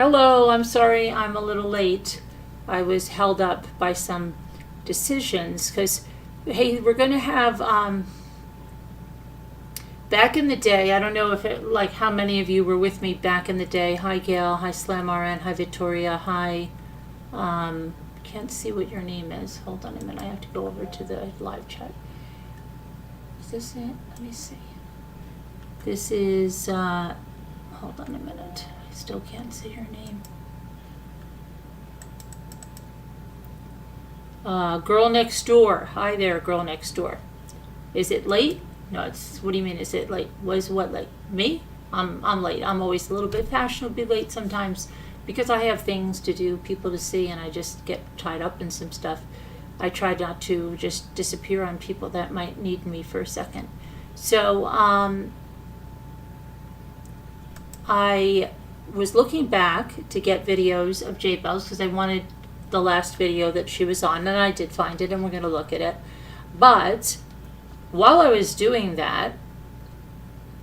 Hello, I'm sorry I'm a little late. I was held up by some decisions because, hey, we're going to have, back in the day, I don't know if it, like how many of you were with me back in the day. Hi Gail, hi Slam RN, hi Victoria, hi, can't see what your name is. Hold on a minute, I have to go over to the live chat. Is this it? Let me see. This is, hold on a minute. I still can't see your name. Girl next door. Hi there, girl next door. Is it late? No, it's, what do you mean, is it late? Was what, like me? I'm late. I'm always a little bit fashionably late sometimes because I have things to do, people to see, and I just get tied up in some stuff. I try not to just disappear on people that might need me for a second. So, I was looking back to get videos of Jaybells because I wanted the last video that she was on, and I did find it, and we're going to look at it. But while I was doing that,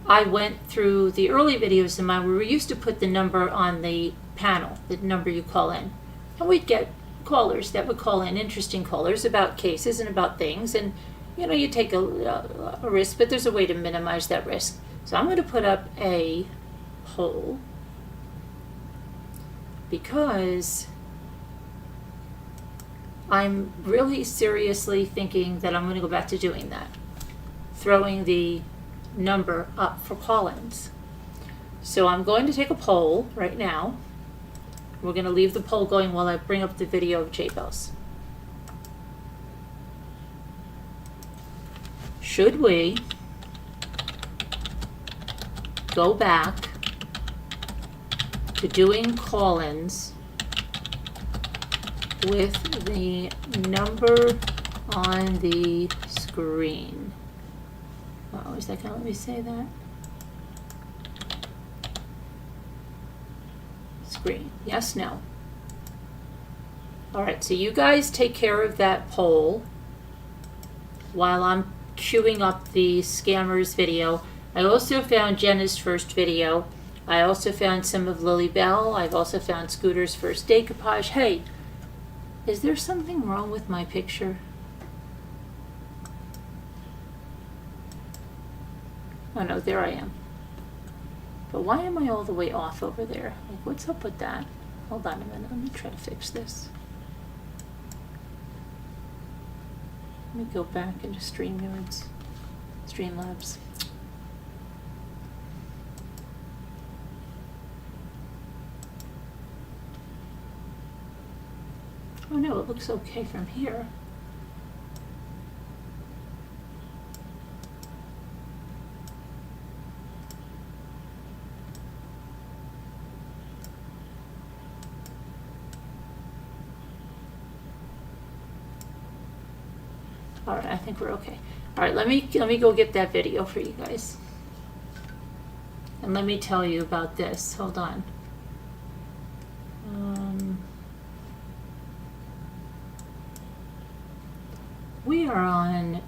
I went through the early videos of mine where we used to put the number on the panel, the number you call in, and we'd get callers that would call in, interesting callers about cases and about things, and you know, you take a risk, but there's a way to minimize that risk. So I'm going to put up a poll because I'm really seriously thinking that I'm going to go back to doing that, throwing the number up for call-ins. So I'm going to take a poll right now. We're going to leave the poll going while I bring up the video of Jaybells. Should we go back to doing call-ins with the number on the screen? Oh, is that going to let me say that? Screen. Yes, no. All right, so you guys take care of that poll while I'm queuing up the scammers video. I also found Jenna's first video. I also found some of Lily Bell. I've also found Scooter's first decoupage. Hey, is there something wrong with my picture? Oh no, there I am. But why am I all the way off over there? Like, what's up with that? Hold on a minute, let me try to fix this. Let me go back into Streamlabs. Oh no, it looks okay from here. All right, I think we're okay. All right, let me go get that video for you guys. And let me tell you about this. Hold on. We are on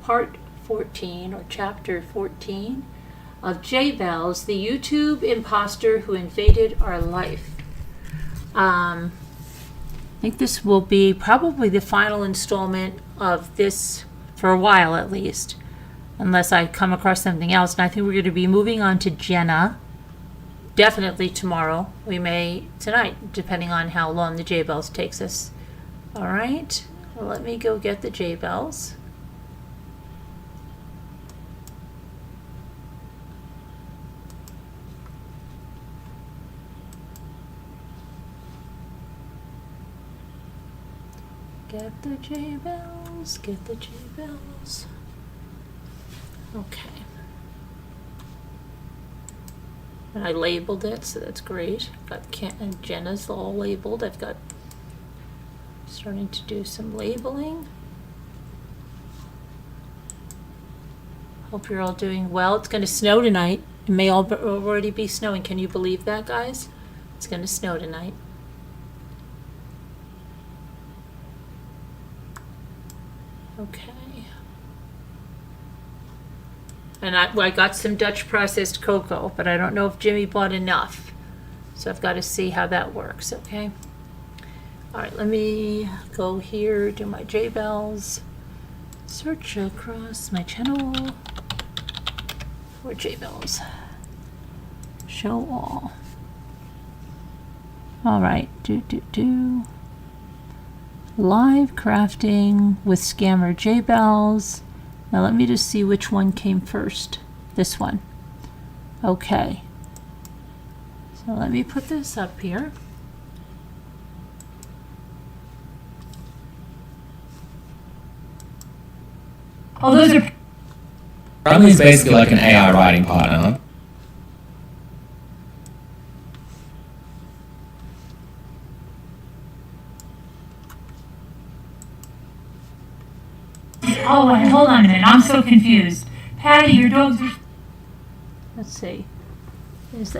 part 14 or chapter 14 of Jaybells, the YouTube imposter who invaded our life. I think this will be probably the final installment of this for a while at least, unless I come across something else. And I think we're going to be moving on to Jenna. Definitely tomorrow. We may tonight, depending on how long the Jaybells takes us. All right, well, let me go get the Jaybells. Get the Jaybells, get the Jaybells. Okay. And I labeled it, so that's great. Got and Jenna's all labeled. I've got starting to do some labeling. Hope you're all doing well. It's going to snow tonight. It may already be snowing. Can you believe that, guys? It's going to snow tonight. Okay. And I got some Dutch processed cocoa, but I don't know if Jimmy bought enough. So I've got to see how that works, okay? All right, let me go here, do my Jaybells, search across my channel for Jaybells. Show all. All right, live crafting with scammer Jaybells. Now let me just see which one came first. This one. Okay. So let me put this up here. Oh, those are... Riley's basically like an AI writing partner. Oh, wait, hold on a minute. I'm so confused. Patty, your dogs are... Let's see.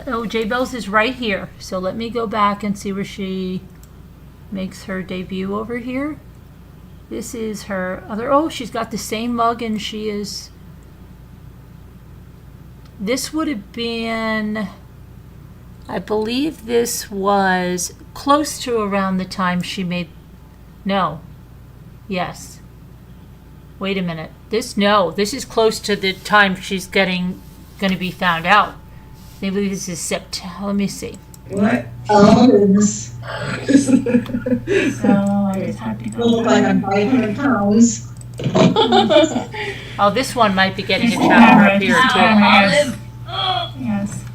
Oh, Jaybells is right here. So let me go back and see where she makes her debut over here. This is her other... Oh, she's got the same mug and she is... This would have been... I believe this was close to around the time she made... No. Yes. Wait a minute. This is close to the time she's going to be found out. Maybe this is September. Let me see. What? Oh, goodness. So I just have to go. Look like I'm 500 pounds. Oh, this one might be getting a chapter up here too. Yes.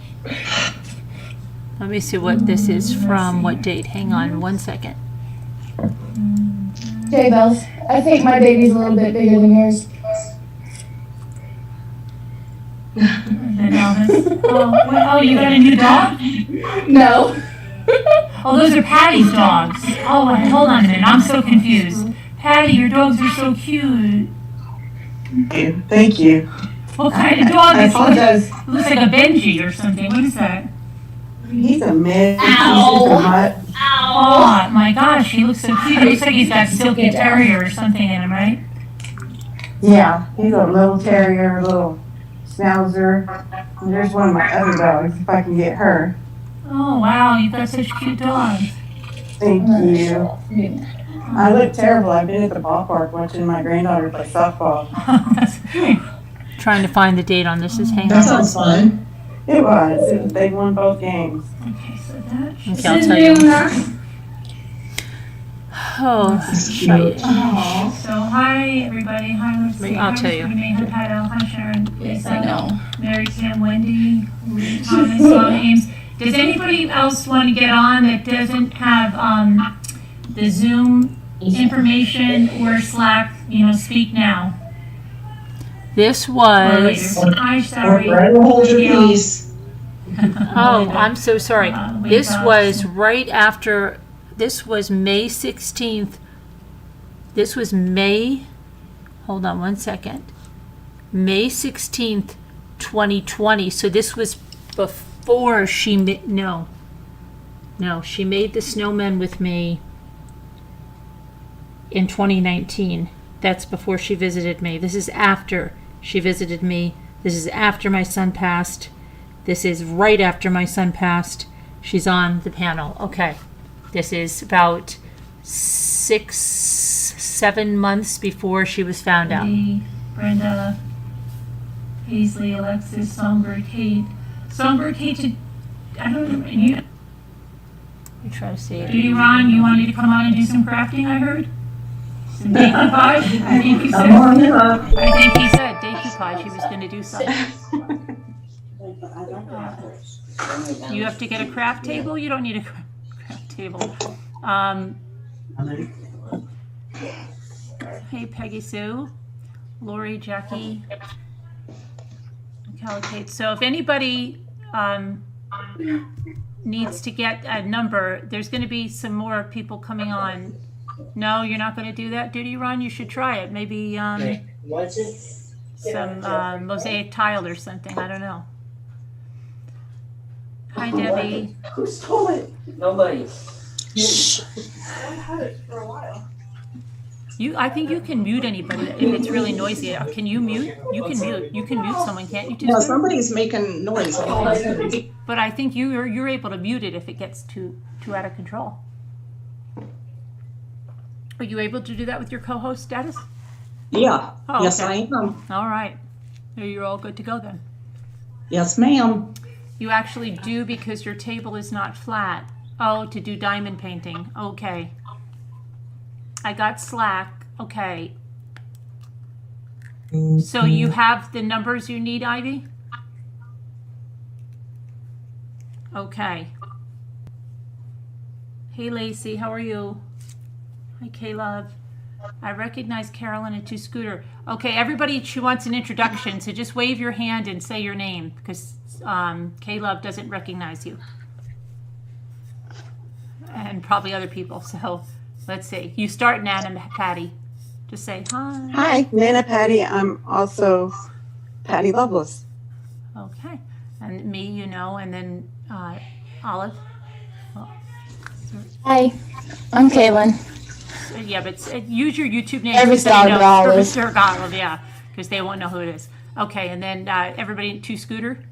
Let me see what this is from, what date. Hang on one second. Jaybells, I think my baby's a little bit bigger than yours. Oh, you got a new dog? No. Oh, those are Patty's dogs. Oh, wait, hold on a minute. I'm so confused. Patty, your dogs are so cute. Thank you. What kind of dog I is apologize. he? Looks like a Benji or something. What is that? He's a mess. Ow. Oh, my gosh, he looks so cute. He looks like he's got silky terrier or something in him, right? Yeah, he's a little terrier, little schnauzer. And there's one of my other dogs, if I can get her. Oh, wow, you've got such cute dogs. Thank you. I look terrible. I've been at the ballpark watching my granddaughter play softball. That's great. Trying to find the date on this. Hang on. That sounds fun. It was. They won both games. Okay, so that should... Okay, I'll tell you. Oh, shit. So, hi, everybody. Hi, Lucy. I'll tell you. Hi, Sharon. Yes, I know. Mary Kim, Wendy, Lee, Thomas, Ames. Does anybody else want to get on that doesn't have the Zoom information or Slack, speak now? This Or was... later. Hi, sorry. Hold your peace. Oh, I'm so sorry. Wake This up. was right after... This was May 16th. This was May... Hold on one second. May 16th, 2020. So this was before she... No, she made the snowmen with me in 2019. That's before she visited me. This is after she visited me. This is after my son passed. This is right after my son passed. She's on the panel. Okay. This is about 6-7 months before she was found out. Lee, Brenda, Paisley, Alexis, Songbird, Kate. Songbird, Kate, I don't know. You, Let me try to see it. Judy, Ron, you wanted to come on and do some crafting, I heard? Some decoupage? I think you said. I think he said decoupage. He was going to do something. You have to get a craft table? You don't need a craft table. Hey, Peggy Sue, Lori, Jackie, Kate. So if anybody needs to get a number, there's going to be some more people coming on. No, you're not going to do that, Duty Ron? You should try it. Maybe What's it? some mosaic tile or something. I don't know. Hi, Debbie. Who stole it? Nobody. I had it for a while. I think you can mute anybody if it's really noisy. Can you mute? You can mute. You can mute someone, can't you? No, somebody's making noise. But I think you're able to mute it if it gets too out of control. Are you able to do that with your co-host status? Yeah. Oh, Yes, okay. I am. All right. You're all good to go then. Yes, ma'am. You actually do because your table is not flat. Oh, to do diamond painting. Okay. I got Slack. Okay. So you have the numbers you need, Ivy? Okay. Hey, Lacey, how are you? Hi, Caleb. I recognize Carolyn and Scooter. Okay, everybody, she wants an introduction, so just wave your hand and say your name because Caleb doesn't recognize you. And probably other people, so let's see. You start, Nana Patty. Just say hi. Hi, Nana Patty. I'm also Patty Loveless. Okay. And me, and then Olive. Hi, I'm Kaylin. Yeah, but use your YouTube name. Service dog Olive. Service dog Olive, yeah, because they won't know who it is. Okay, and then everybody, Scooter.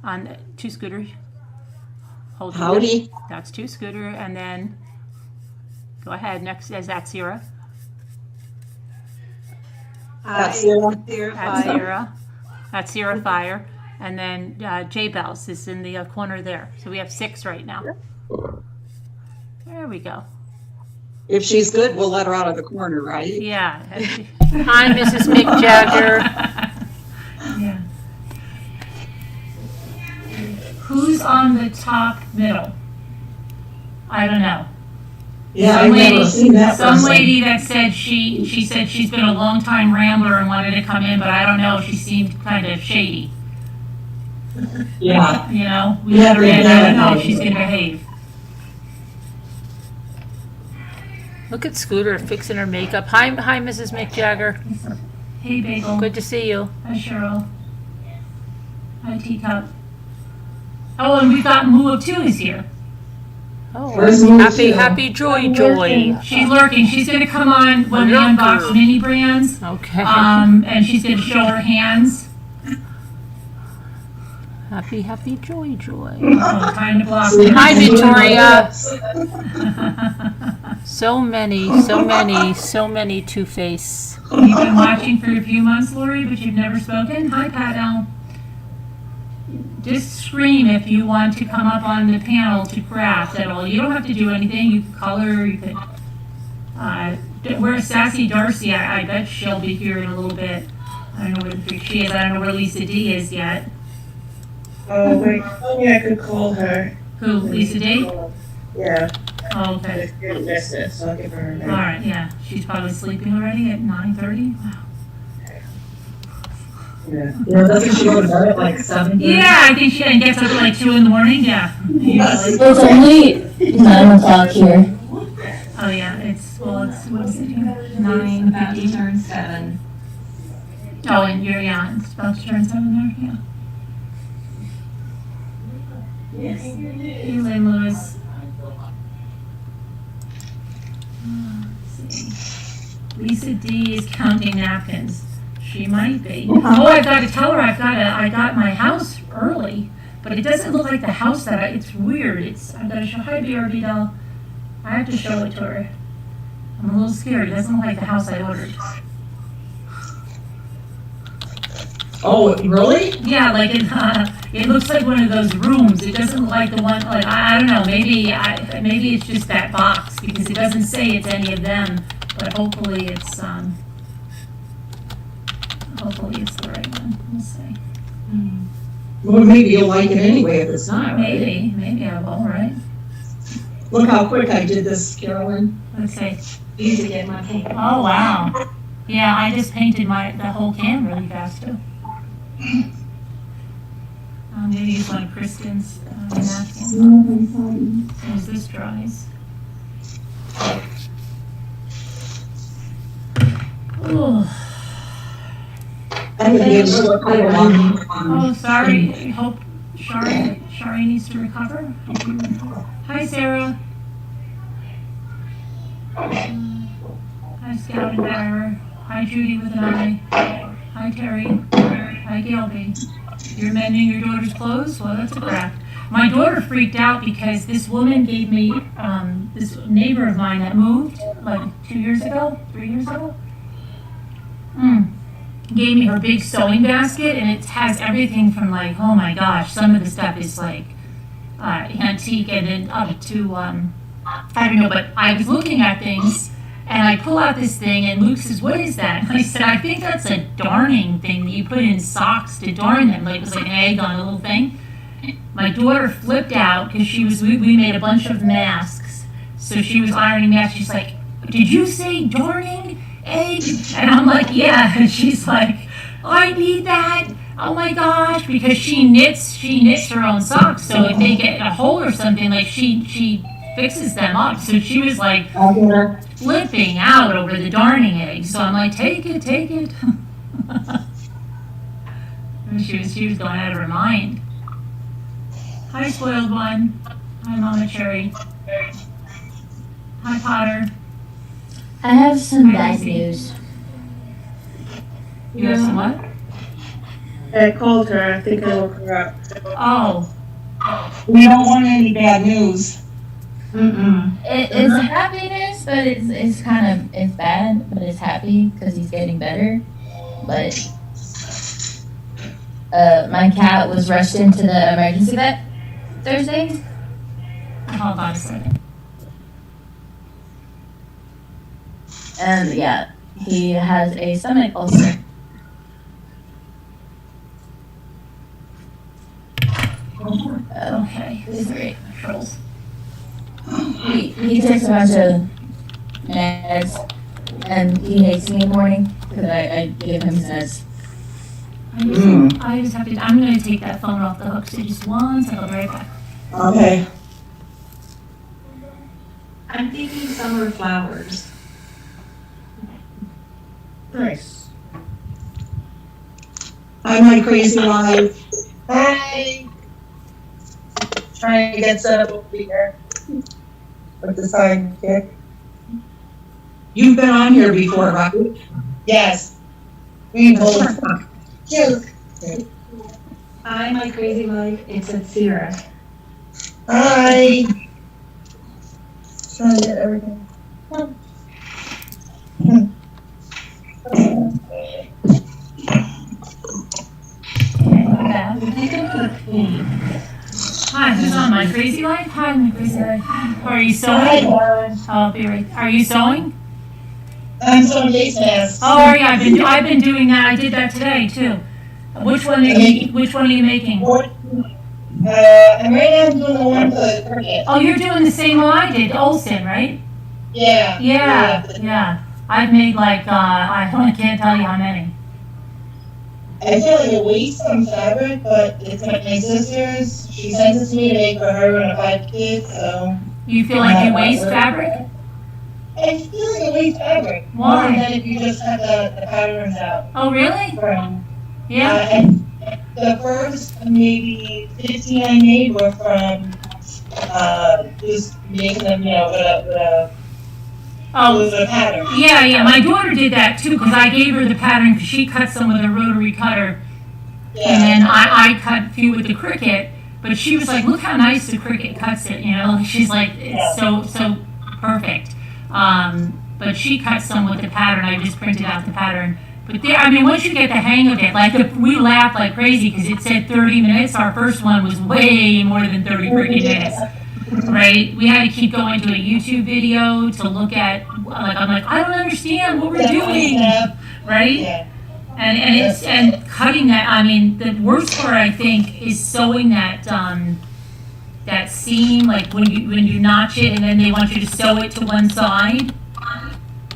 On Scooter. Hold Howdy. That's Scooter, and then go ahead. Next is that Sierra. That's Sarah. That's Sierra. That's Sierra Fire, and then Jaybells is in the corner there. So we have 6 right now. There we go. If she's good, we'll let her out of the corner, right? Yeah. Hi, Mrs. Mick Jagger. Yeah. Who's on the top middle? I don't know. Yeah, I've never seen that Some person. lady that said she said she's been a long time rambler and wanted to come in, but I don't know. She seemed kind of shady. Yeah. We let her in. I don't know if she's going to behave. Look at Scooter fixing her makeup. Hi, Mrs. Mick Jagger. Hey, Bagel. Good to see you. Hi, Cheryl. Hi, Teacup. Oh, and we've got Moo of 2 is here. Oh, Where's Moo happy, too? happy joy. She's lurking. She's going to come on when we unbox mini brands. Okay. And she's going to show her hands. Happy, joy. Oh, time to block. Hi, Victoria. So many Two-Face. You've been watching for a few months, Lori, but you've never spoken. Hi, Pat L. Just scream if you want to come up on the panel to craft at all. You don't have to do anything. You can color. You could. Where's Sassy Darcy? I bet she'll be here in a little bit. I don't know where the freak she is. I don't know where Lisa D is yet. Oh, wait, only I could call her. Who, Lisa D? Yeah, Oh, I okay. just didn't miss it, so I'll give her a All minute. right, yeah. She's probably sleeping already at 9:30. Wow. Yeah. Yeah, doesn't she go to bed at like 7? Yeah, I think she gets up at like 2 in the morning. Yeah. Usually. It's only 9 o'clock here. Oh yeah, what is it here? 9:50. Turn 7. Oh, and it's about to turn 7 there. Yeah. Yes. Hey, Lynn Lewis. Let's see. Lisa D is counting napkins. She might be. Oh, I've got to tell her I got my house early, but it doesn't look like the house it's weird. I've got to show, hi BRB doll. I have to show it to her. I'm a little scared. It doesn't look like the house I ordered. Oh, really? Yeah, like it looks like one of those rooms. It doesn't look like the one, like, I don't know, maybe it's just that box, because it doesn't say it's any of them, but hopefully it's the right one. We'll see. Well, maybe you'll like it anyway if it's not. Maybe I will, right? Look how quick I did this, Carolyn. Let's see. Easy to get my paint. Oh, wow. Yeah, I just painted the whole can really fast, too. I'm gonna use one of Kristen's napkins. As this dries. Ooh. I'm gonna be able to look how long. Oh, sorry. I hope Shari needs to recover. Hi, Sarah. Hi, Hi, Scout and Bearer. Hi, Judy with an I. Hi, Terry. Hi, Gilby. You're mending your daughter's clothes? Well, that's a craft. My daughter freaked out because this woman gave me, this neighbor of mine that moved like 2 years ago, 3 years ago, gave me her big sewing basket, and it has everything from like, oh my gosh, some of the stuff is like antique, and then up to, I don't know, but I was looking at things, and I pull out this thing, and Luke says, what is that? And I said, I think that's a darning thing that you put in socks to darn them. Like, it was like an egg on a little thing. My daughter flipped out because we made a bunch of masks. So she was ironing masks. She's like, did you say darning egg? And I'm like, yeah. And she's like, I need that. Oh my gosh. Because she knits her own socks. So if they get a hole or something, like she fixes them up. So she was like flipping out over the darning egg. So I'm like, take it. she was going out of her mind. Hi, Spoiled One. Hi, Mama Cherry. Hi, Potter. I have some bad news. You have some what? I called her. I think I woke her up. Oh. We don't want any bad news. It's happy news, but it's bad, but it's happy because he's getting better. But my cat was rushed into the emergency vet Thursday. Hold on a second. And yeah, he has a stomach ulcer. Okay. It's great. Trolls. He takes a bunch of meds, and he hates me in the morning because I give him meds. I just have to, I'm going to take that phone off the hook, so just one second, I'll be right back. Okay. I'm thinking summer flowers. Nice. Hi, my crazy life. Hi. Trying to get set up over here with the sidekick. You've been on here before, right? Yes. We both. Hi, my crazy life. It's Sarah. Hi. Trying to get everything. Hi, who's on my crazy life? Hi, my crazy life. Are you sewing? Hi, I'll be right. Are you sewing? I'm sewing face masks. Oh, are you? I've been doing that. I did that today too. Which one are you making? I'm right now doing the one for the cricket. Oh, you're doing the same one I did, Olsen, right? Yeah. Yeah. I've made like I can't tell you how many. I feel like a waste on fabric, but it's my sister's. She sent it to me to make for her and 5 kids, so. You feel like you waste fabric? I feel like a waste fabric. Why? More than if you just have the patterns out. Oh, really? From, Yeah. and the first maybe 15 I made were from just making them, with a pattern. Yeah. My daughter did that too because I gave her the pattern because she cuts them with a rotary cutter, and then I cut a few with the Cricut. But she was like, "Look how nice the Cricut cuts it." She's like, "It's so perfect." But she cut some with the pattern. I just printed out the pattern. But once you get the hang of it, we laughed like crazy because it said 30 minutes. Our first one was way more than 30 freaking minutes. Right? We had to keep going to a YouTube video to look at, I'm like, I don't understand what we're doing. Right? Yeah. And cutting that, the worst part I think is sewing that that seam, like when you notch it and then they want you to sew it to one side.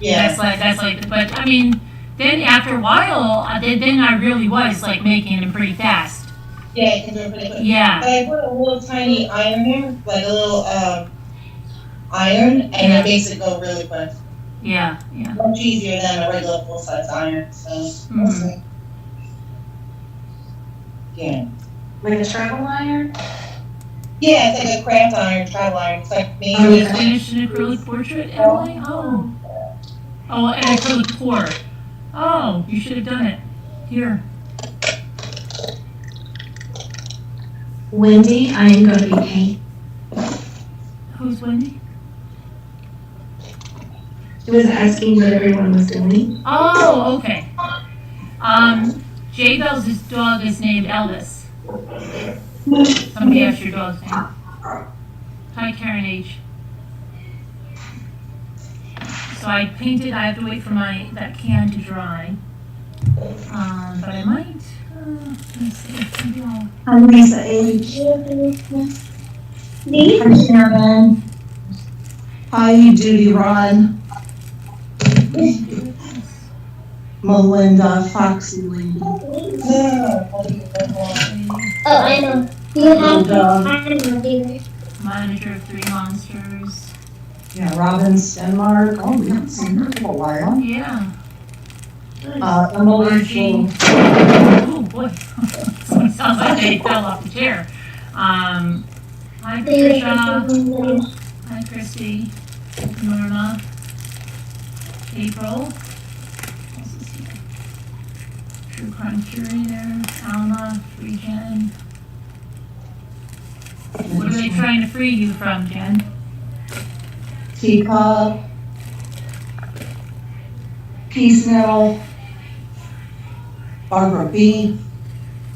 Yeah. That's like, but then after a while, then I really was like making them pretty fast. Yeah, you can do it pretty quick. Yeah. But I put a little tiny iron there, like a little iron, and it makes it go really quick. Yeah. Much easier than a regular full-size iron, so we'll see. Yeah. Like a travel iron? Yeah, it's like a craft iron, travel iron. It's like Are you maybe. finished an acrylic portrait, Emily? Oh. Oh, and acrylic pour. Oh, you should have done it. Here. Wendy, I am going to be paint. Who's Wendy? She was asking what everyone was doing. Oh, okay. Jaybells' dog is named Elvis. Somebody asked your dog's name. Hi, Karen H. So I painted, I have to wait for that can to dry. But I might, let me see, maybe I'll. I'm Lisa H. I'm Sharon. Hi, Judy Ron. Melinda, Foxy Lady. Oh, I know. You have Manager of 3 Monsters. Yeah, Robin Stenmark. Oh, we haven't seen her for a while. Yeah. Emily. Margie. Oh, boy. Someone sounds like they fell off the chair. Hi, Patricia. Hi, Christy. Norma. April. True Crime Curator. Alma. Free Jen. What are they trying to free you from, Jen? Teacup. Peace Metal. Barbara B.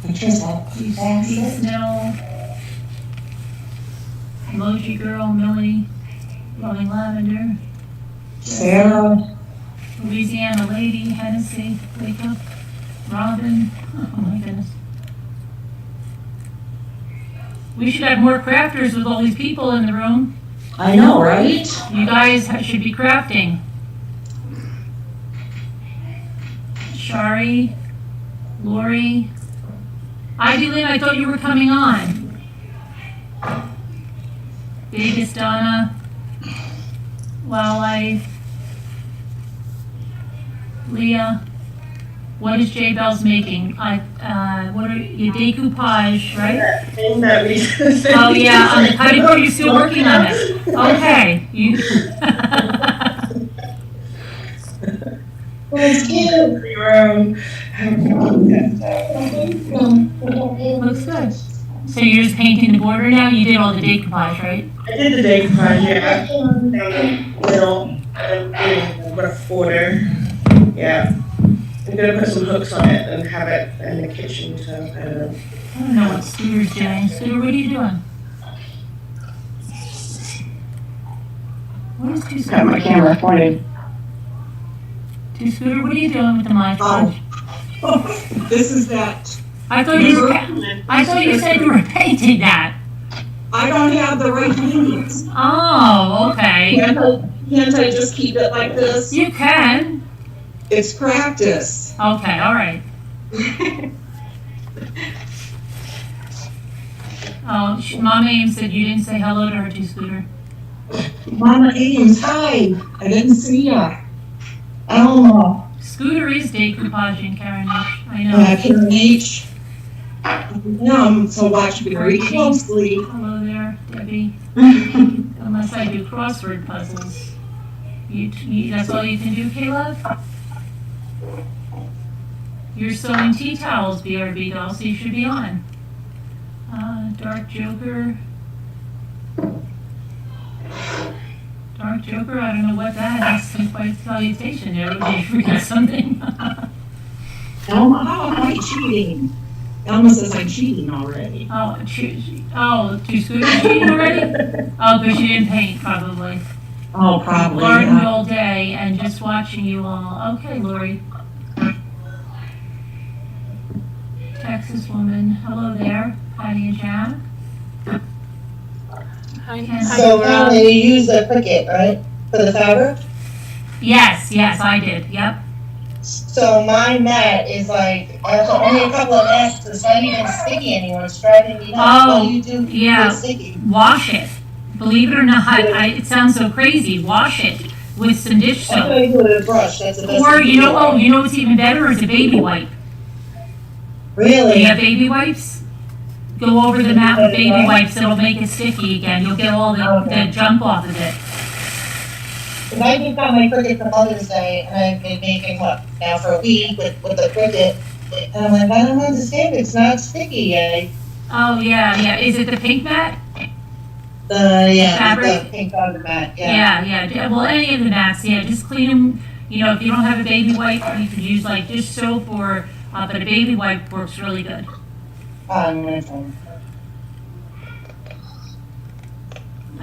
Patricia. Peace Nell. Emoji Girl, Millie. Loving Lavender. Sarah. Louisiana Lady, Hennessy, Wake Up, Robin. Oh my goodness. We should have more crafters with all these people in the room. I know, right? You guys should be crafting. Shari, Lori. Idylin, I thought you were coming on. Vegas Donna. Wildlife. Leah. What is Jaybells making? What are you, decoupage, right? Oh yeah, on the cutting board, you're still working on it. Okay. It's cute. Looks good. So you're just painting the border now? You did all the decoupage, right? I did the decoupage, yeah. Down the middle, and with a border. Yeah. I'm gonna put some hooks on it and have it in the kitchen to kind of. I don't know what Scooter's doing. Scooter, what are you doing? What is Two Scooter? Got my camera pointed. Two Scooter, what are you doing with the Mod Podge? This is that. I thought you said you were painting that. I don't have the right paintings. Oh, okay. Can't I just keep it like this? You can. It's practice. Okay, all right. Oh, Mama Ames said you didn't say hello to her, Two Scooter. Mama Ames, hi. I didn't see ya. Elma. Scooter is decoupaging, Karen H. I know. Karen H. So watch very closely. Hello there, Debbie. Unless I do crossword puzzles. That's all you can do, Caleb? You're sewing tea towels, BRB doll, so you should be on. Dark Joker. Dark Joker, I don't know what that is. Some quite salutation there. Did you forget something? Elma, how am I cheating? Elma says I'm cheating already. Two Scooters cheating already? Oh, because you didn't paint, probably. Oh, probably. Gardened all day and just watching you all. Okay, Lori. Texas woman. Hello there, Patty and Jack. So Patty, you use the Cricut, right, for the fabric? Yes, I did. Yep. So my mat is like only a couple of F's. It's not even sticky anymore. It's driving me nuts. Oh, What do you do? yeah. Sticky? Wash it. Believe it or not, it sounds so crazy. Wash it with some dish I soap. thought you do it with a brush. That's the best. Or you know what's even better is a baby wipe. Really? Do you have baby wipes? Go over the mat with baby wipes. It'll make it sticky again. You'll get all the junk off of it. Because I just got my cricket for Mother's Day, and I've been making what now for a week with the cricket. And I'm like, I don't understand. It's not sticky yet. Oh, yeah. Is it the pink mat? Yeah, Fabric? the pink on the mat. Yeah. Yeah. Well, any of the mats, just clean them. If you don't have a baby wipe, you could use like dish soap but a baby wipe works really good. I'm gonna try.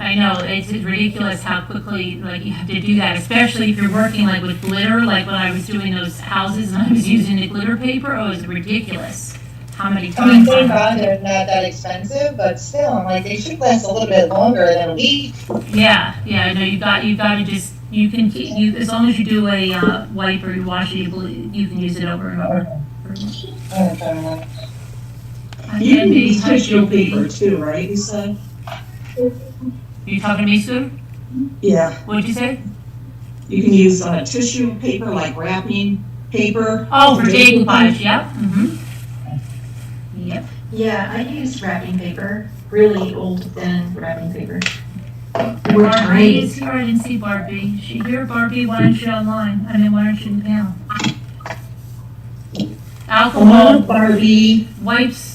I know, it's ridiculous how quickly, you have to do that, especially if you're working, with glitter, like when I was doing those houses and I was using the glitter paper, it was ridiculous how many I mean, times. thank God they're not that expensive, but still, I'm like, they should last a little bit longer than a week. Yeah, no, you got to just, you can keep, as long as you do a wipe or you wash it, you can use it over and over. You can use tissue paper too, right, you said? You talking to me, Sue? Yeah. What'd you say? You can use tissue paper, like wrapping paper. Oh, for decoupage, yep. Mm-hmm. Yep. Yeah, I use wrapping paper, really old, thin wrapping paper. Barbie is here. I didn't see Barbie. Is she here? Barbie, why aren't you online? Why aren't you in the panel? Alcohol, Barbie. wipes.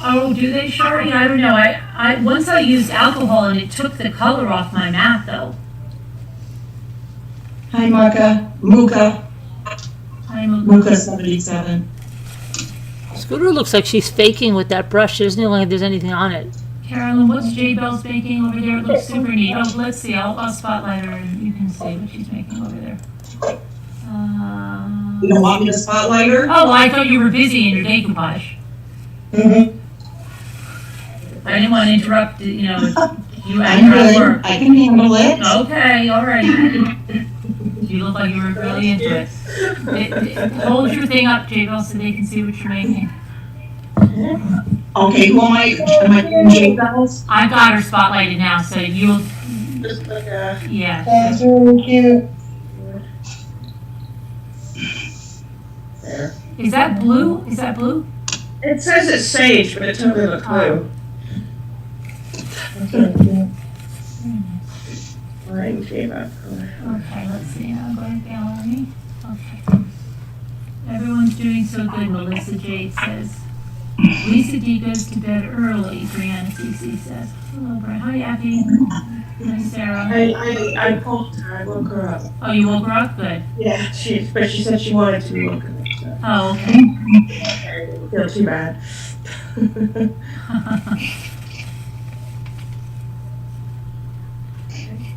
Oh, do they, Shari? I don't know. I once I used alcohol and it took the color off my mat, though. Hi, Muka. I'm Muka 77. Scooter looks like she's faking with that brush. She doesn't look like there's anything on it. Carolyn, what's Jaybells making over there? It looks super neat. Oh, let's see. I'll spotlight her and you can see what she's making over there. You don't want me to spotlight her? Oh, I thought you were busy in your decoupage. Mm-hmm. I didn't want to interrupt, you at I'm your good. work. I can handle it. Okay, all right. You look like you were really into it. Hold your thing up, Jaybells, so they can see what you're making. Okay, who am I doing Jaybells? I've got her spotlighted now, so you'll. Just like Yeah. That's really cute. there. Is that blue? It says it's sage, but it totally looks blue. Mine gave up. Okay, let's see. I'm going to gallery. Okay. Everyone's doing so good, Melissa J says. Lisa D goes to bed early, Brianna CC says. Hello, Brian. Hi, Abby. Hi, Sarah. I called her. I woke her up. Oh, you woke her up? Good. Yeah, but she said she wanted to be woken up. So. Oh, okay. I didn't feel too bad.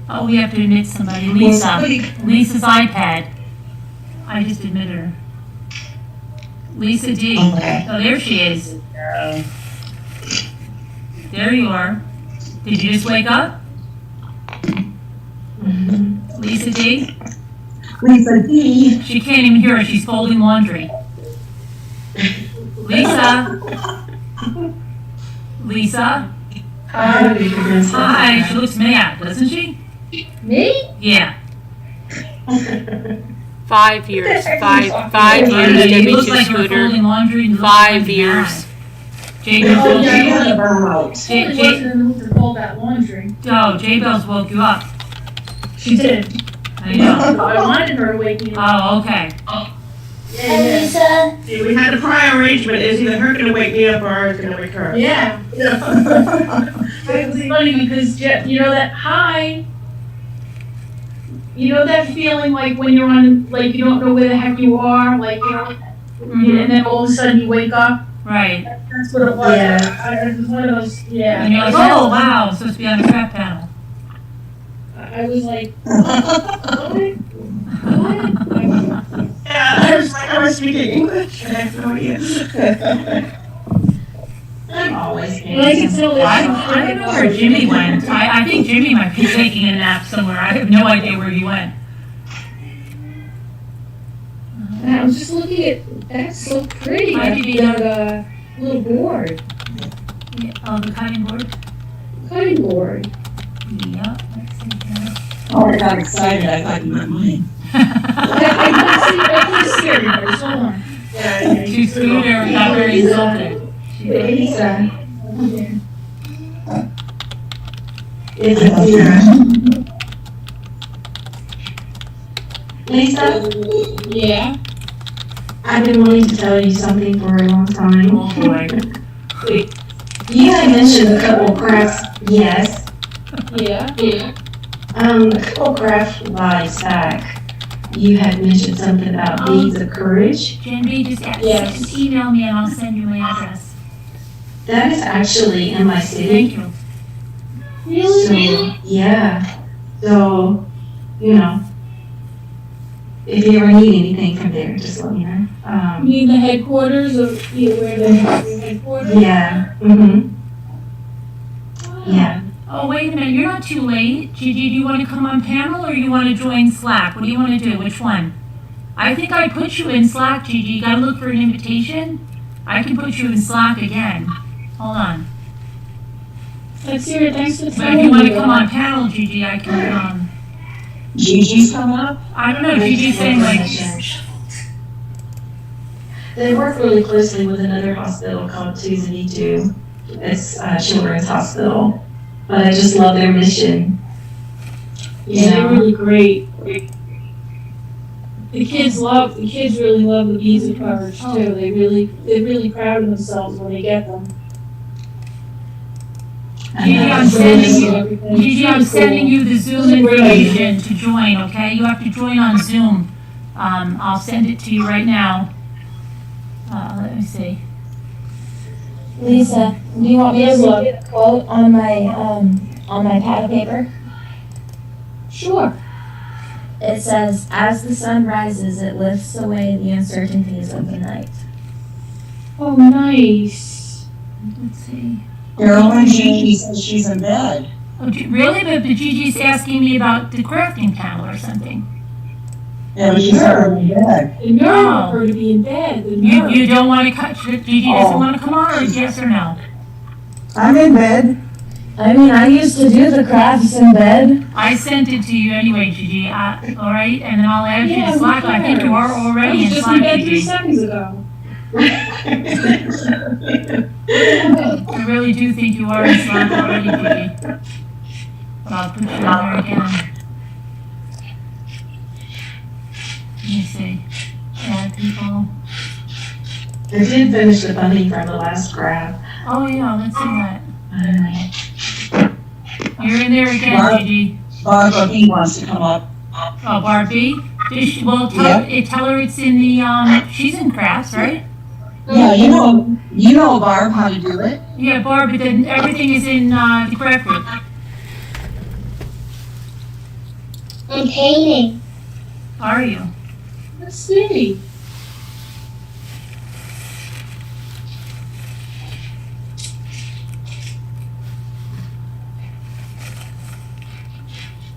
Oh, we have to admit somebody. Lisa. Lisa's iPad. I just admitted her. Lisa D. Okay. Oh, there she is. There you are. Did you just wake up? Lisa D? Lisa D. She can't even hear her. She's folding laundry. Lisa? Lisa? Hi. She looks mad, doesn't she? Me? Yeah. 5 years. 5 years. It Debbie looks Two like you're Scooter. folding laundry. And 5 years. Jaybells Oh, woke yeah, you you up. had a burnout. To fold that laundry. Oh, Jaybells woke you up. She did. I know. I wanted her to wake me up. Oh, okay. Yeah. Lisa. See, we had a prior arrangement. It's either her gonna wake me up or I was gonna wake her up. Yeah. It was funny because, you know that high, you know that feeling like when you're on, like you don't know where the heck you are, like, and then all of a sudden you wake up. Right. That's what it was. Yeah. It was one of those, yeah. And you're like, oh, wow, I'm supposed to be on a trap panel. I was like, what? Yeah, I was like, I was speaking English. I have no idea. I'm always I can tell I don't know where Jimmy went. I think Jimmy might be taking a nap somewhere. I have no idea where he went. And I was just looking at, that's so pretty, Why like did he- the little board, Yeah, oh, the cutting board? cutting board. Yeah, let's see here. Oh, I got excited. I thought you meant mine. I can see everybody, hold on. Yeah, She Scooter got very insulted. Lisa. It's a deer. Lisa, Yeah. I've been wanting to tell you something for a long time. Oh boy. Wait. You had mentioned a couple crafts. Yes. Yeah. A couple craft lives back. You had mentioned something about beads of courage. Jen B, just Yes. email me and I'll send you my address. That is actually in my city. Thank you. So, yeah. So, you know, if you ever need anything from there, just let me know. You mean the headquarters of, where the headquarters? Yeah. Mm-hmm. Yeah. Oh, wait a minute, you're not too late. Gigi, do you want to come on panel or you want to join Slack? What do you want to do? Which one? I think I put you in Slack, Gigi. You gotta look for an invitation. I can put you in Slack again. Hold on. Let's hear it, thanks for But telling if me. you want to come on panel, Gigi, I can, Gigi's coming up? I don't know, Gigi's saying like, They work really closely with another hospital called 2Z2. It's a children's hospital. But I just love their mission. Yeah, they're really great. The kids really love the beads of courage too. They're really proud of themselves when they get them. Gigi, I'm sending you the Zoom invitation to join, okay? You have to join on Zoom. I'll send it to you right now. Let me see. Lisa, do you want me to read you the quote on my pad of paper? Sure. It says, "As the sun rises, it lifts away the uncertainties of the night." Oh, nice. Let's see. Carolyn, Gigi says she's in bed. Oh, really? But Gigi's asking me about the crafting panel or something. Yeah, but she's already in bed. The nerve of her to be in bed. The You, nerve. you don't want to cut, Gigi doesn't want to come on, or yes or no? I'm in bed. I mean, I used to do the crafts in bed. I sent it to you anyway, Gigi, all right? And then I'll add you Yeah, to Slack. I think you are I already was in just in Slack, bed 3 Gigi. seconds ago. I really do think you are in Slack already, Gigi. But I'll put you in there again. Let me see. Add people. I did finish the funding from the last graph. Oh, yeah, let's see that. You're in there again, Barb. Gigi. Barbara B wants to come up. Oh, Barbie? Well, tell her it's in the, she's in crafts, right? Yeah, you know Barb how to do it. Yeah, Barb, but then everything is in, the craft group. I'm painting. Are you? Let's see.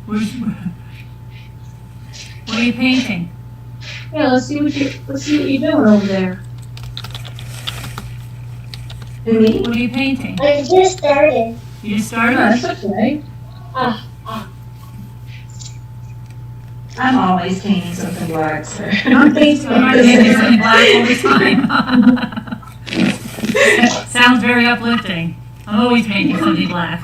What are you painting? Yeah, let's see what you're doing over there. Who, me? What are you painting? I just started. You just started? That's okay. I'm always painting something black, so. I'm painting. I'm painting something black all the time. Sounds very uplifting. I'm always painting something black.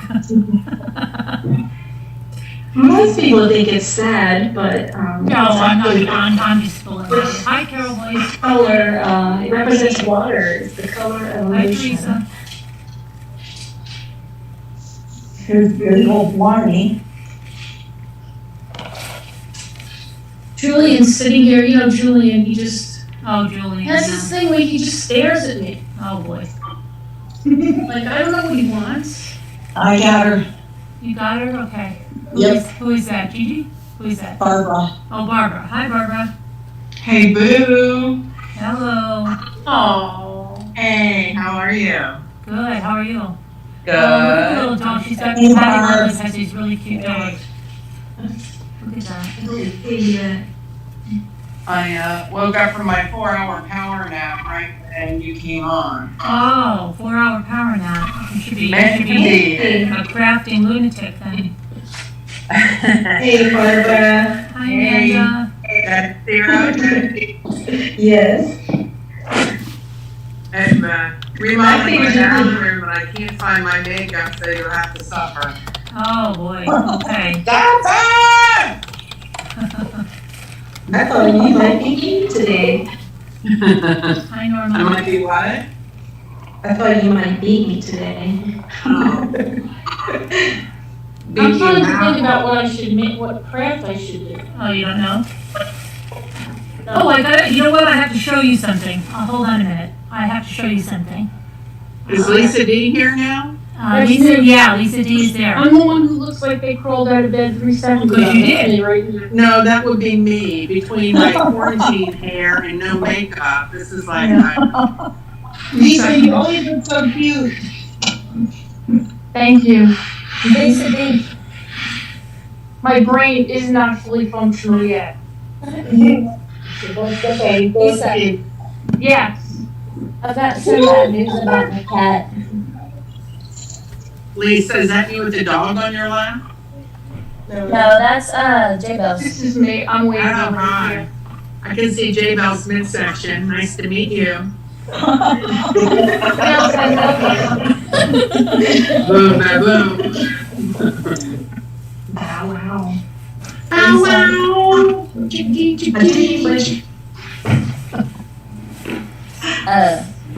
Most people think it's sad, but No, I'm not. I'm just fooling with you. Hi, Carol Boyce. color, it represents water. It's the color of Hi, ocean. Teresa. Here's good old Barney. Julian's sitting here, Julian, he just Oh, Julian. has this thing where he just stares at me. Oh, boy. Like, I don't know what he wants. I got her. You got her? Okay. Yep. Who is that? Gigi? Who is that? Barbara. Oh, Barbara. Hi, Barbara. Hey, boo. Hello. Oh. Hey, how are you? Good. How are you? Good. Oh, look at the little dog. She's got Hey, Patty Barb. Lotus has these really cute dogs. Look at that. I woke up from my 4-hour power nap right and you came on. Oh, 4-hour power nap. You should be Indeed. a crafting lunatic then. Hey, Barbara. Hi, Amanda. That's Sarah. Yes. And reminding my bathroom, but I can't find my makeup, so you'll have to suffer. Oh, boy. Okay. Stop it! I thought you might be me today. Hi, Norma. I might be what? I thought you might beat me today. Oh. I'm trying to think about what I should make, what craft I should do. Oh, you don't know? Oh, I got it. You know what? I have to show you something. Hold on a minute. I have to show you something. Is Lisa D here now? Lisa D is there. I'm the one who looks like they crawled out of bed 3 seconds ago. Because you did. Right here. No, that would be me, between my quarantine hair and no makeup. This is like, Lisa, you always look so cute. Thank you. Lisa D. My brain is not fully functional yet. Lisa, Yes. I've got some bad news about my cat. Lisa, is that you with the dog on your lap? No, that's Jaybells. This is me. I'm waiting Oh, over hi. here. I can see Jaybell's midsection. Nice to meet you. Boom, ba, boom. Wow, wow. Bow, wow. Chicky, chicky.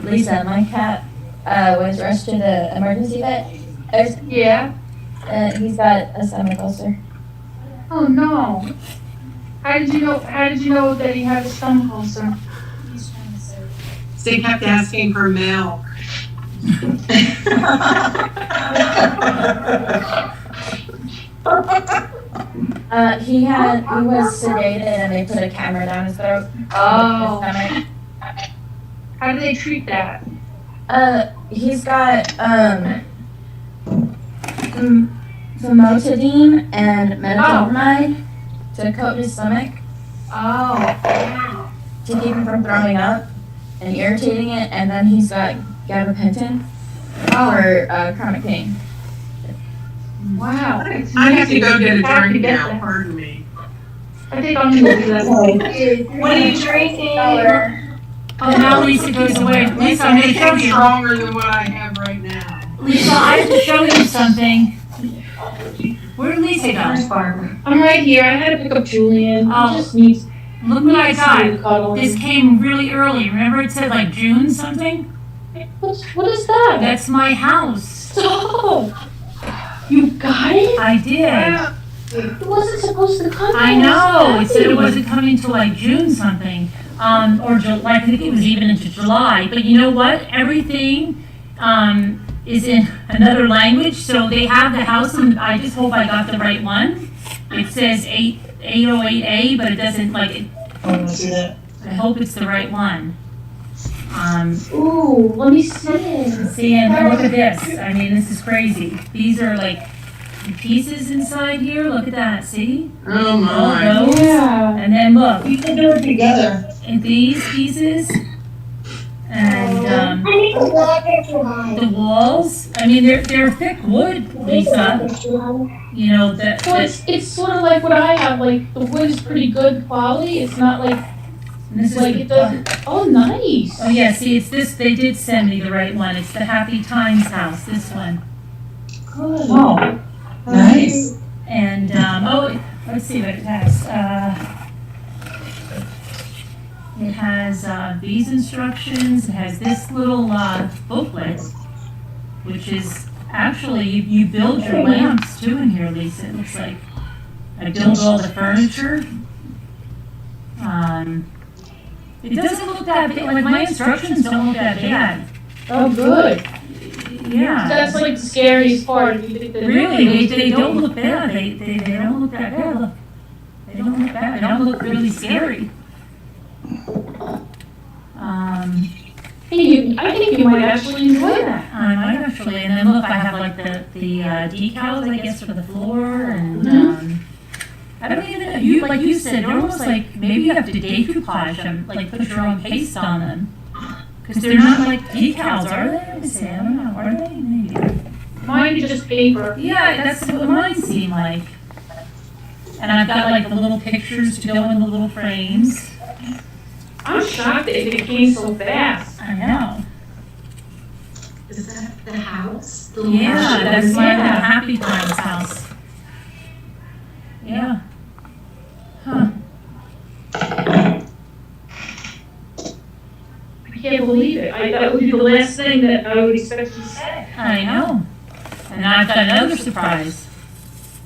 Lisa, my cat was rushed to the emergency vet. Yeah. He's got a stomach ulcer. Oh no. How did you know that he had a stomach ulcer? So he kept asking for milk. He was sedated and they put a camera down his throat. Oh. His stomach. How do they treat that? He's got famotidine and metoclopramide to coat his stomach Oh. to keep him from throwing up and irritating it, and then he's got gabapentin for chronic pain. Wow. I have to go get a drink now, pardon me. I think I'm gonna do that. What are you drinking? Oh, now Lisa goes away. Lisa, I'm going to show Anything you. stronger than what I have right now. Lisa, I have to show you something. Where did Lisa go? I'm right here. I had to pick up Julian. Oh. He just needs. Look what I got. Cuddling. This came really early. Remember it said like June something? What is that? That's my house. Stop! You got it? I did. It wasn't supposed to come. I know. It said it wasn't coming till like June something. Or July. I think it was even into July. But you know what? Everything is in another language. So they have the house, and I just hope I got the right one. It says 808A, but it doesn't like it. I want to see that. I hope it's the right one. Ooh, let me see it. See, and look at this. I mean, this is crazy. These are like pieces inside here. Look at that. See? Oh All my. those. Yeah. And then look, You can do it together. and these pieces. And the walls. I mean, they're thick wood, Lisa. You know that. So it's sort of like what I have. Like the wood is pretty good quality. It's not like This is like the, it doesn't. Oh, nice. oh yeah, see, it's this. They did send me the right one. It's the Happy Times house. This one. Good. Oh, nice. And let's see what it has. It has these instructions. It has this little booklet, which is actually you build your lamps too in here, Lisa. It looks like I build all the furniture. It doesn't look that bad. Like my instructions don't look that bad. Oh, good. Yeah. That's like the scariest part. You think that Really, they don't look bad. They don't look that bad. Look, they don't look bad. They don't look really scary. Hey, I think you might actually enjoy that. I might actually. And then look, I have like the decals, I guess, for the floor, and I don't even know. You like you said, they're almost like maybe you have to decoupage them, like put your own paste on them, because they're not like decals, are they? Let me see. I don't know. Are they? Maybe. Mine is just paper. Yeah, that's what mine seem like. And I've got like the little pictures to go in the little frames. I'm shocked that it came so fast. I know. Is that the house? The Yeah, that's my Happy Times house. Yeah. Huh. can't believe it. That would be the last thing that I would expect you to say. I know. And I've got another surprise.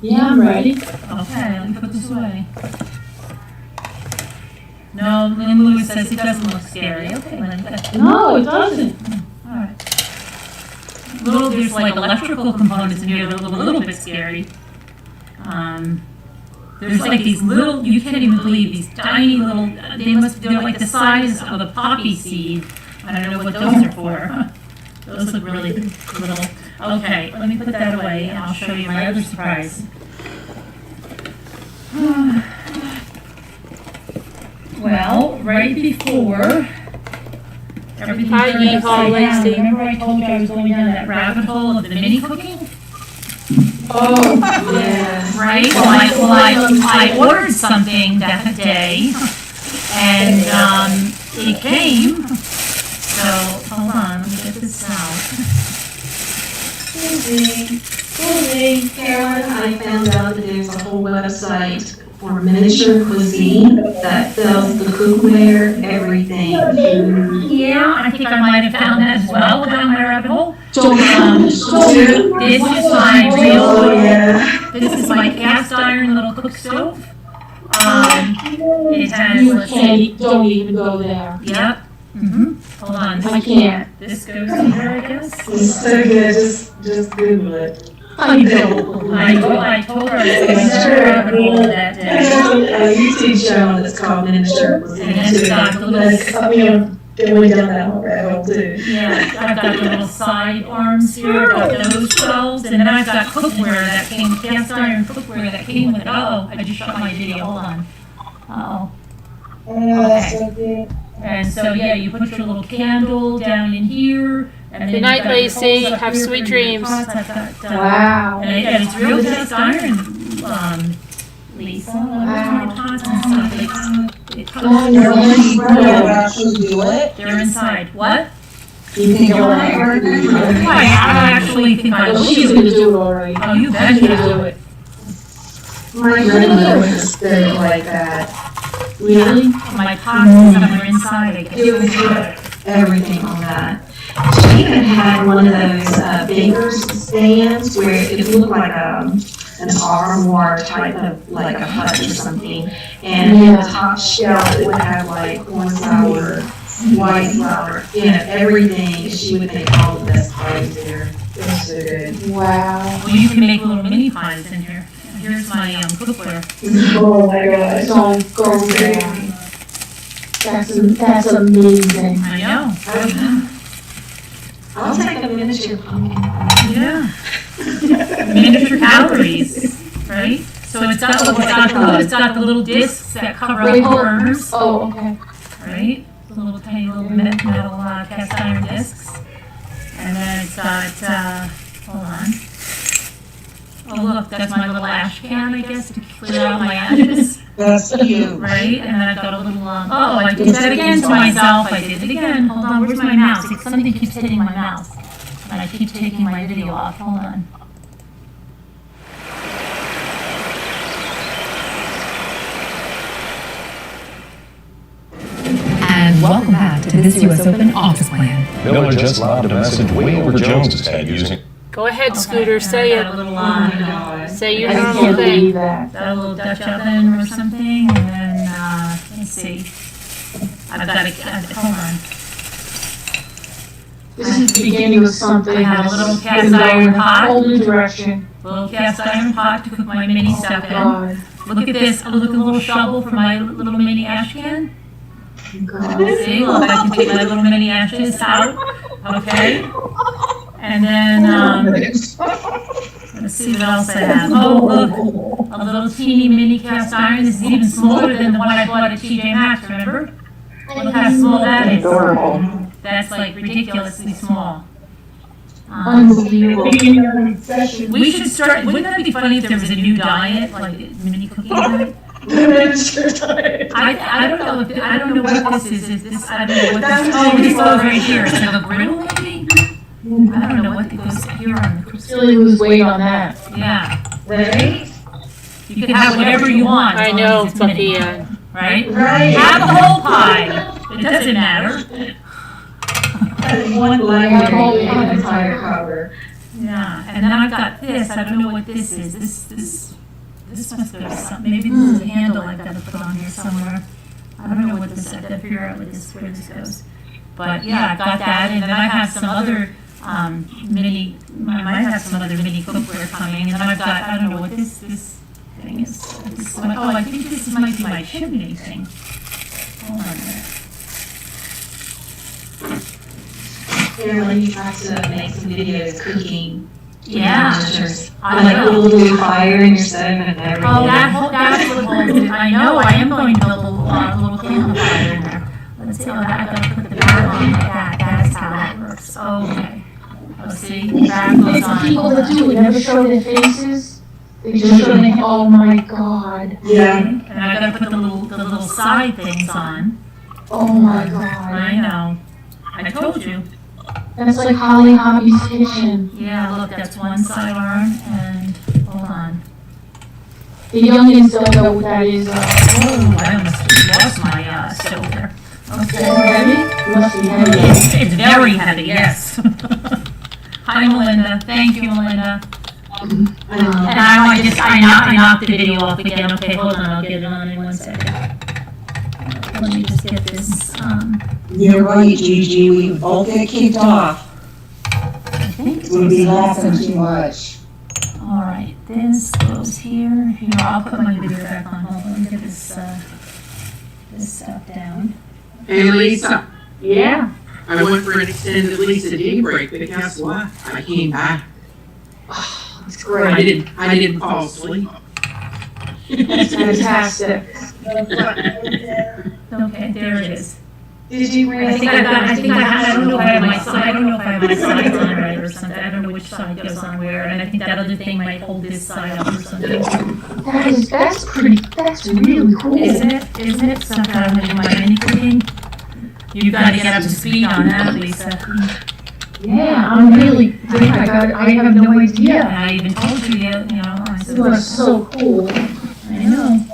Yeah, I'm ready. Okay, let me put this away. No, Lynn Lewis says it doesn't look scary. Okay, Lynn. No, it doesn't. All right. There's like electrical components in here that are a little bit scary. There's like these little, you can't even believe, these tiny little, they're like the size of a poppy seed. I don't know what those are for. Those look really little. Okay, let me put that away and I'll show you my other surprise. Well, right before everything turned upside down, remember I told you I was going down that rabbit hole of the mini cooking? Oh, yeah. Right? I ordered something that day, and it came. So hold on, let me get this out. Susie, Carolyn, I found out that there's a whole website for miniature cuisine that sells the cookware, everything. Yeah, I think I might have found that as well down my rabbit hole. This is my cast iron little cook stove. It has, let's see. Don't even go there. Yep. Hold on. I can't. This goes here, I guess. It's so good, just Google it. I know. I told her I was going to rabbit hole that day. There's a YouTube channel that's called Miniature Cuisine. And it's got the little, they went down that whole rabbit hole too. yeah, I've got the little side arms here, I've got those shelves, and then I've got cookware that came, cast iron cookware that came with it. Uh-oh, I just shut my video, hold on. Uh-oh. Okay. And so, yeah, you put your little candle down in here, and then Good night, Lacey. Have sweet dreams. Wow. And it's real cast iron, Lisa. My pots and stuff. They're inside. What? You think you'll ever do it? I actually think I will. She's gonna do it already. Oh, you bet she'll do it. My grandmother was a spirit like that. Really? My pots and stuff are inside, I guess. It was everything on that. She even had one of those baker's stands where it looked like an armoire type of, like a hut or something. And in the top shelf, it would have like cornflower, white flour, everything. She would make all the best pies there. It was so good. Wow. Well, you can make little mini pies in here. Here's my cookware. Oh my gosh, don't go there. That's amazing. I know. I'll take a miniature pumpkin. Yeah. Miniature calories, right? So it's got the little discs that cover up the burners. Oh, okay. Right? The little tiny little metal cast iron discs. And then it's got, hold on. Oh look, that's my little ash can, I guess, to clear out my ashes. That's cute. Right? And then I've got a little, oh, I did that again to myself. I did it again. Hold on, where's my mouse? Something keeps hitting my mouse. And I keep taking my video off. Hold on. And welcome back to this US Open Office Plan. Miller just lobbed a message way over Jones's head using... Go ahead, Scooter, say it. Say your I normal can't thing. believe that. Got a little Dutch oven or something, and then, let's see. I've got a, hold on. This is the beginning of something. I have a little cast iron pot. Whole new direction. Little cast iron pot to cook my mini stuff in. Look at this, look at a little shovel for my little mini ash can. See, look, I can take my little mini ashes out, okay? And then, let's see what else I have. Oh, look, a little teeny mini cast iron. This is even smaller than the one I bought at TJ Maxx, remember? Look how small that is. That's like ridiculously small. Unbelievable. We should start, wouldn't that be funny if there was a new diet, like mini cooking diet? I don't know what this is. Is this, I don't know what this is. Oh, this goes right here. It's like a griddle, maybe? I don't know what goes here on the crisp. Really lose weight on that. Yeah. Right? You can have whatever you want. I know, Bucky. Right? Have a whole pie. It doesn't matter. One leg and an entire cover. Yeah, and then I've got this. I don't know what this is. This must go to something. Maybe this is a handle I've got to put on here somewhere. I don't know what this is. I have to figure out where this goes. But yeah, I've got that, and then I have some other mini. I might have some other mini cookware coming, and then I've got. I don't know what this thing is. I think this might be my chimney thing. Hold on a minute. Carolyn, you have to make some videos cooking. Yeah. I like a little fire in your stove and everything. Oh, that's what holds it. I know, I am going to build a little campfire in there. Let's see, I've got to put the back on like that. That's how that works. Okay. Oh, see, the back goes It's on. people that do it, never show their faces. They just show their, oh my God. Yeah. And I've got to put the little side things on. Oh my God. I know. I told you. That's like Holly Hobby's kitchen. Yeah, look, that's one sidearm, and hold on. The youngins don't know what that is. Oh, I almost lost my stove there. Okay. Heavy? It must be heavy. It's very heavy, yes. Hi, Melinda. Thank you, Melinda. And I knocked the video off again. Okay, hold on, I'll get it on in 1 second. Let me just get this. You're right, Gigi, we both get kicked off. It's going to be laughing too much. All right, this goes here. Here, I'll put my video back on. Hold on, let me get this stuff down. Hey, Lisa. Yeah. I went for an extended Lisa D break, but guess what? I came back. Oh, it's great. I didn't fall asleep. That's fantastic. Okay, there it is. Did you wear I don't know if I have my sides on right or something. I don't know which side goes on where, and I think that other thing might hold this side up or something. That's really cool. Isn't it? Some kind of my mini cooking. You've got to get up to speed on that, Lisa. Yeah, I'm really, I have no idea. And I even told you, I said, You are so cool. I know.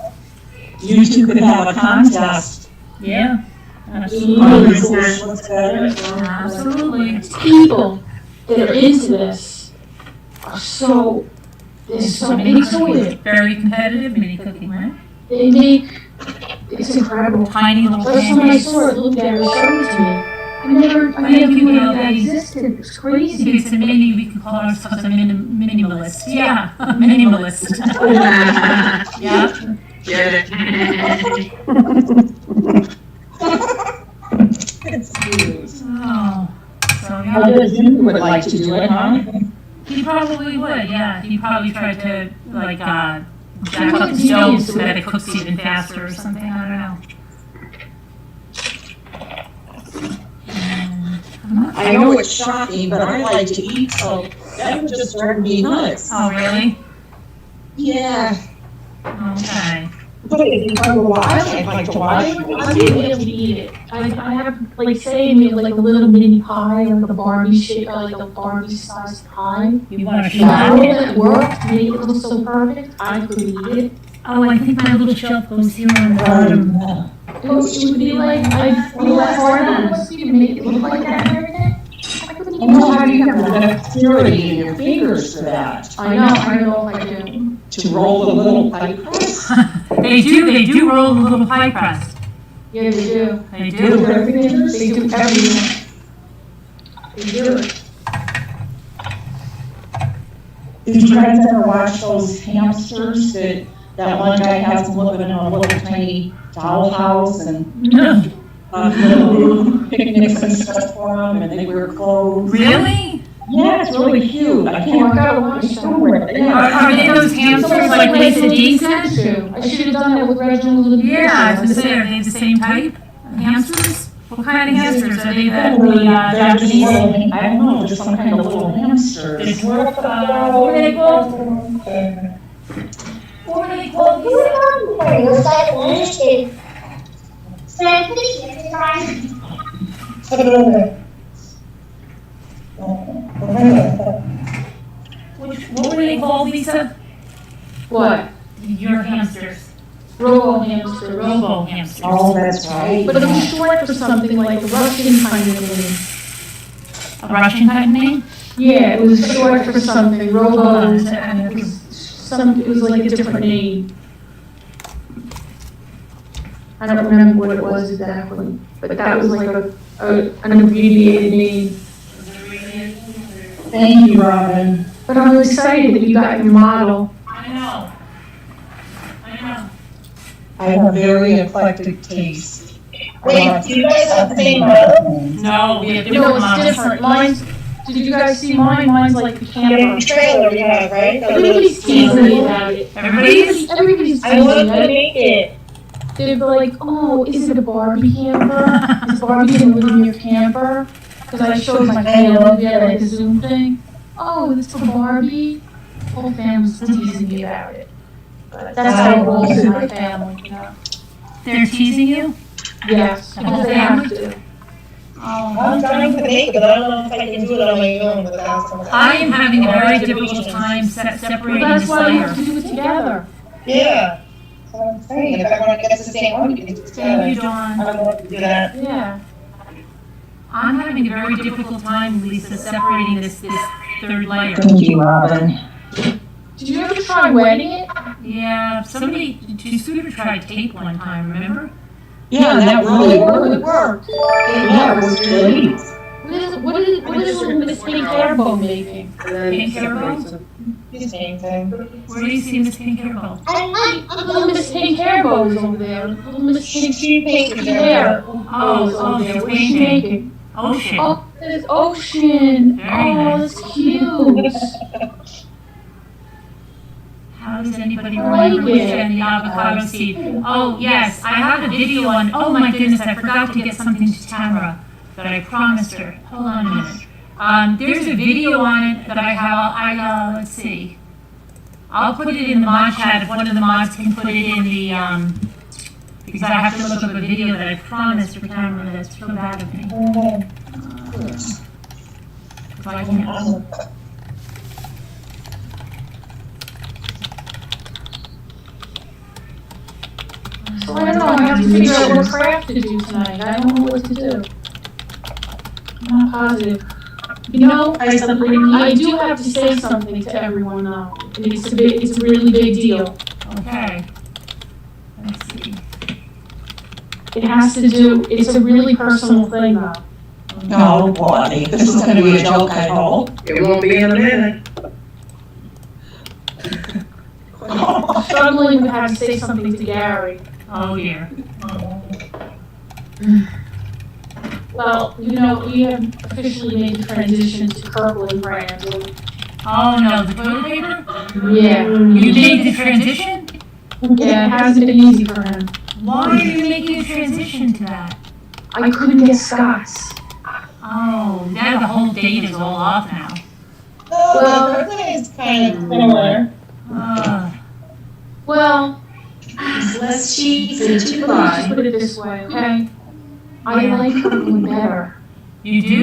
YouTube could have a contest. Yeah. Absolutely. People that are into this are they're so into it. Very competitive mini cooking, right? They make, it's incredible. Tiny little First time I saw it, looked at it, showed it to me. I never knew that existed. It's crazy. It's a mini, we can call ourselves a minimalist. Yeah, minimalist. Yeah. Get it? Oh, so I guess you would like to do it, huh? he probably would, yeah. He probably tried to, like, jack up the stove so that it cooks even faster or something, I don't know. I know it's shocking, but I like to eat, so that would just drive me nuts. Oh, really? Yeah. Okay. But if you want to watch, I'd like to watch. I wouldn't be able to eat it. I have, like, say, maybe like a little mini pie, like a Barbie shape, like a Barbie sized pie. You want to If I try rolled it? it, worked, made it look so perfect, I could eat it. Oh, I think my little shelf goes here on the bottom. It would be like, I feel that hard on it, to make it look like that and everything. I couldn't eat Well, how do it. you have the dexterity in your fingers for that? I know if I do. To roll the little pipe press? They do roll a little pie crust. Yeah, they do. They They do do. everything, they do everything. They do it. Did you guys ever watch those hamsters that one guy has them living in a little tiny dollhouse and No. little picnics and stuff for them and they wear clothes? Really? Yeah, it's really cute. I Oh, I can't gotta watch somewhere. Are they those hamsters like Lisa D said? I should have done that with Reginald and Yeah, I was gonna say, are they the same type? Hamsters? What kind of hamsters? Are they the Japanese? I don't know, just some kind of little hamsters. What are they called? What are they called? What were they called, Lisa? What? Your hamsters. Robo hamster. Robo hamsters. Oh, that's right. But it was short for something like a Russian kind of name. A Russian kind of name? Yeah, it was short for something, Robos, and it was like a different name. I don't remember what it was exactly, but that was like an abbreviated name. Thank you, Robin. But I'm excited that you got your model. I know. I have a very eclectic taste. Wait, do you guys have the same model? No, we have different No, it's models. different. Mine's, did you guys see mine? Mine's like the camper. The trailer we have, right? Everybody's teasing me about it. Everybody's I want teasing to it. make it. They're like, oh, is it a Barbie camper? Is Barbie gonna live in your camper? Because I showed my family, we had like a Zoom thing. Oh, it's for Barbie? Whole family's teasing me about it. But that's how it rolls in my family, you know? They're teasing you? Yes, because they have to. I'm trying to make it, but I don't know if I can do it on my own without someone else. I am having a very difficult time separating Well, the that's why we have layers. to do it together. Yeah. That's what I'm saying. If everyone gets the same one, we can do it together. Thank you, Dawn. I don't know if to do that. Yeah. I'm having a very difficult time, Lisa, separating this third layer. Thank you, Robin. Did you ever try wetting it? Yeah, Scooter tried tape one time, remember? Yeah, that really worked. It worked. Yeah, it was great. What is little Miss Pink Hairbone making? Pink Hairbone? Same thing. Where do you see Miss Pink Hairbone? Little Miss Pink Hairbone is over there. Little Miss Pink hair. Oh, There. she's What is she painting. making? Ocean. Oh, there's ocean. Very Oh, nice. that's cute. How does anybody I like remember it. Lucia and the avocado seed? Oh, yes, I have a video on, oh my goodness, I forgot to get something to Tamara that I promised her. Hold on a minute. There's a video on it that I have, let's see. I'll put it in the mod chat if one of the mods can put it in the, because I have to look up a video that I promised for Tamara that's so bad of me. If I can. So I don't know, I have to figure out what craft to do tonight. I don't know what to do. I'm not positive. You know, I do have to say something to everyone though. It's a really big deal. Okay. Let's see. It has to do, it's a really personal thing though. Oh, boy, this is gonna be a joke, I hope. It won't be in a minute. I'm struggling with how to say something to Gary. Oh dear. Well, you know, we have officially made the transition to Kirkland brand. Oh no, the toilet paper? Yeah. You made the transition? Yeah, it hasn't been easy for him. Why are you making a transition to that? I couldn't get Scott's. Oh, now the whole date is all off now. Well, Kirkland is kind of similar. Well, Less cheese and let two me just lie. put it this way, okay? I like Kirkland better. You do?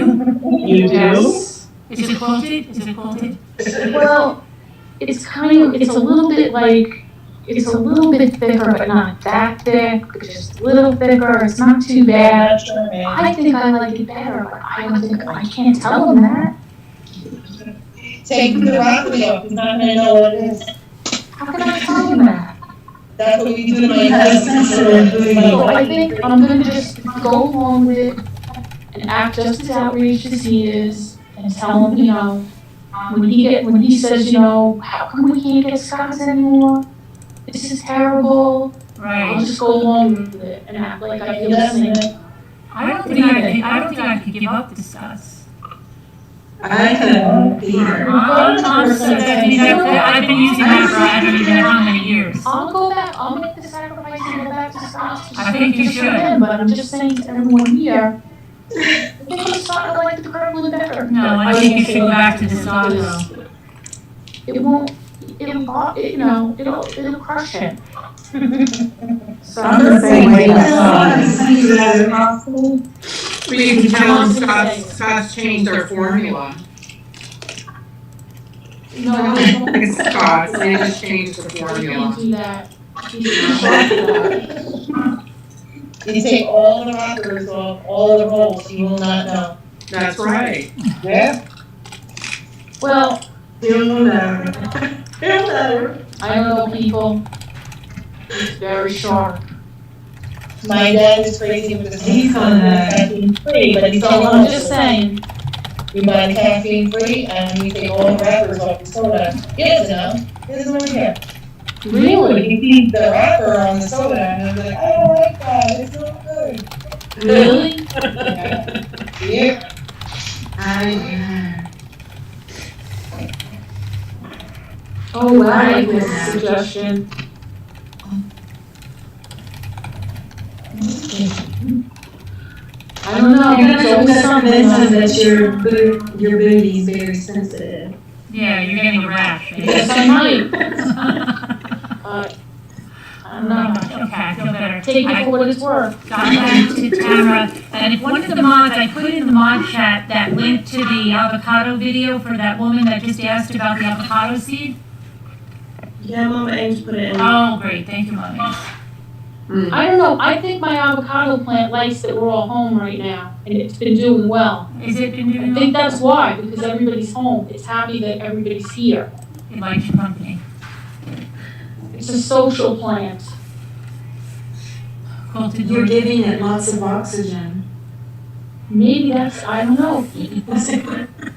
You do? Yes. Is it quilted? Is it quilted? Well, it's a little bit like, it's a little bit thicker, but not that thick. It's just a little thicker. It's not too bad. I think I like it better, but I can't tell him that. Take the broccoli off, he's not gonna know what it is. How can I tell him that? That's what we do to my cousins. So I think I'm gonna just go along with it and act just as outraged as he is and tell him, you know, when he says, you know, how come we can't get Scott's anymore? This is terrible. Right. I'll just go along with it and act like I feel the same. I don't think I could give up the Scots. I couldn't either. I've been using that for I don't even know how many years. I'll go back, I'll make the sacrifice and go back to Scott's. I think you should. But I'm just saying to everyone here, I think it's not like the Kirkland better. No, I think you should go back to the Scots. It won't, it'll crush him. So I'm the same way But you can tell them Scott's changed their formula. No, Like Scott's, they just changed the you formula. can't do that. You take all the rockers off, all the rolls, you will not know. That's right. Yeah. Well, Feel better. Feel better. I don't know, people. It's very sharp. My dad is crazy with this. He's on that. Caffeine free, but he's So all I'm just saying. We buy the caffeine free and we take all the wrappers off the soda. He doesn't know. He doesn't really care. Really? He sees the wrapper on the soda and he's like, I don't like that. It's not good. Really? Yeah. Oh, I like this suggestion. I don't know. You're gonna It's have always to something. convince him that your booty's very sensitive. Yeah, you're getting a rash. Yes, I might. I don't know. Okay, I feel better. Take it for what it's worth. Got back to Tamara, and if one of the mods, I put in the mod chat that link to the avocado video for that woman that just asked about the avocado seed. Yeah, Mama Ames put it in. Oh, great, thank you, Mommy. I don't know. I think my avocado plant likes that we're all home right now, and it's been doing well. Is it been doing I think that's why, because everybody's home. It's happy that everybody's here. It likes your company. It's a social plant. You're giving it lots of oxygen. Maybe that's, I don't know.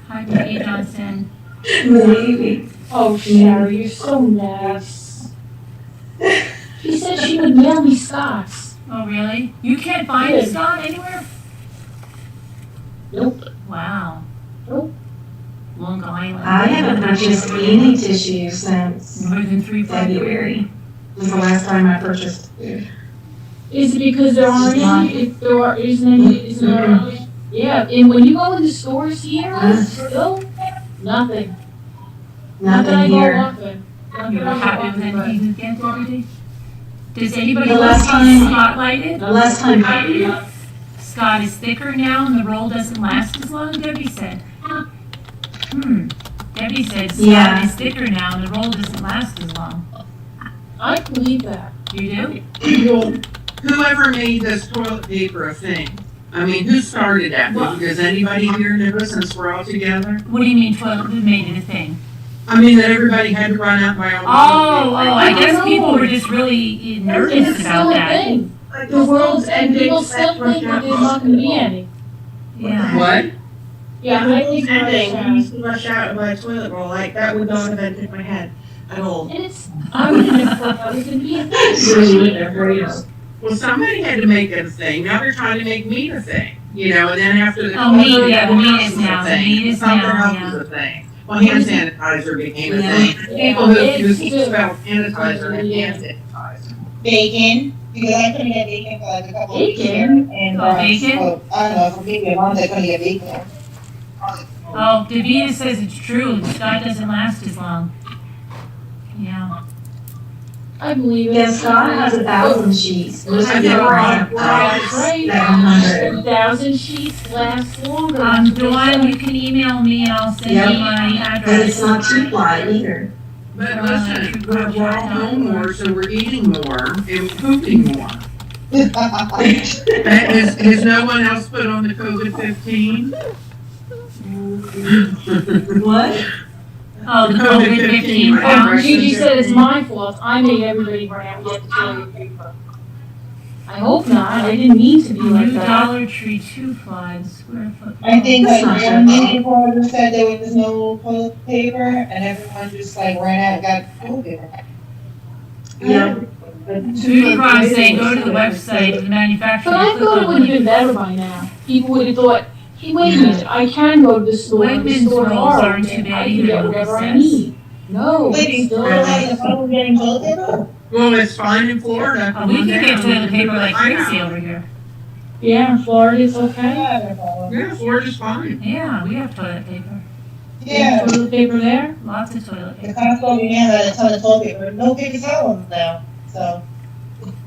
Hi, Peggy Johnson. Maybe. Oh, Sherry, you're so nice. She said she would mail me Scots. Oh, really? You can't find a Scott anywhere? Nope. Wow. Nope. Long Island. I haven't purchased any tissue since More than 3 February. Was the last time I purchased food. Is it because there aren't any? If there are, isn't there? Yeah, and when you go in the stores here, still nothing. Nothing I here. go often. You're happy with anything you get every day? Does anybody The want last to time- be spotlighted? The last time. Scott is thicker now and the roll doesn't last as long, Debbie said. Debbie said Scott Yeah. is thicker now and the roll doesn't last as long. I believe that. You do? Whoever made this toilet paper a thing? I mean, who started that? Does anybody here know since we're all together? What do you mean who made it a thing? I mean, that everybody had to run out by all. I guess people were just really nervous It's about still a that. thing. Like The world's ending. people still think that there's not going to be any. Yeah. What? Yeah, I think you're right, Ending, Sharon. used to rush out and buy a toilet roll, like, that would not have entered my head at all. And it's, I wouldn't have thought that was going to be a thing. Well, somebody had to make it a thing. Now they're trying to make meat a thing. You know, and then after the Oh, meat, COVID, yeah, the meat house is was now- a thing. meat is Something now, else yeah. was a thing. Well, hand sanitizer became a Yeah. thing. People who It's use true. spell sanitizer and hand sanitizer. Bacon, because I couldn't get bacon for like a couple of weeks here. Bacon? And, Oh, bacon? so, I don't know, for people, moms that couldn't get bacon. Oh, Davina says it's true. Scott doesn't last as long. Yeah. I believe it. Yeah, Scott has 1,000 sheets. Most of them have That's right. 700. 1,000 sheets last longer. Dawn, you can email me and I'll send Yep. you my But it's address. not two-ply either. But listen, we're all home more, so we're eating more and pooping more. Has no one else put on the COVID-15? What? Oh, the The COVID-15 COVID-15 pounds. Gigi said it's my fault. I made everybody run out and get the toilet paper. I hope not. I didn't mean to be like New that. Dollar Tree 2 flies, square foot. I think That's like not one your meeting reporter said there was no toilet paper and everyone just like ran out and got toilet paper. Yeah. Food Ross say go to the website of the manufacturer. But I thought it would have been better by now. People would have thought, hey, wait a minute, I can go to the store. The Wegmans store rolls tomorrow, aren't too and bad I can either, get Lucas whatever I says. need. No, Wait, it's you still still having the problem getting toilet paper? Well, it's fine in Florida. Oh, we can get toilet paper like crazy over here. Yeah, Florida's okay. Yeah, Florida's fine. Yeah, we have toilet paper. Yeah. Toilet paper there? Lots of toilet The paper. Costco man had a ton of toilet paper, no paper towels now, so.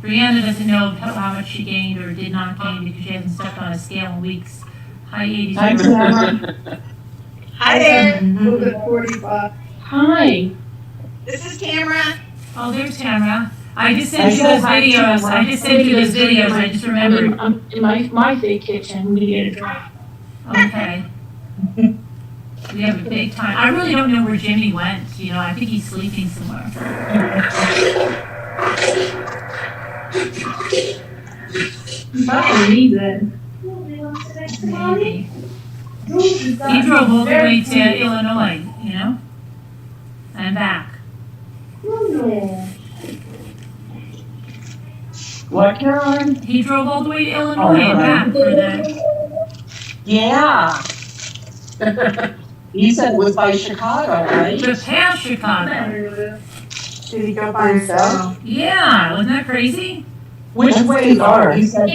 Brianna doesn't know how much she gained or did not gain because she hasn't stepped on a scale in weeks. Hi, 80s. Hi, Tamara. Hi there. Moving 45. Hi. This is Tamara. Oh, there's Tamara. I just I sent you said those hi, videos. Tamara. I just sent you those videos. I just remembered. I'm in my fake kitchen. I'm gonna get a drink. Okay. We have a big time. I really don't know where Jimmy went. You know, I think he's sleeping somewhere. Probably then. Maybe. He drove all the way to Illinois, you know, and back. What, Caroline? He drove all the way to Illinois and back for the. Yeah. You said it was by Chicago, right? Just past Chicago. Did he go by himself? Yeah, wasn't that crazy? Which way though? You said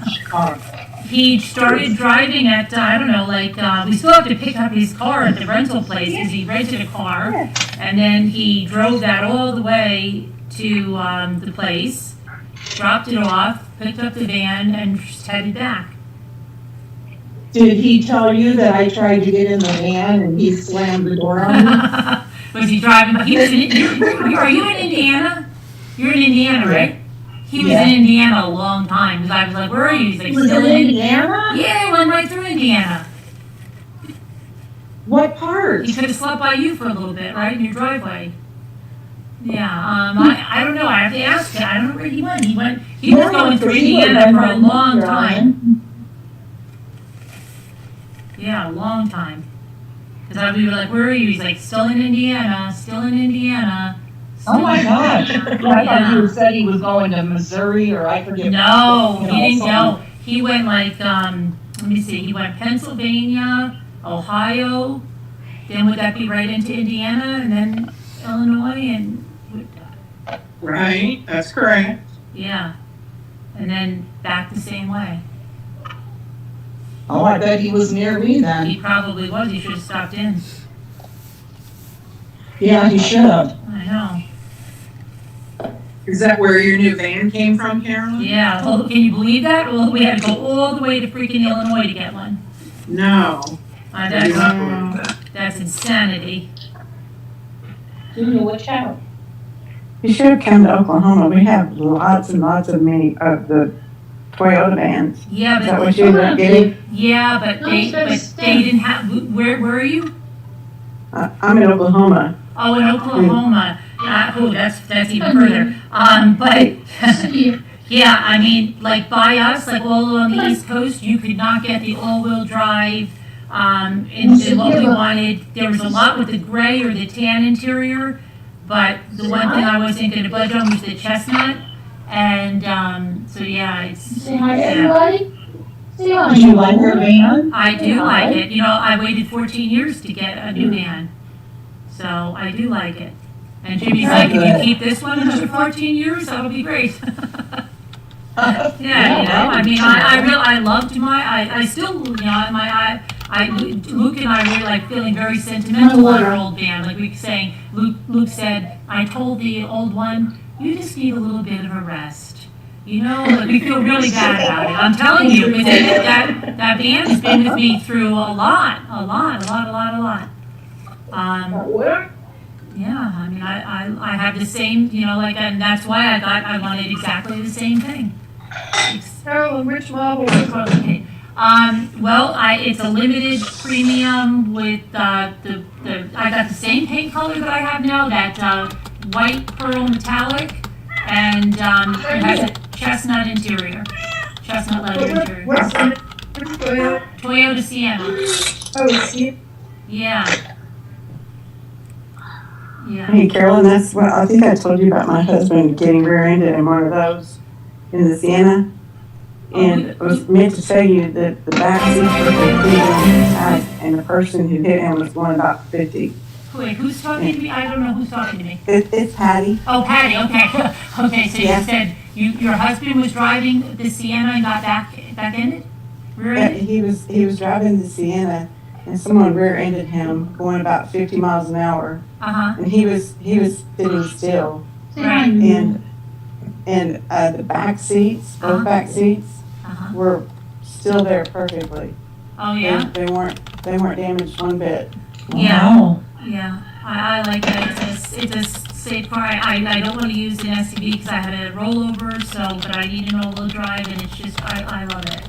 Chicago. He started driving at, I don't know, like, we still have to pick up his car at the rental place because he rented a car. And then he drove that all the way to the place, dropped it off, picked up the van, and just headed back. Did he tell you that I tried to get in the van and he slammed the door on me? Was he driving? He was are you in Indiana? You're in Indiana, right? He was in Indiana a long time because I was like, where are you? He's like, still in Indiana? Yeah, he went right through Indiana. What part? He could have slept by you for a little bit, right, in your driveway. Yeah, I don't know. I have to ask him. I don't know where he went. He was going through Indiana for a long time. Yeah, a long time. Because we were like, where are you? He's like, still in Indiana, still in Indiana. Oh my gosh. I thought you said he was going to Missouri or I forget. No, he didn't go. He went like, let me see, he went Pennsylvania, Ohio, then would that be right into Indiana, and then Illinois, and... Right, that's correct. Yeah, and then back the same way. Oh, I bet he was near me then. He probably was. He should have stopped in. Yeah, he should have. I know. Is that where your new van came from, Carolyn? Yeah, well, can you believe that? Well, we had to go all the way to freaking Illinois to get one. No. That's insanity. Watch out. You should have come to Oklahoma. We have lots and lots of many of the Toyota vans. Yeah, but is that what you ended up getting? Yeah, but they didn't have. Where are you? I'm in Oklahoma. Oh, in Oklahoma. That's even further. But yeah, I mean, like by us, like all along the East Coast, you could not get the all-wheel drive. Into what we wanted. There was a lot with the gray or the tan interior, but the one thing I wasn't going to budge on was the chestnut. And so yeah, it's. Say hi to everybody. Say hi. Do you like your van? I do like it. You know, I waited 14 years to get a new van, so I do like it. And Jimmy's like, if you keep this one another 14 years, that'll be great. Yeah, you know, I mean, I loved I still, you know, Luke and I were like feeling very sentimental on our old band. Like we were saying, Luke said, I told the old one, you just need a little bit of a rest. You know, like we feel really bad about it. I'm telling you, because that band has been with me through a lot. Yeah, I mean, I have the same, you know, like, and that's why I wanted exactly the same thing. Carolyn, which model? Okay. Well, it's a limited premium with I got the same paint color that I have now, that white pearl metallic, and it has a chestnut interior, chestnut leather interior. What's the Toyota Sienna. Oh, see? Yeah. Yeah. Hey, Carolyn, that's what I think I told you about my husband getting rear-ended in one of those in the Sienna. And I was meant to tell you that the back seats were completely intact, and the person who hit him was going about 50. Wait, who's talking to me? I don't know who's talking to me. It's Patty. Oh, Patty, okay. Okay, so you said your husband was driving the Sienna and got back-ended? Rear-ended? He was driving the Sienna, and someone rear-ended him going about 50 miles an hour. Uh-huh. And he was sitting still. Right. And the back seats, both back seats, were still there perfectly. Oh yeah. They weren't damaged one bit. Yeah. Wow. Yeah. I like that. It's a safe car. I don't want to use an SUV because I had a rollover. But I need an all-wheel drive, and it's just I love it.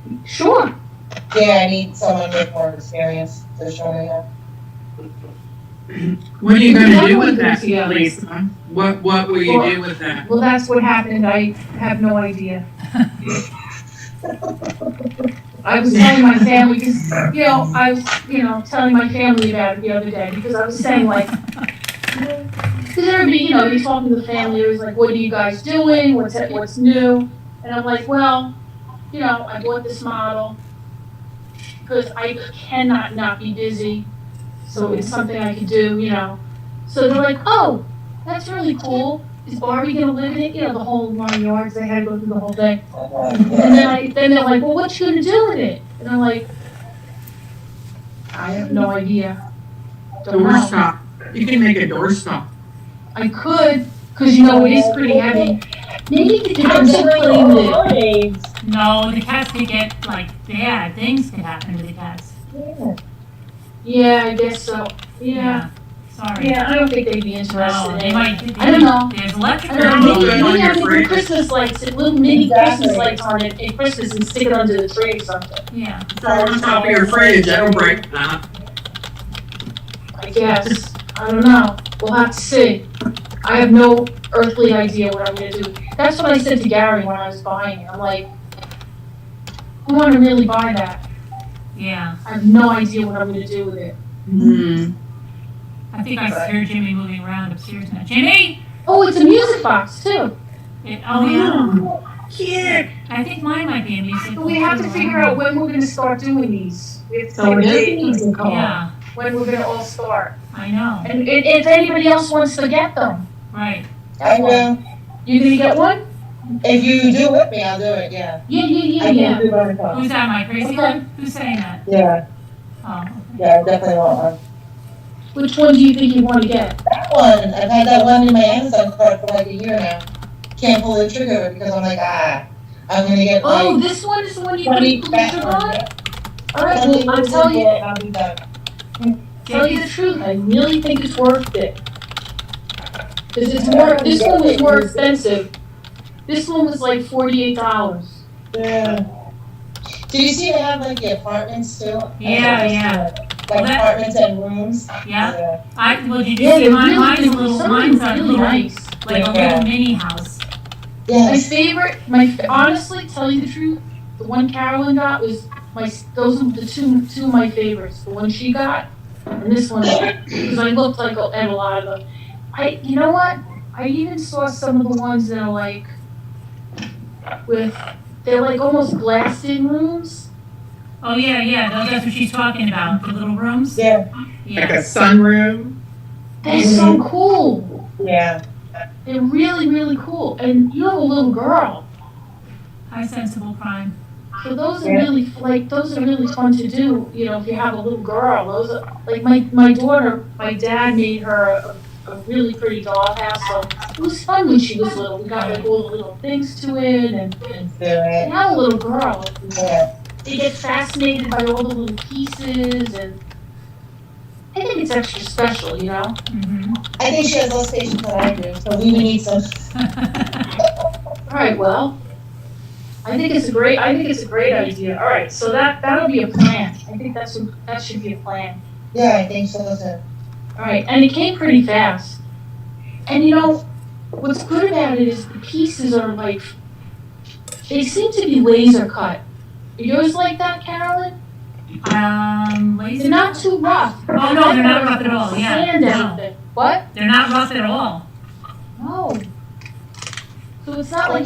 Sure. Yeah, I need someone with more experience to show me how. What are you gonna do with Yeah. that, Lisa? What will you do with that? Well, that's what happened. I have no idea. I was telling my family, because, I was, telling my family about it the other day, because I was saying, like, because everybody, you talking to the family, it was like, what are you guys doing? What's new? And I'm like, well, I bought this model because I cannot not be busy. So it's something I could do, So they're like, oh, that's really cool. Is Barbie gonna live in it? The whole 1 yards, they had to go through the whole thing. And then they're like, well, what you gonna do with it? And I'm like, I have no idea. Don't know. Doorstop. You can make a doorstop. I could, because it is pretty heavy. Maybe the cats should play with it. No, the cats could get, bad things could happen to the cats. Yeah, I guess so. Yeah. Sorry. Yeah, I don't think they'd be interested No, in they it. might. I don't know. There's electric. I don't know. Maybe have little Christmas lights, little mini Christmas lights on it at Christmas and stick it under the tree or something. Yeah. Throw it on top of your fridge, that'll break that. I guess. I don't know. We'll have to see. I have no earthly idea what I'm gonna do. That's what I said to Gary when I was buying it. I'm like, I want to really buy that. Yeah. I have no idea what I'm gonna do with it. Mm-hmm. I think I heard Jimmy moving around upstairs now. Jimmy! Oh, it's a music box too. Yeah. Cute. I think mine might be a music. But we have to figure out when we're gonna start doing these. We have to So take a it is date. music hall. Yeah, When we're gonna all start. I know. And if anybody else wants to get them, Right. I will. you gonna get one? If you do with me, I'll do it, yeah. Yeah. Who's that, my crazy Okay. one? Who's saying that? Yeah, Oh, yeah, I definitely want one. Which one do you think you want to get? That one, I've had that one in my Amazon cart for like a year now. Can't pull the trigger because I'm like, I'm gonna get Oh, like this one is the one you 20 put the trigger back on? on. Alright, well, I'll tell you, I'll do that. tell you the truth, I really think it's worth it. Cause it's more, this one was more expensive. This one was like $48. Yeah. Do you see they have like the apartments too? Yeah. Like apartments and rooms? yeah. Did you Yeah, see they're mine? really Mine's a good. little, Some mine's are a really little, nice. like a little mini house. My Yes. favorite, honestly, tell you the truth, the one Carolyn got was those are the two of my favorites. The one she got and this one, because I looked at a lot of them. You know what? I even saw some of the ones that are like they're like almost glassed in rooms. Oh, yeah. That's what she's talking about. The little rooms? Yeah. Like a sunroom. They're so cool. Yeah. They're really, really cool. And you have a little girl. High sensible crime. So those are really fun to do, if you have a little girl. Those are, like my daughter, my dad made her a really pretty dollhouse, so it was fun when she was little. We got like all the little things to it, and now a little girl, they get fascinated by all the little pieces, and I think it's extra special, Mm-hmm. I think she has less patience than I do, so we would need some. All right, well, I think it's a great idea. All right, so that'll be a plan. I think that should be a plan. Yeah, I think so too. All right, and it came pretty fast. And what's good about it is the pieces are like, they seem to be laser cut. Are yours like that, Carolyn? Laser. They're not too rough. Oh, no, they're not rough at all, yeah. Sand No. anything. What? They're not rough at all. No. So it's not like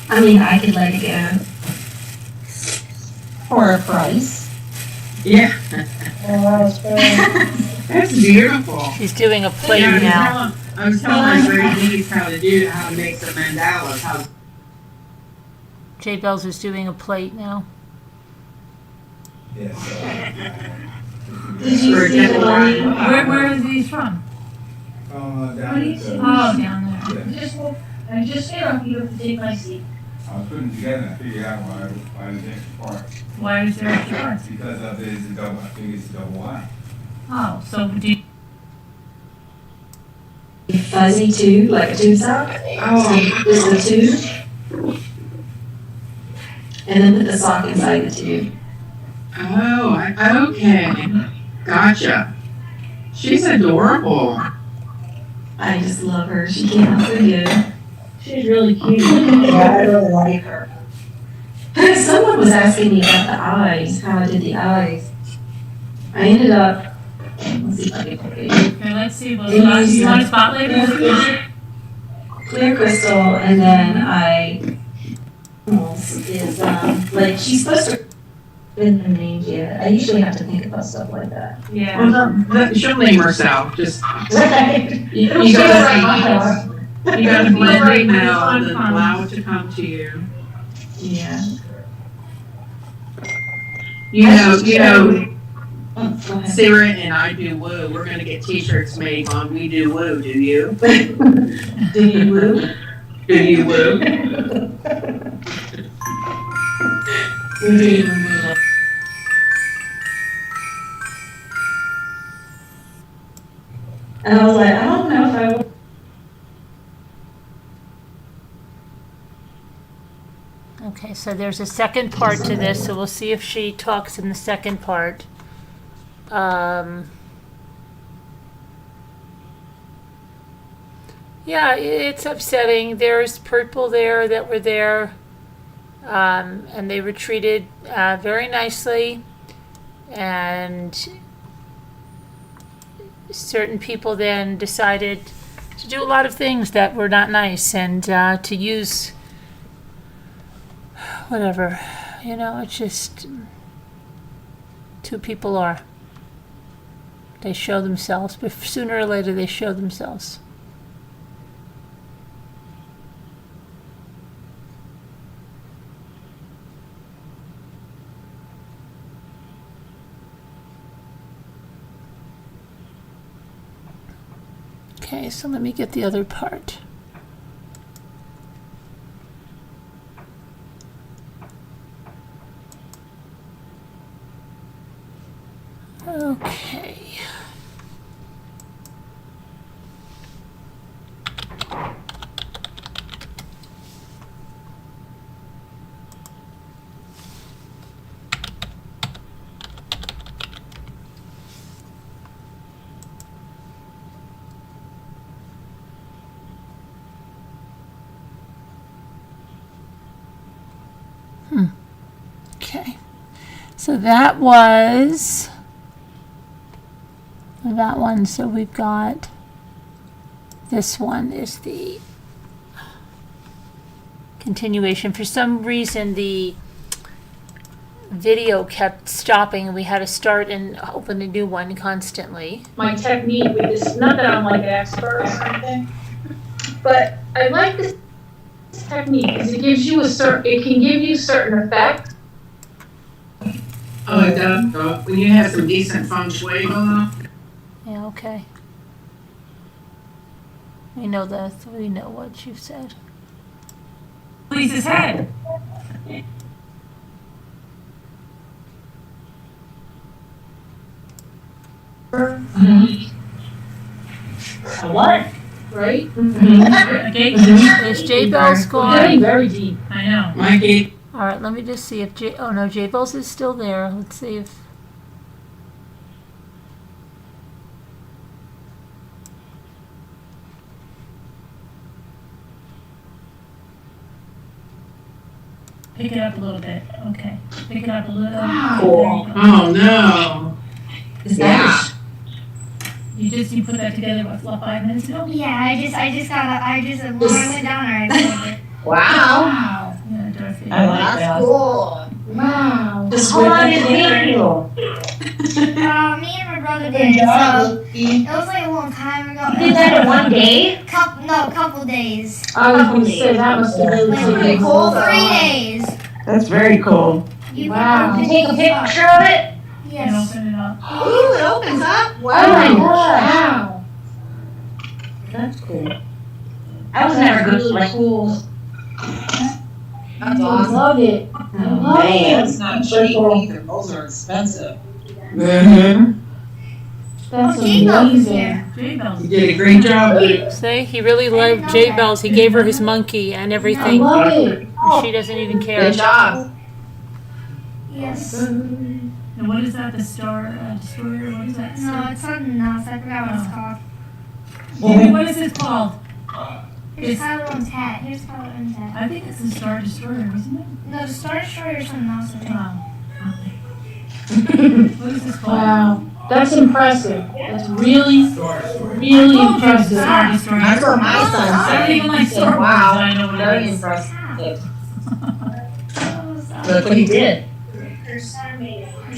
I mean, I could let it go. For a price. Yeah. Oh, that's great. That's beautiful. She's doing a plate Yeah, now. I was telling my great niece how to make some mandalas. Jaybells is doing a plate now. Did you see the one? Where are these from? Down Oh, down there. I just you have to take my seat. I was putting it together and I figured out why there's extra parts. Why is there extra parts? Because of this double, I think it's a double wide. Oh, so do you... fuzzy tube, like a tube sock. Oh. Just a tube. And then put the sock inside the tube. Oh, okay. Gotcha. She's adorable. I just love her. She came out so good. She's really cute. Yeah, I really like her. Someone was asking me about the eyes, how I did the eyes. I ended up, let's see if I can put it. Okay, let's see. Well, you want a spotlight? Clear crystal, and then I is like she's supposed to been the names yet. I usually have to think about stuff like that. Yeah. Well, she'll name herself. Just Right. you gotta blend it now and then allow it to come to you. Yeah. You know, Sarah and I do woo. We're gonna get T-shirts made on "We Do Woo." Do you? Do you woo? Do you woo? We do woo. And I was like, I don't know if I will. Okay, so there's a second part to this, so we'll see if she talks in the second part. Yeah, it's upsetting. There's people there that were there, and they were treated very nicely, and certain people then decided to do a lot of things that were not nice, and to use whatever, it's just two people are. They show themselves, but sooner or later they show themselves. Okay, so let me get the other part. Okay. Okay. So that was that one. So we've got this one is the continuation. For some reason the video kept stopping and we had to start and open a new one constantly. My technique with this, not that I'm like an expert or something, but I like this technique because it gives you it can give you certain effect. Oh, it does. When you have some decent feng shui going on. Yeah, okay. We know what you've said. Lisa's head. What? Right? Is Jaybells gone? Very, very deep. I know. Mikey. All right, let me just see if oh no, Jaybells is still there. Let's see if. Pick it up a little bit. Okay. Pick it up a little. Cool. Oh no. Yeah. You put that together what 5 minutes ago? Yeah, I just went down there. I did it. Wow. Yeah, Dorothy. I like that. That's cool. Wow. How long did it take you? Me and my brother did it, so it was like a long time ago. You did that in one day? Couple days. I was going to say that must have been Pretty cool. 3 days. That's very cool. Wow. Did you take a picture of it? And Yes. open it up. Ooh, it opens up. Oh my Wow. gosh. Wow. That's cool. I was never good at like schools. That's I awesome. love it. I love Man, it. It's not cheap either. Those are expensive. Mm-hmm. That's Jaybells is amazing. here. Jaybells. You did a great job. See, he really loved Jaybells. He gave her his monkey and I everything. love it. She doesn't even care. Good job. Yes. And what is that? The Star Destroyer? What is that? No, it's something else. I forgot what it's called. Jamie, what is it called? Here's Tyler Owen's hat. Here's Tyler Owen's hat. I think it's the Star Destroyer, isn't it? No, the Star Destroyer or something else. I think. What is this called? Wow. That's impressive. That's really impressive. Star Destroyer. That's what my son I don't said. even like He Star said, Wars. wow, I know what it very is. impressive. Look what he did.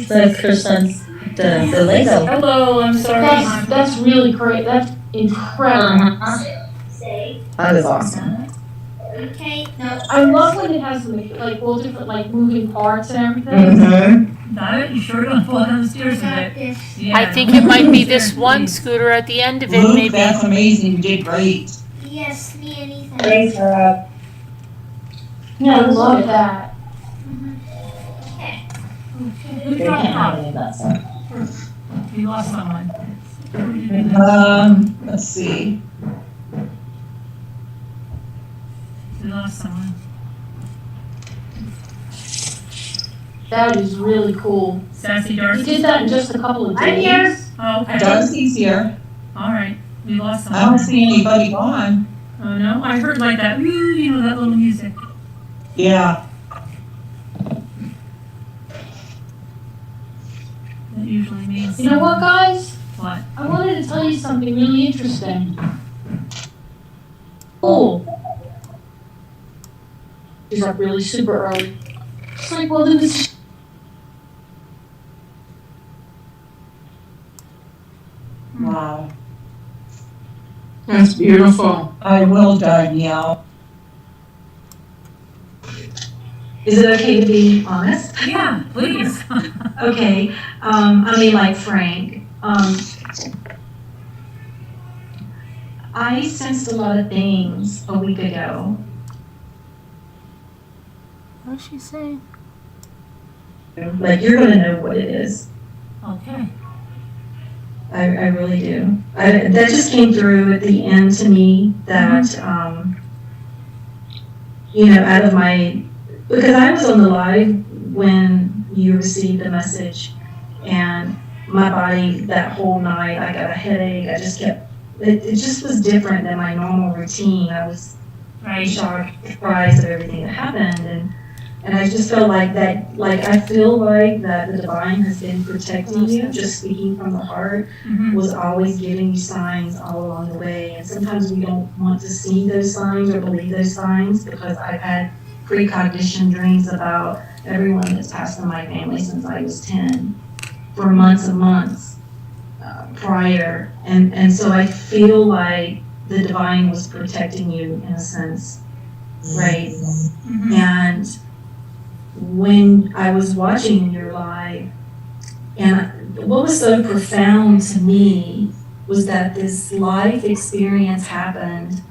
So Kirsten's the Lego. Hello, I'm sorry. That's really great. That's incredible. That is awesome. Okay. No. I love when it has like all different like moving parts and everything. Mm-hmm. Got it? You sure don't fall down the stairs with it? Yeah. I think it might be this one scooter at the end of it, Luke, maybe. that's amazing. You did great. Yes, me and Ethan. Great job. Yeah, I love that. Who dropped off? We lost someone. Let's see. We lost someone. That is really cool. Sassy He Darcy. did that in just a couple of days. I'm here. Oh, okay. Darcy's here. All right. We lost I someone. don't see anybody gone. Oh, no? I heard like that, you know, that little music. Yeah. That usually means. You know what, guys? What? I wanted to tell you something really interesting. Cool. She's up really super early. It's like, well, then this. Wow. That's beautiful. I will, Danielle. Is it okay to be honest? Yeah, please. Okay, I mean like frank. I sensed a lot of things a week ago. What's she saying? Like, you're gonna know what it is. Okay. I really do. That just came through at the end to me that, you know, out of my, because I was on the live when you received the message, and my body that whole night, I got a headache. I just kept, it just was different than my normal routine. I was shocked, surprised of everything that happened, and I just felt like that, like I feel like that the divine has been protecting you, just speaking from the heart, was always giving you signs all along the way. And sometimes we don't want to see those signs or believe those signs, because I've had precognition dreams about everyone that's passed in my family since I was 10 for months and months prior. And so I feel like the divine was protecting you in a sense, right? And when I was watching your live, and what was so profound to me was that this life experience happened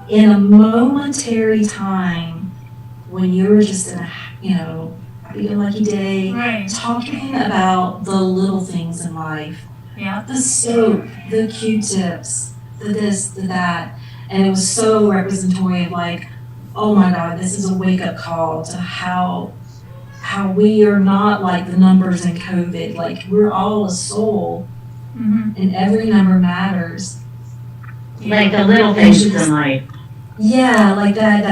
in a momentary time when you were just in a, you know, happy-go-lucky day, talking about the little things in life. Yeah. The soap, the Q-tips, the this, the that. And it was so representatory of like, oh my God, this is a wake-up call to how we are not like the numbers in COVID. Like, we're all a soul, and every number matters. Like the little things in life. Yeah, like that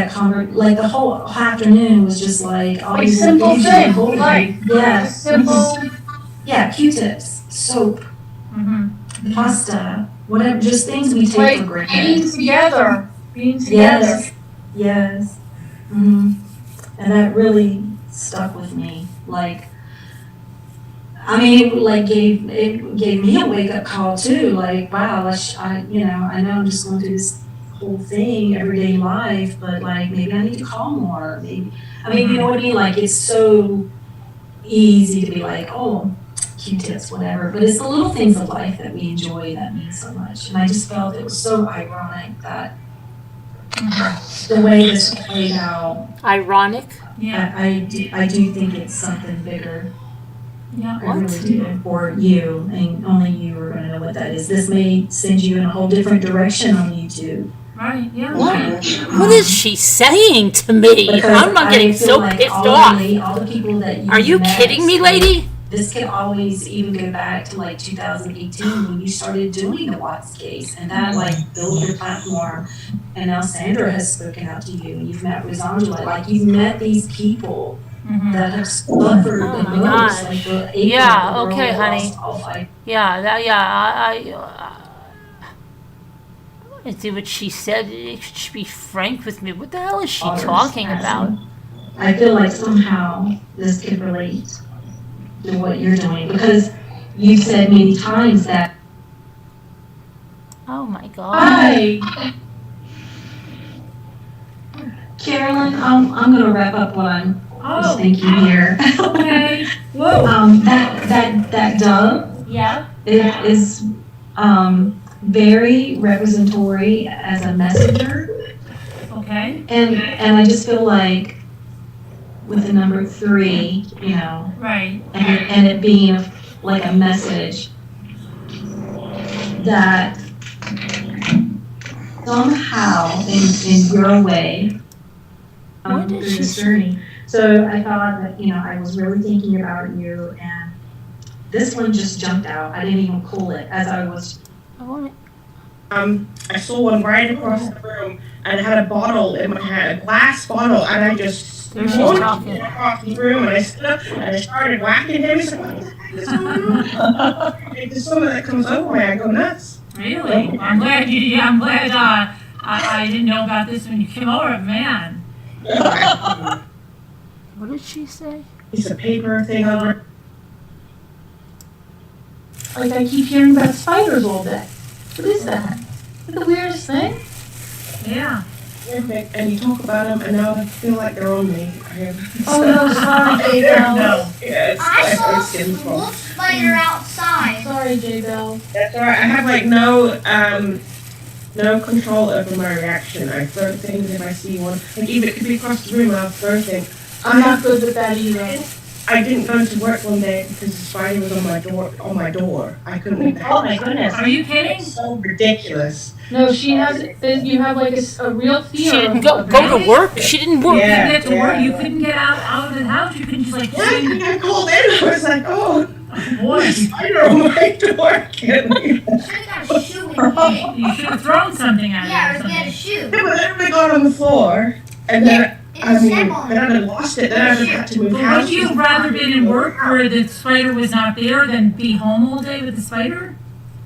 like the whole afternoon was just like all these simple things. things, like Yes. simple. Yeah, Q-tips, soap, pasta, whatever, just things we take Like for granted. being together. Yes, yes. And that really stuck with me. Like, I mean, it gave me a wake up call too. Like, wow, I know I'm just going through this whole thing, everyday life, but like maybe I need to call more. Maybe, I mean, you know what I mean? Like, it's so easy to be like, oh, Q-tips, whatever. But it's the little things of life that we enjoy that mean so much. And I just felt it was so ironic that the way this played out. Ironic? Yeah. I do think it's something bigger. Yeah. I really do, for you, and only you are gonna know what that is. This may send you in a whole different direction on YouTube. Right, yeah. What is she saying to me? Because I'm not getting I feel so like pissed all off. all the people that Are you met, kidding me, lady? This could always even go back to like 2018 when you started doing the Watts case, and that like built your platform. And now Sandra has spoken out to you, and you've met Rosangela. Like you've met these people that have suffered Oh the my most. gosh. Like the April, Yeah, the girl okay, that honey. lost all life. Yeah, I see what she said. She should be frank with me. What the hell is she talking about? I feel like somehow this could relate to what you're doing, because you've said many times that. Oh my God. Hi. Carolyn, I'm gonna wrap up what I'm was thinking here. Okay. Whoa. That dove Yeah. is very representatory as a messenger. Okay. And I just feel like with the number 3, you know, Right. and it being like a message that somehow in your way through this journey. So I thought that, you know, I was really thinking about you, and this one just jumped out. I didn't even pull it as I was. I saw one right across the room and had a bottle in my hand, a glass bottle, and I just launched it across the room, and I stood up and I started whacking him. He's like, what the heck is going on? There's someone that comes over me, I go nuts. Really? I'm glad I didn't know about this when you came over, man. What did she say? Piece of paper thing over. Like I keep hearing about spiders all day. What is that? Is that the weirdest thing? Yeah. And you talk about them, and now I feel like they're on me. Oh no, sorry, Jaybells. No. Yeah, I saw it's a wolf spider outside. Sorry, Jaybells. That's all right. I have like no control over my reaction. I throw things if I see one. Like even it could be across the room, I'll throw things. I'm not good with that either. I didn't go to work one day because the spider was on my door. I couldn't leave the house. Oh my goodness. Are you kidding? It's so ridiculous. No, she has. You have like a real fear. She didn't go to work? She didn't work. You couldn't get to work. You couldn't get out of the house. You couldn't just like. Yeah, I called in. I was like, oh, boy, there's a spider on my door. Can't leave. You should have thrown something at it. Yeah, or get a shoe. Yeah, but everybody got on the floor, and then then I lost it. Then I had to move But house. would you rather been in work where the spider was not there than be home all day with the spider?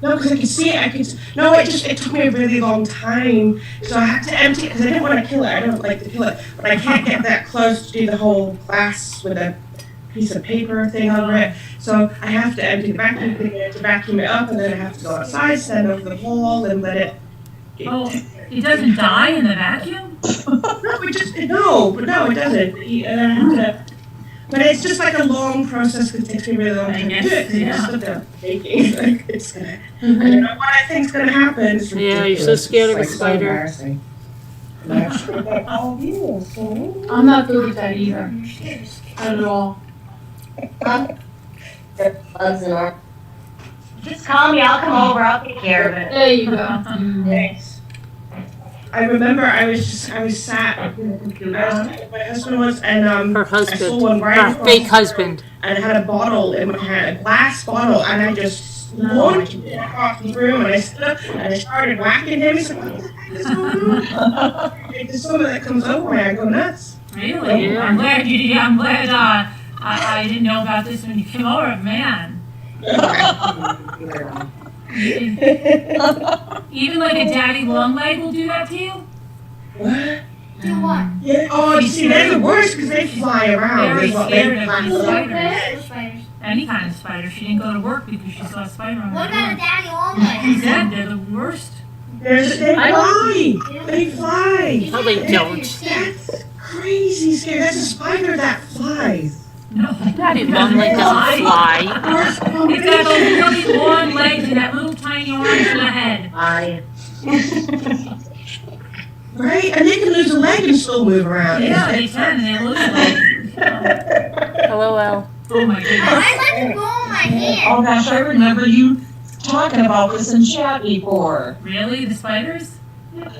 No, because I could see it. No, it took me a really long time, so I had to empty it because I didn't want to kill it. I don't like to kill it, but I can't get that close to do the whole glass with a piece of paper thing over it. So I have to empty the vacuum cleaner to vacuum it up, and then I have to go outside, stand over the wall, and let it. It doesn't die in the vacuum? No, it doesn't. And I have to. But it's just like a long process because it takes me a really long time to do it because you just look at baking. Like it's gonna. I don't know what I think's gonna happen. It's Yeah, you're so scared of a it's spider. So embarrassing. And I'm sure that all of you are so. I'm not good with that either. Not at all. Bugs and all. Just call me, I'll come over, I'll take care of it. There you go. Thanks. I remember I was sat with my husband once, and her husband, I saw one right her across fake husband, and had a bottle in my hand, a glass bottle, and I just launched it across the room, and I stood up and I started whacking him. He's like, what the heck is going on? There's someone that comes over me, I go nuts. Really? Yeah. I'm glad I didn't know about this when you came over, man. Even like a daddy long leg will do that to you? What? Do what? Yeah. Oh, you see, they're the worst because they fly around. Very scared of fly these around. spiders. Any kind of spider. She didn't go to work because she saw a spider on What her about a door. daddy long leg? Said they're the worst. They fly. They fly. No, they don't. That's crazy scary. That's a spider that flies. No, Daddy long leg doesn't fly. It's got those really long legs and that little tiny arms and a head. Right? And they can lose a leg and still move around. Yeah, they can, and they look like. LOL. Oh my goodness. I let them go on my hand. Oh gosh, I remember you talking about this in chat before. Really? The spiders?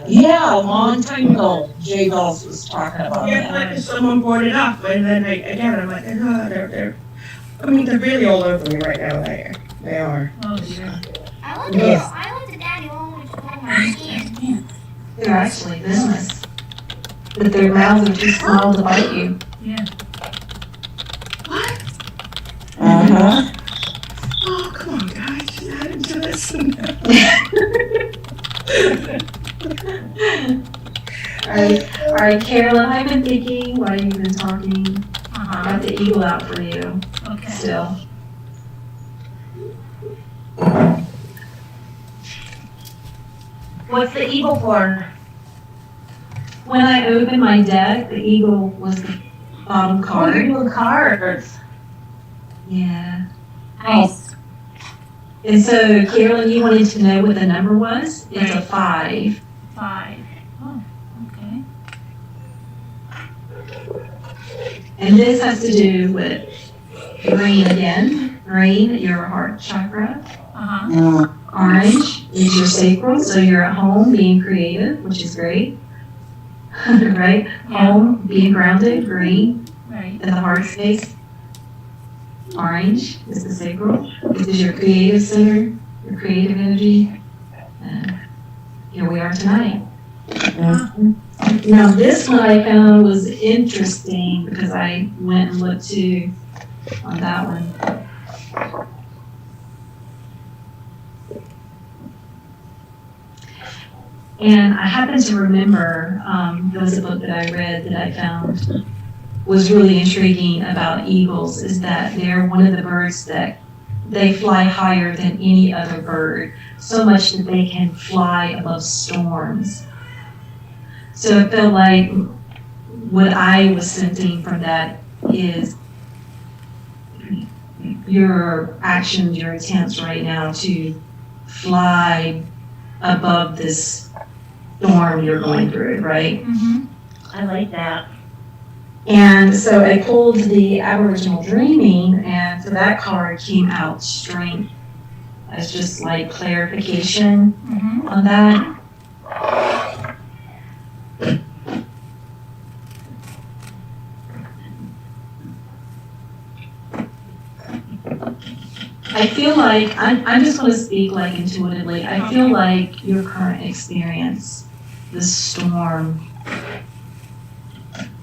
Yeah, a long time ago, Jaybells was talking about Yeah, that. like someone brought it up, and then I'm like, oh, they're really all over me right now. They are. Oh dear. I let the daddy always go on my hand. They're actually venomous. But their mouths are too small to bite you. Yeah. What? Uh-huh. Oh, come on, guys. She's not into this. All right, Carolyn, I've been thinking while you've been talking, I got the eagle out for you. Okay. Still. What's the eagle for? When I opened my deck, the eagle was the bottom card. Eagle cards. Yeah. Nice. And so, Carolyn, you wanted to know what the number was? It's a Right. 5. 5. Oh, okay. And this has to do with green again. Green, your heart chakra. Uh-huh. Orange is your sacral, so you're at home being creative, which is great. Right? Yeah. Home, being grounded, green, Right. in the heart space. Orange is the sacral. This is your creative center, your creative energy. And here we are tonight. Now, this one I found was interesting because I went and looked too on that one. And I happen to remember, there was a book that I read that I found was really intriguing about eagles, is that they're one of the birds that they fly higher than any other bird, so much that they can fly above storms. So it felt like what I was sensing from that is your actions, your attempts right now to fly above this storm you're going through, right? Mm-hmm. I like that. And so I pulled the Aboriginal Dreaming, and so that card came out strength as just like clarification on that. I feel like, I'm just going to speak like intuitively, I feel like your current experience, this storm,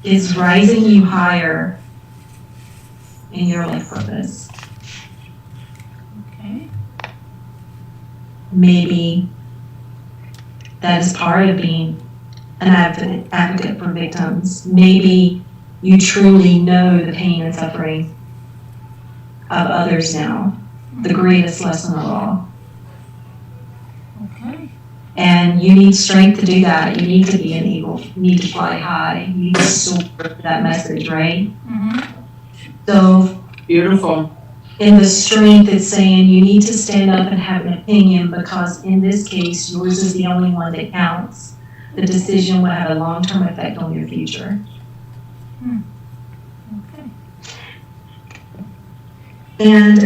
is rising you higher in your life purpose. Okay. Maybe that is part of being an advocate for victims. Maybe you truly know the pain and suffering of others now, the greatest lesson of all. Okay. And you need strength to do that. You need to be an eagle. You need to fly high. You need to soar that message, right? Mm-hmm. So Beautiful. in the strength, it's saying you need to stand up and have an opinion, because in this case, yours is the only one that counts. The decision will have a long-term effect on your future. Okay. And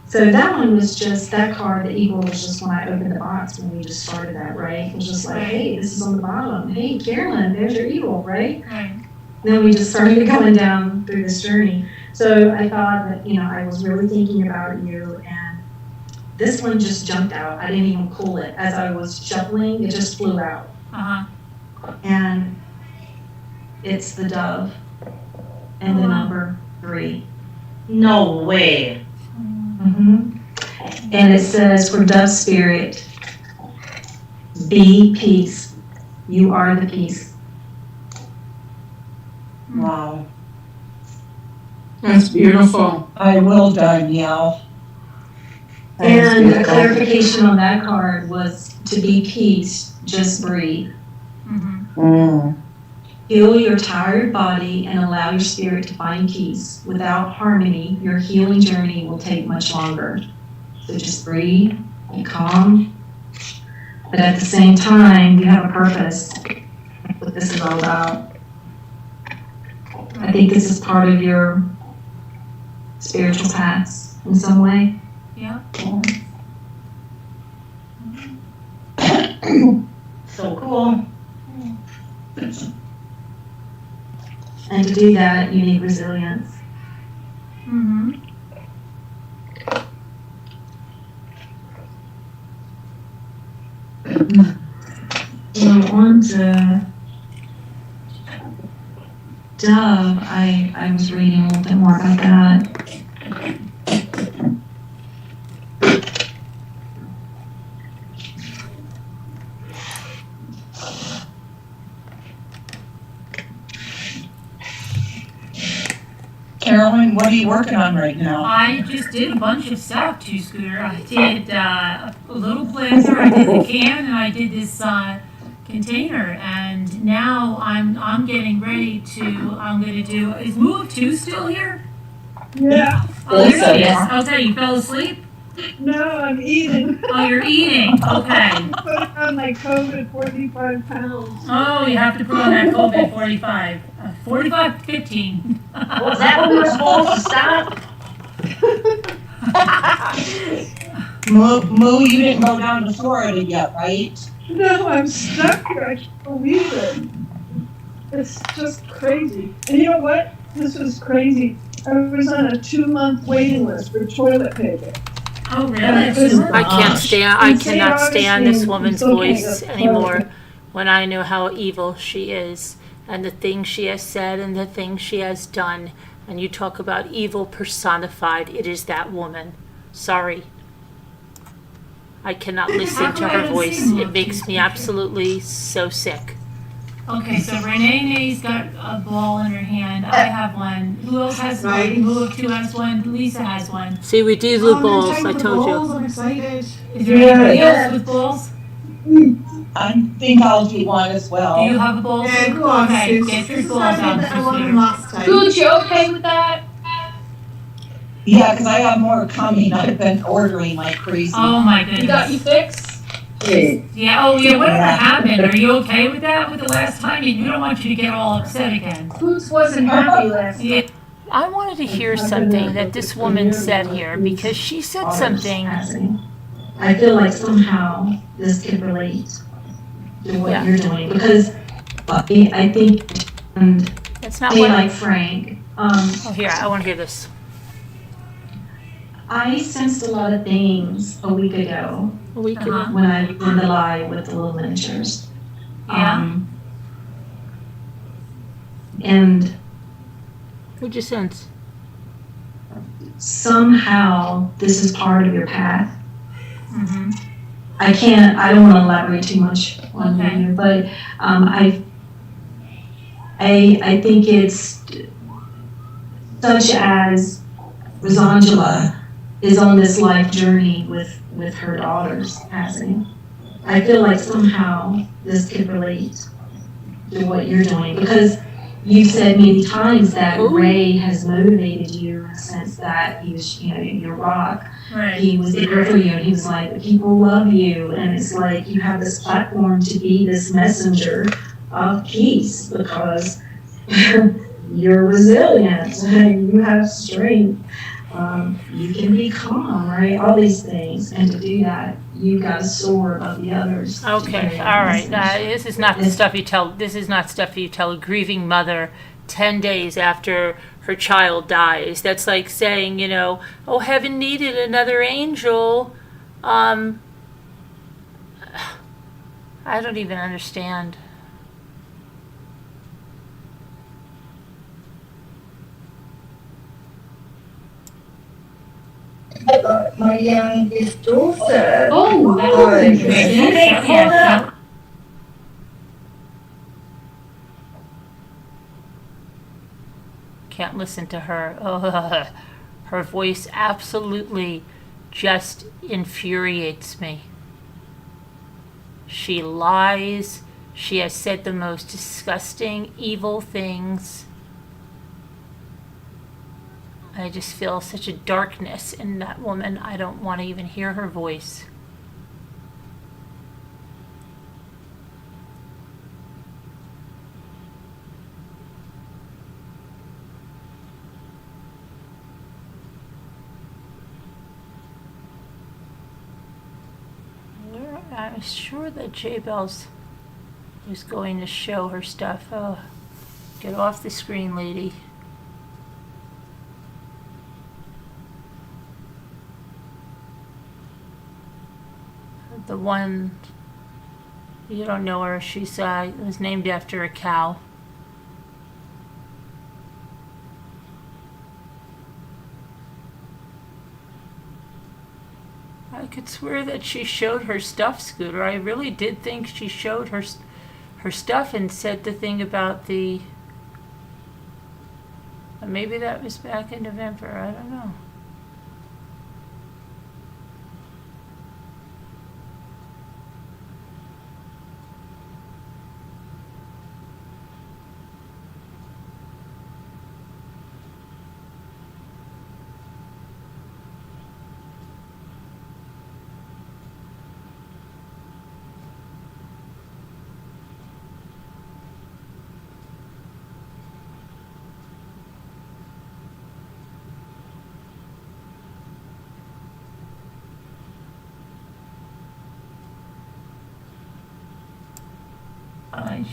so that one was just, that card, the eagle, was just when I opened the box when we just started that, right? It was just like, hey, this is on the bottom. Hey, Carolyn, there's your eagle, right? Right. Then we just started going down through this journey. So I thought that, I was really thinking about you, and this one just jumped out. I didn't even pull it. As I was shuffling, it just flew out. Uh-huh. And it's the dove and the number 3. No way. Mm-hmm. And it says, for dove spirit, be peace. You are the peace. Wow. That's beautiful. I will, Danielle. And the clarification on that card was to be peace, just breathe. Mm-hmm. Heal your tired body and allow your spirit to find peace. Without harmony, your healing journey will take much longer. So just breathe, be calm. But at the same time, you have a purpose. That's what this is all about. I think this is part of your spiritual paths in some way. Yeah. So cool. And to do that, you need resilience. Mm-hmm. On to Dove, I was reading a little bit more about that. Carolyn, what are you working on right now? I just did a bunch of stuff, Two Scooter. I did a little planter, I did the can, and I did this container. And now I'm getting ready to. I'm gonna do. Is Move 2 still here? Yeah. Oh, there she is. Okay, you fell asleep? No, I'm eating. Oh, you're eating. Okay. Put on my COVID 45 pounds. Oh, you have to put on that COVID 45. 45, 15. Was that when we were supposed to stop? Moo, you didn't go down to Florida yet, right? No, I'm stuck here. I can't believe it. It's just crazy. And you know what? This was crazy. I was on a 2-month waiting list for toilet paper. Oh, really? I cannot stand this woman's voice anymore when I know how evil she is and the things she has said and the things she has done. And you talk about evil personified. It is that woman. Sorry. I cannot listen to her voice. It makes me absolutely so sick. Okay, so Renee's got a ball in her hand. I have one. Who else has one? Move 2 has one. Lisa has one. See, we do the balls, I told you. I'm excited. Is there anybody else with balls? I think I'll do one as well. Do you have a ball? Yeah, go on, Okay, sis. get your balls out. last time. Gooch, you okay with that? Yeah, because I have more coming. I've been ordering like crazy. Oh my goodness. You got you fixed? Yeah, oh yeah, whatever happened? Are you okay with that with the last time? You don't want you to get all upset again. Gooch wasn't happy last time. Yeah. I wanted to hear something that this woman said here because she said something. I feel like somehow this could relate to what you're doing because I think, and That's not they what like Frank. Oh, here, I want to hear this. I sensed a lot of things a week ago when I was in the live with the little miniatures. Yeah. And What'd you sense? somehow this is part of your path. Mm-hmm. I don't want to elaborate too much on you, but I think it's such as Rosangela is on this life journey with her daughters passing. I feel like somehow this could relate to what you're doing because you've said many times that Ray has motivated you in the sense that he was, your rock. Right. He was there for you and he was like, people love you. And it's like you have this platform to be this messenger of peace because you're resilient, you have strength, you can be calm, right? All these things. And to do that, you got to soar above the others. Okay, all right. This is not the stuff you tell. This is not stuff you tell a grieving mother 10 days after her child dies. That's like saying, oh, heaven needed another angel. I don't even understand. My youngest daughter. Oh, that's interesting. Yeah. Can't listen to her. Oh, her voice absolutely just infuriates me. She lies. She has said the most disgusting, evil things. I just feel such a darkness in that woman. I don't want to even hear her voice. I was sure that Jaybells was going to show her stuff. Oh, get off the screen, lady. The one, you don't know her, she's was named after a cow. I could swear that she showed her stuff, Scooter. I really did think she showed her stuff and said the thing about the... Maybe that was back in November. I don't know.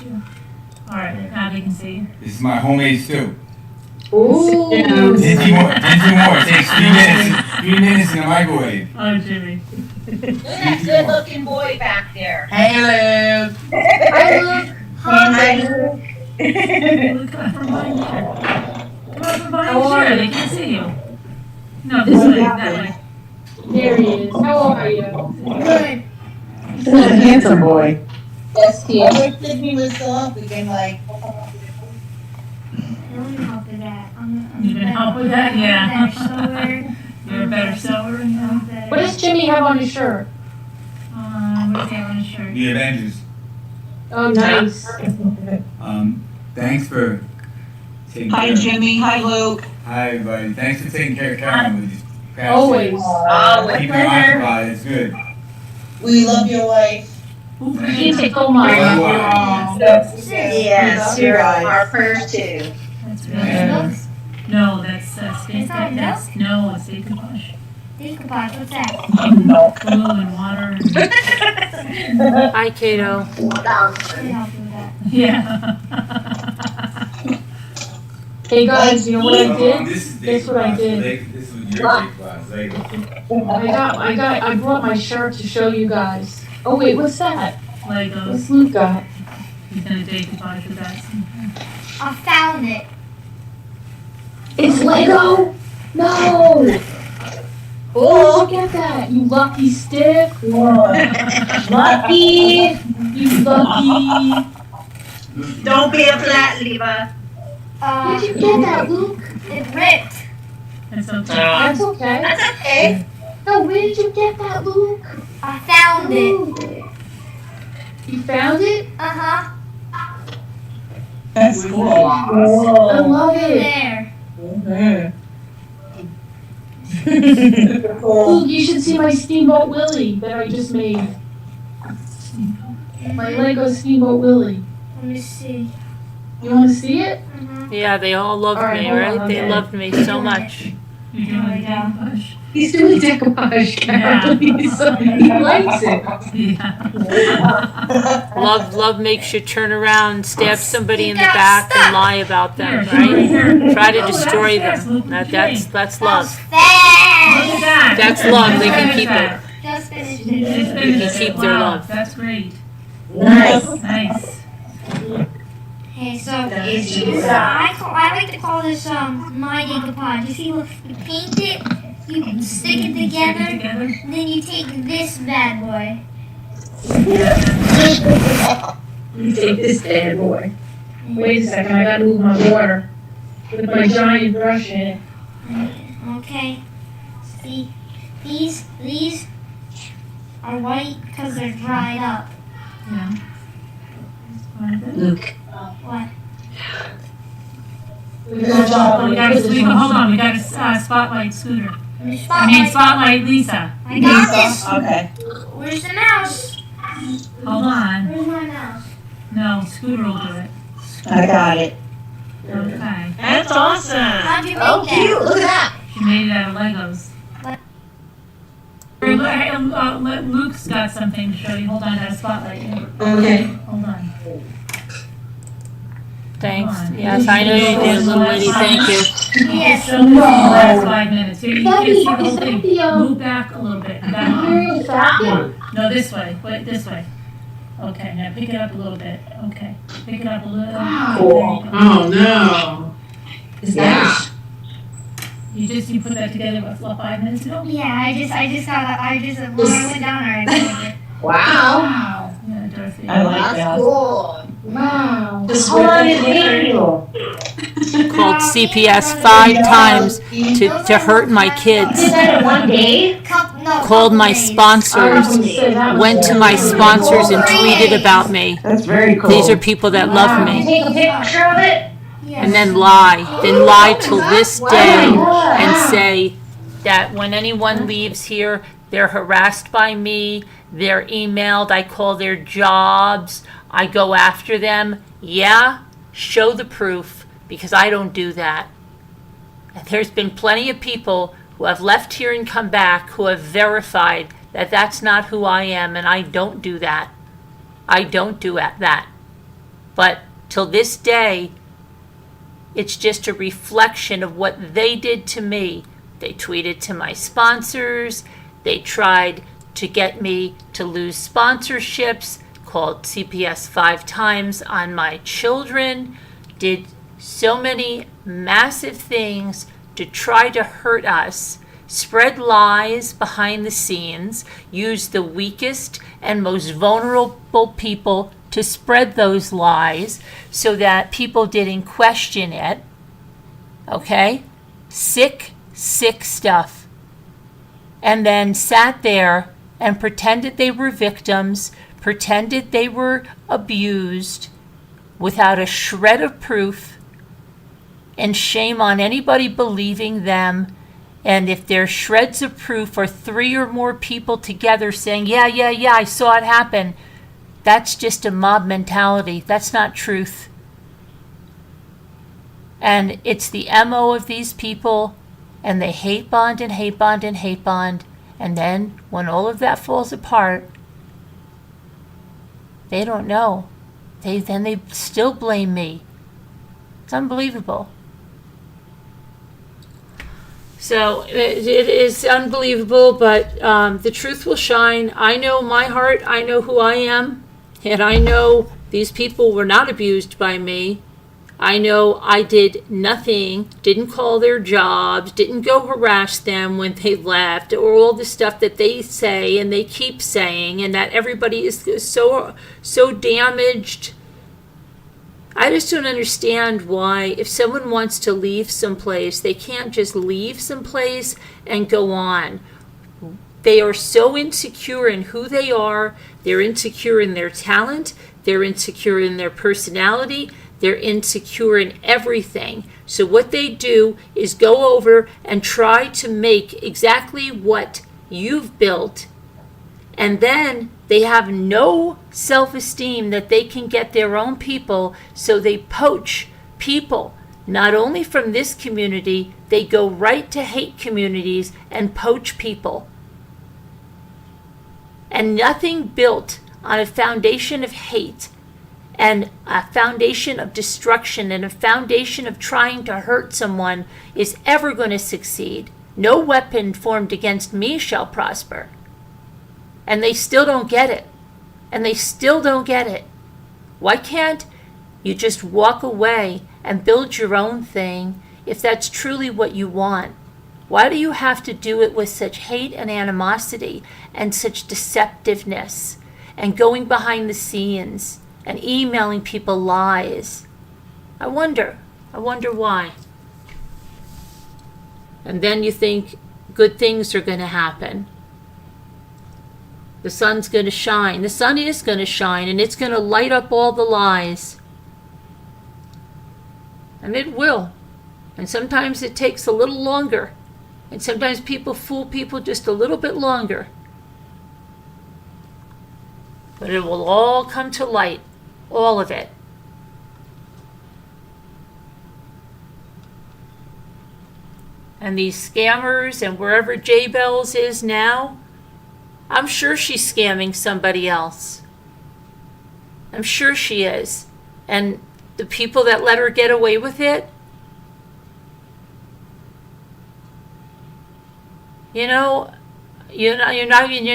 You. All right, now they can see you. This is my homemade stew. Ooh. Dingy more. It takes 3 minutes in the microwave. Oh, Jimmy. Look at that good-looking boy back there. Hey, Luke. Hi, Luke. Hi, Luke. Look up from behind here. Come up from behind How are here. you? They can't see you. No, this way. That way. There he is. How are you? Good. He's a handsome boy. Yes, he is. I wish Sydney was still up. We can like. Let me help with that. You can help with that? Yeah. Better sewer. You're a better sewer? Yeah. What does Jimmy have on his shirt? What does he have on his shirt? The Avengers. Oh, nice. Thanks for taking Hi, care of Jimmy. Hi, Luke. Hi, everybody. Thanks for taking care of Karen with these crafts. Always. Keep her occupied. It's good. We love your wife. She tickle my. Yes, you're our first two. That's really nice. No, that's not no, it's decoupage. Decoupage, what's that? Glue and water. Hi, Kato. Let me help you with that. Yeah. Hey guys, you know what I did? This is Guess what I did? This was your decoupage. Lego. I brought my shirt to show you guys. Oh wait, what's that? Legos. What's Luke got? He's gonna decoupage with that. I found it. It's Lego? No! Oh, look at that, you lucky stick. Lucky. You lucky. Don't be a flat lever. Where'd you get that, Luke? It ripped. That's okay. That's okay. That's okay. No, where did you get that, Luke? I found it. You found it? Uh-huh. That's cool. I love it. There. Luke, you should see my Steamboat Willie that I just made. My Lego Steamboat Willie. Let me see. You want to see it? Yeah, they all loved All right, me, hold right? on, They okay. loved me so much. You're doing decoupage. He's doing decoupage, Carol. He likes it. Yeah. Love makes you turn around, stab somebody in the got back, stuck. and lie about them, Here. right? Try to Oh, destroy that's them. Luke. That's love. Look at that. That's love. They can What is keep that? Just finished Just it. finished keep it. their Wow, love. That's great. Nice. Nice. Okay, so I like to call this my decoupage. You see, look, you paint it, you stick it together, and then you take this bad boy. You take this bad boy. Wait a second, I gotta move my water with my giant brush in it. Okay. See, these are white because they're dried up. Yeah. Luke. What? We hold on, we got a spotlight Scooter. Spotlight Lisa. I got this. Okay. Where's the mouse? Hold on. Where's my mouse? No, Scooter will do it. I got it. Okay. That's awesome. How'd you make Oh, that? cute. Look at that. She made it out of Legos. Luke's got something to show you. Hold on, I got a spotlight. Okay. Hold on. Thanks. Yes, I know you did, little lady. Thank you. Yes. Show this in the last 5 minutes. Here, you can't see the whole thing. Move back a little bit. No, this way. Wait, this way. Okay, now pick it up a little bit. Okay, pick it up a little. Cool. Oh no. Yeah. You put that together what 5 minutes ago? Yeah, I just when I went down there, I did it. Wow. Yeah, Dorothy. I like that. Cool. Wow. Just How long is it? Called CPS 5 times to hurt my Did kids. that in one day? Called my sponsors, went to my sponsors and tweeted about me. That's very cool. These are people that love me. Take a picture of it? And then lie till this day and say that when anyone leaves here, they're harassed by me, they're emailed, I call their jobs, I go after them. Yeah, show the proof, because I don't do that. There's been plenty of people who have left here and come back who have verified that that's not who I am, and I don't do that. I don't do that. But till this day, it's just a reflection of what they did to me. They tweeted to my sponsors. They tried to get me to lose sponsorships, called CPS 5 times on my children, did so many massive things to try to hurt us, spread lies behind the scenes, use the weakest and most vulnerable people to spread those lies so that people didn't question it. Okay? Sick stuff. And then sat there and pretended they were victims, pretended they were abused without a shred of proof, and shame on anybody believing them. And if there's shreds of proof or 3 or more people together saying, yeah, I saw it happen, that's just a mob mentality. That's not truth. And it's the MO of these people, and they hate bond and hate bond and hate bond. And then when all of that falls apart, they don't know. They still blame me. It's unbelievable. So it is unbelievable, but the truth will shine. I know my heart. I know who I am. And I know these people were not abused by me. I know I did nothing, didn't call their jobs, didn't go harass them when they left, or all the stuff that they say and they keep saying, and that everybody is so damaged. I just don't understand why, if someone wants to leave someplace, they can't just leave someplace and go on. They are so insecure in who they are. They're insecure in their talent. They're insecure in their personality. They're insecure in everything. So what they do is go over and try to make exactly what you've built. And then they have no self-esteem that they can get their own people. So they poach people, not only from this community, they go right to hate communities and poach people. And nothing built on a foundation of hate and a foundation of destruction and a foundation of trying to hurt someone is ever going to succeed. No weapon formed against me shall prosper. And they still don't get it. And they still don't get it. Why can't you just walk away and build your own thing if that's truly what you want? Why do you have to do it with such hate and animosity and such deceptiveness and going behind the scenes and emailing people lies? I wonder why. And then you think good things are going to happen. The sun's going to shine. The sun is going to shine, and it's going to light up all the lies. And it will. And sometimes it takes a little longer. And sometimes people fool people just a little bit longer. But it will all come to light. All of it. And these scammers and wherever Jaybells is now, I'm sure she's scamming somebody else. I'm sure she is. And the people that let her get away with it, you're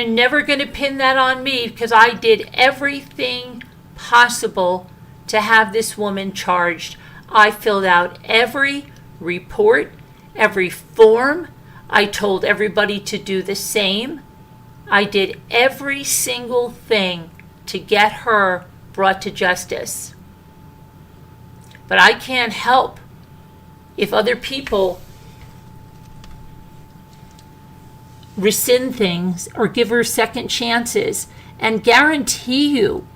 never going to pin that on me, because I did everything possible to have this woman charged. I filled out every report, every form. I told everybody to do the same. I did every single thing to get her brought to justice. But I can't help if other people rescind things or give her second chances, and guarantee you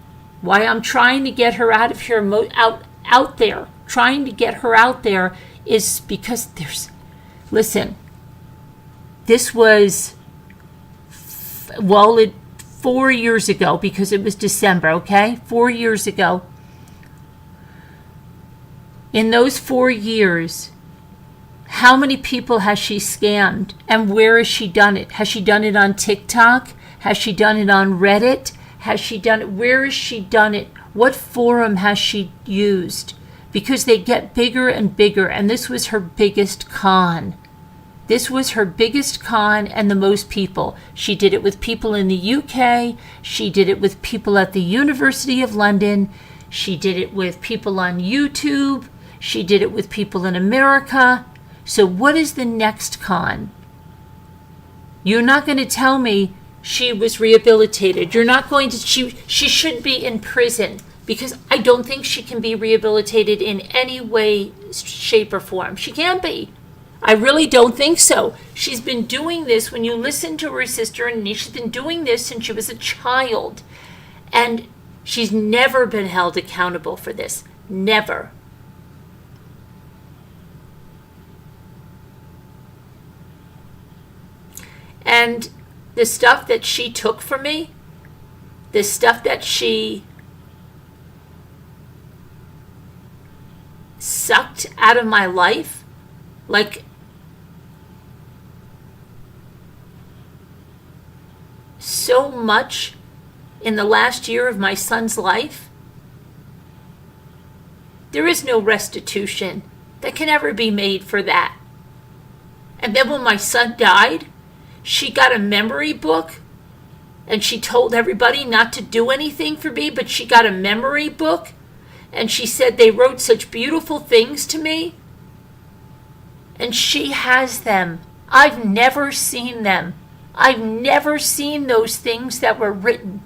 why I'm trying to get her out of here, out there, trying to get her out there, is because listen, this was, 4 years ago, because it was December, okay? 4 years ago. In those 4 years, how many people has she scammed, and where has she done it? Has she done it on TikTok? Has she done it on Reddit? Has she done it? Where has she done it? What forum has she used? Because they get bigger and bigger, and this was her biggest con. This was her biggest con, and the most people. She did it with people in the UK. She did it with people at the University of London. She did it with people on YouTube. She did it with people in America. So what is the next con? You're not going to tell me she was rehabilitated. You're not going to, she should be in prison, because I don't think she can be rehabilitated in any way, shape, or form. She can't be. I really don't think so. She's been doing this, when you listen to her sister, and she's been doing this since she was a child. And she's never been held accountable for this. Never. And the stuff that she took from me, the stuff that she sucked out of my life, like so much in the last year of my son's life, there is no restitution that can ever be made for that. And then when my son died, she got a memory book, and she told everybody not to do anything for me, but she got a memory book, and she said they wrote such beautiful things to me, and she has them. I've never seen them. I've never seen those things that were written.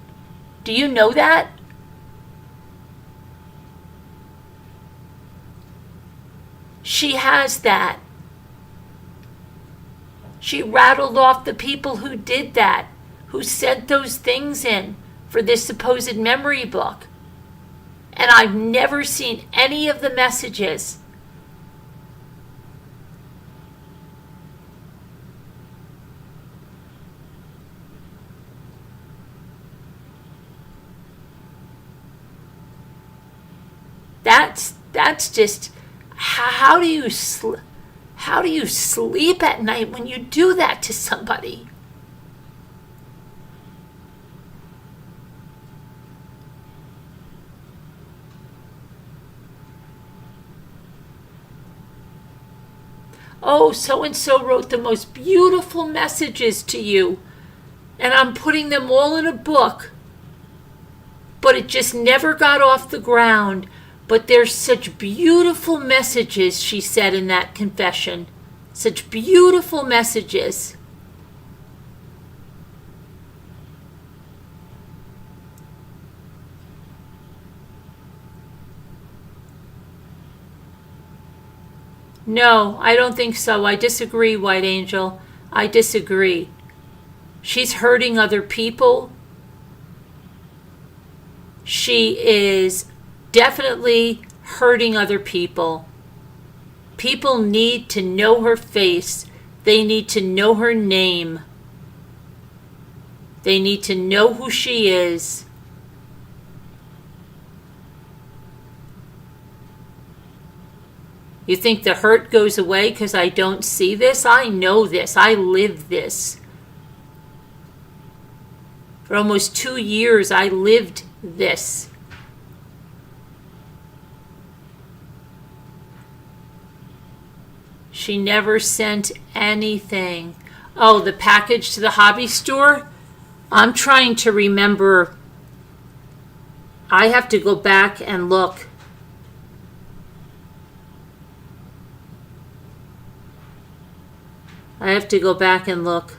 Do you know that? She has that. She rattled off the people who did that, who sent those things in for this supposed memory book. And I've never seen any of the messages. That's just, how do you sleep at night when you do that to somebody? Oh, so-and-so wrote the most beautiful messages to you, and I'm putting them all in a book, but it just never got off the ground. But there's such beautiful messages, she said in that confession. Such beautiful messages. No, I don't think so. I disagree, White Angel. I disagree. She's hurting other people. She is definitely hurting other people. People need to know her face. They need to know her name. They need to know who she is. You think the hurt goes away because I don't see this? I know this. I live this. For almost 2 years, I lived this. She never sent anything. Oh, the package to the hobby store? I'm trying to remember. I have to go back and look. I have to go back and look.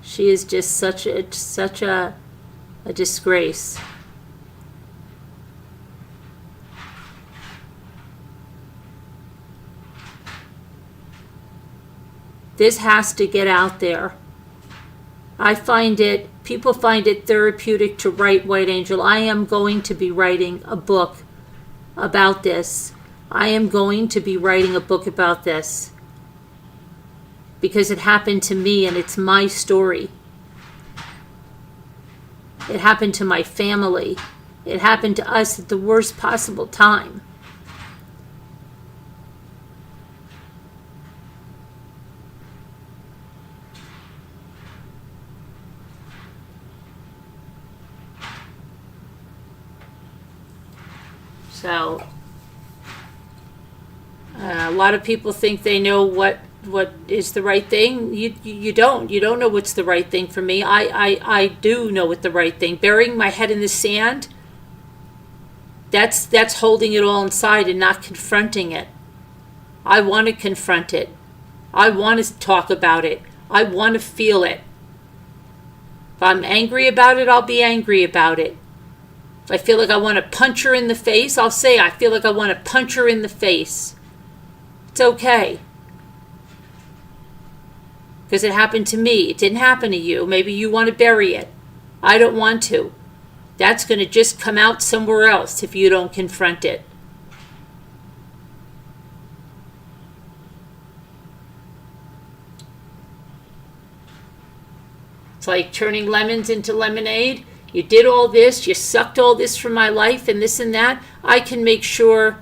She is just such a disgrace. This has to get out there. People find it therapeutic to write, White Angel. I am going to be writing a book about this. I am going to be writing a book about this. Because it happened to me and it's my story. It happened to my family. It happened to us at the worst possible time. So, a lot of people think they know what is the right thing. You don't know what's the right thing for me. I do know what the right thing. Burying my head in the sand, that's holding it all inside and not confronting it. I want to confront it. I want to talk about it. I want to feel it. If I'm angry about it, I'll be angry about it. If I feel like I want to punch her in the face, I'll say I feel like I want to punch her in the face. It's okay. Because it happened to me. It didn't happen to you. Maybe you want to bury it. I don't want to. That's going to just come out somewhere else if you don't confront it. It's like turning lemons into lemonade. You did all this, you sucked all this from my life and this and that. I can make sure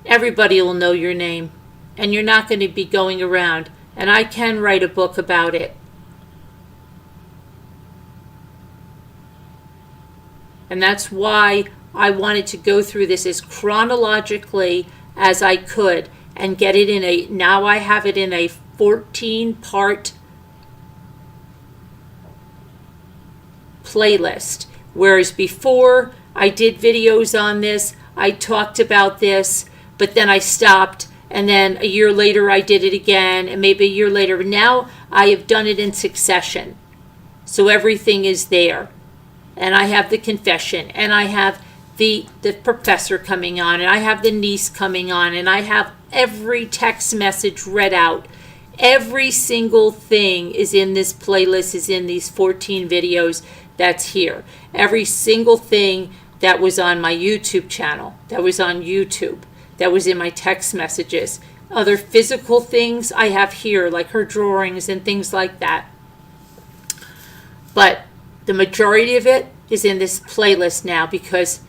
everybody will know your name. And you're not going to be going around. And I can write a book about it. And that's why I wanted to go through this as chronologically as I could and get it now I have it in a 14-part playlist. Whereas before I did videos on this, I talked about this, but then I stopped, and then a year later I did it again, and maybe a year later. Now I have done it in succession. So everything is there. And I have the confession, and I have the professor coming on, and I have the niece coming on, and I have every text message read out. Every single thing is in this playlist, is in these 14 videos that's here. Every single thing that was on my YouTube channel, that was on YouTube, that was in my text messages. Other physical things I have here, like her drawings and things like that. But the majority of it is in this playlist now because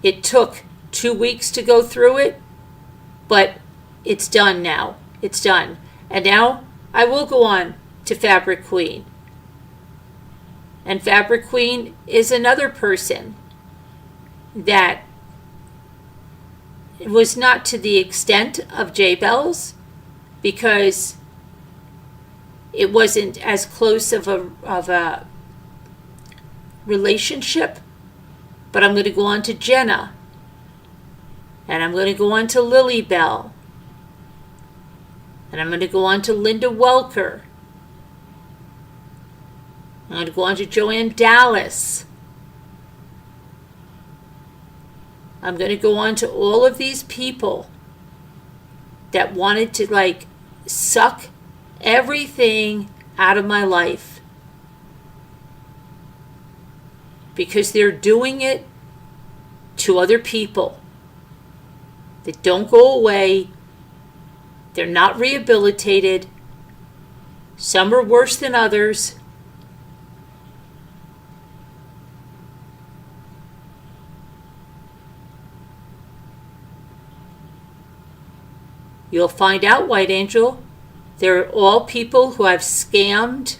it took 2 weeks to go through it, but it's done now. It's done. And now I will go on to Fabric Queen. And Fabric Queen is another person that was not to the extent of Jaybells because it wasn't as close of a relationship. But I'm going to go on to Jenna. And I'm going to go on to Lily Bell. And I'm going to go on to Linda Welker. I'm going to go on to Joanne Dallas. I'm going to go on to all of these people that wanted to suck everything out of my life. Because they're doing it to other people. They don't go away. They're not rehabilitated. Some are worse than others. You'll find out, White Angel. They're all people who have scammed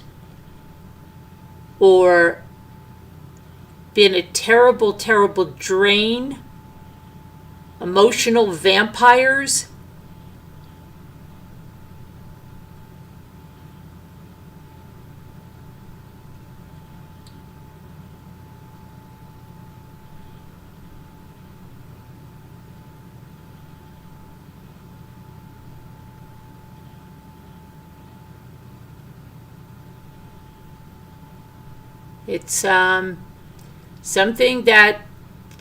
or been a terrible, terrible drain, emotional vampires. It's something that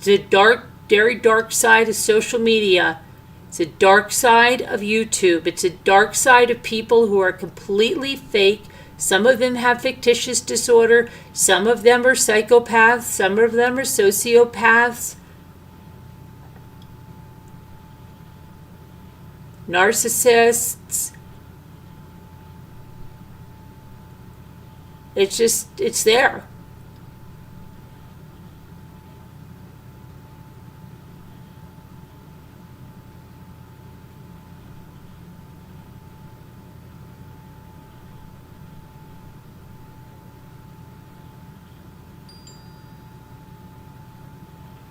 the dark, very dark side of social media. It's a dark side of YouTube. It's a dark side of people who are completely fake. Some of them have fictitious disorder. Some of them are psychopaths. Some of them are sociopaths. Narcissists. It's there.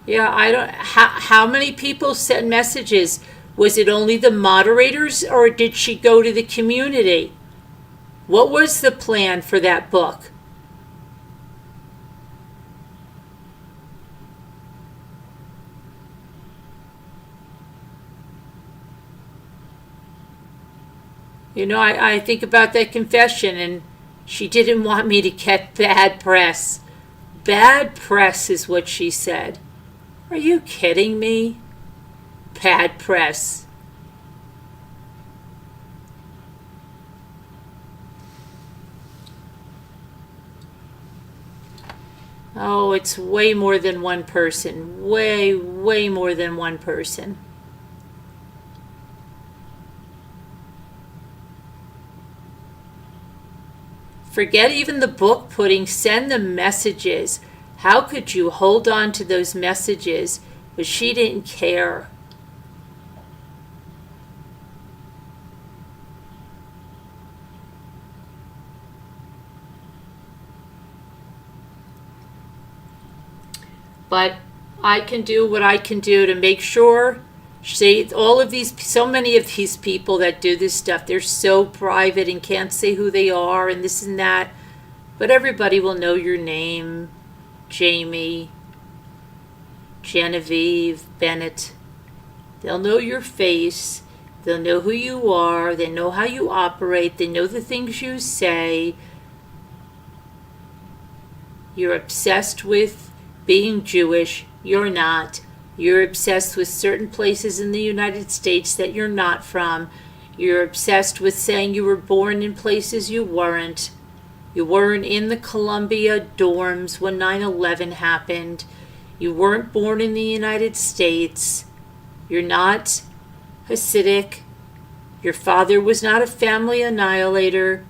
Yeah, I don't. How many people sent messages? Was it only the moderators, or did she go to the community? What was the plan for that book? You know, I think about that confession, and she didn't want me to get bad press. Bad press is what she said. Are you kidding me? Bad press. Oh, it's way more than one person. Way, way more than one person. Forget even the book putting, send the messages. How could you hold on to those messages? But she didn't care. But I can do what I can do to make sure. See, all of these, so many of these people that do this stuff, they're so private and can't say who they are and this and that. But everybody will know your name. Jamie, Genevieve, Bennett. They'll know your face. They'll know who you are. They know how you operate. They know the things you say. You're obsessed with being Jewish. You're not. You're obsessed with certain places in the United States that you're not from. You're obsessed with saying you were born in places you weren't. You weren't in the Columbia dorms when 9/11 happened. You weren't born in the United States. You're not Hasidic. Your father was not a family annihilator.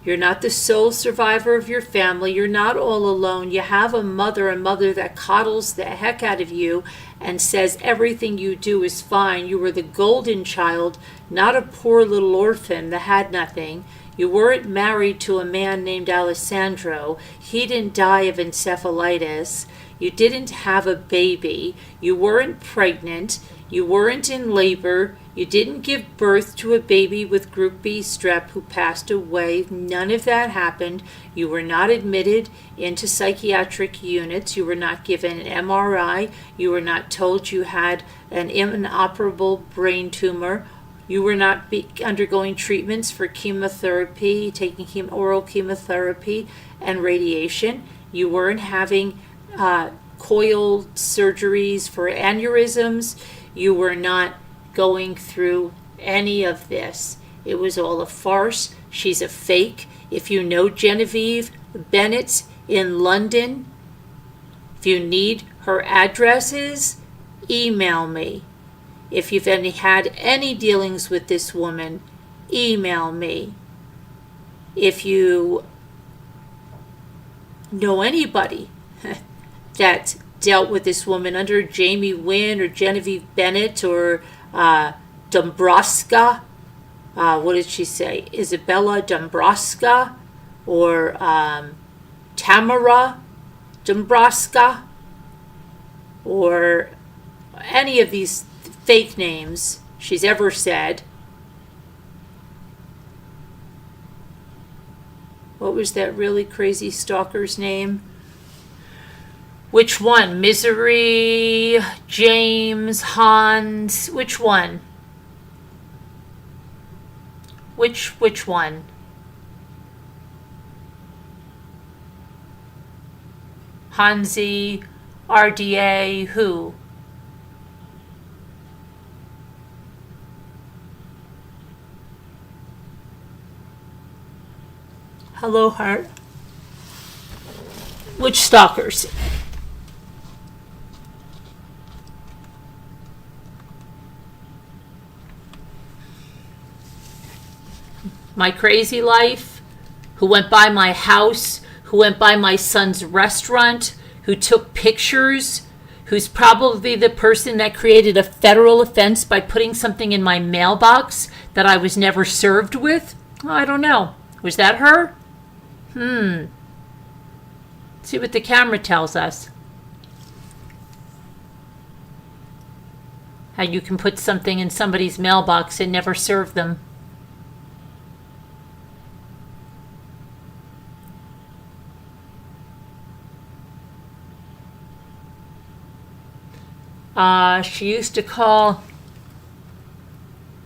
You're not the sole survivor of your family. You're not all alone. You have a mother that coddles the heck out of you and says everything you do is fine. You were the golden child, not a poor little orphan that had nothing. You weren't married to a man named Alessandro. He didn't die of encephalitis. You didn't have a baby. You weren't pregnant. You weren't in labor. You didn't give birth to a baby with Group B Strep who passed away. None of that happened. You were not admitted into psychiatric units. You were not given an MRI. You were not told you had an inoperable brain tumor. You were not undergoing treatments for chemotherapy, taking oral chemotherapy and radiation. You weren't having coil surgeries for aneurysms. You were not going through any of this. It was all a farce. She's a fake. If you know Genevieve Bennett in London, if you need her addresses, email me. If you've had any dealings with this woman, email me. If you know anybody that dealt with this woman under Jamie Wynn or Genevieve Bennett or Dombrowska, what did she say? Isabella Dombrowska or Tamara Dombrowska or any of these fake names she's ever said. What was that really crazy stalker's name? Which one? Misery, James, Hans, which one? Which one? Hansi, RDA, who? Hello, heart. Which stalkers? My crazy life, who went by my house, who went by my son's restaurant, who took pictures, who's probably the person that created a federal offense by putting something in my mailbox that I was never served with? I don't know. Was that her? See what the camera tells us. How you can put something in somebody's mailbox and never serve them. She used to call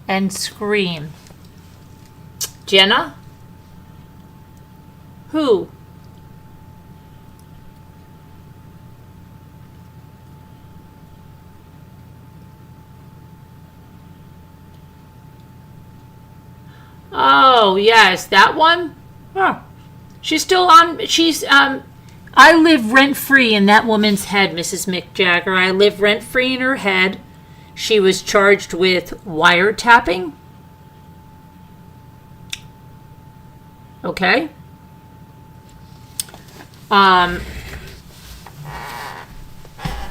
and scream. Jenna? Who? Oh, yes, that one? Huh. She's still on, I live rent-free in that woman's head, Mrs. Mick Jagger. I live rent-free in her head. She was charged with wiretapping. Okay.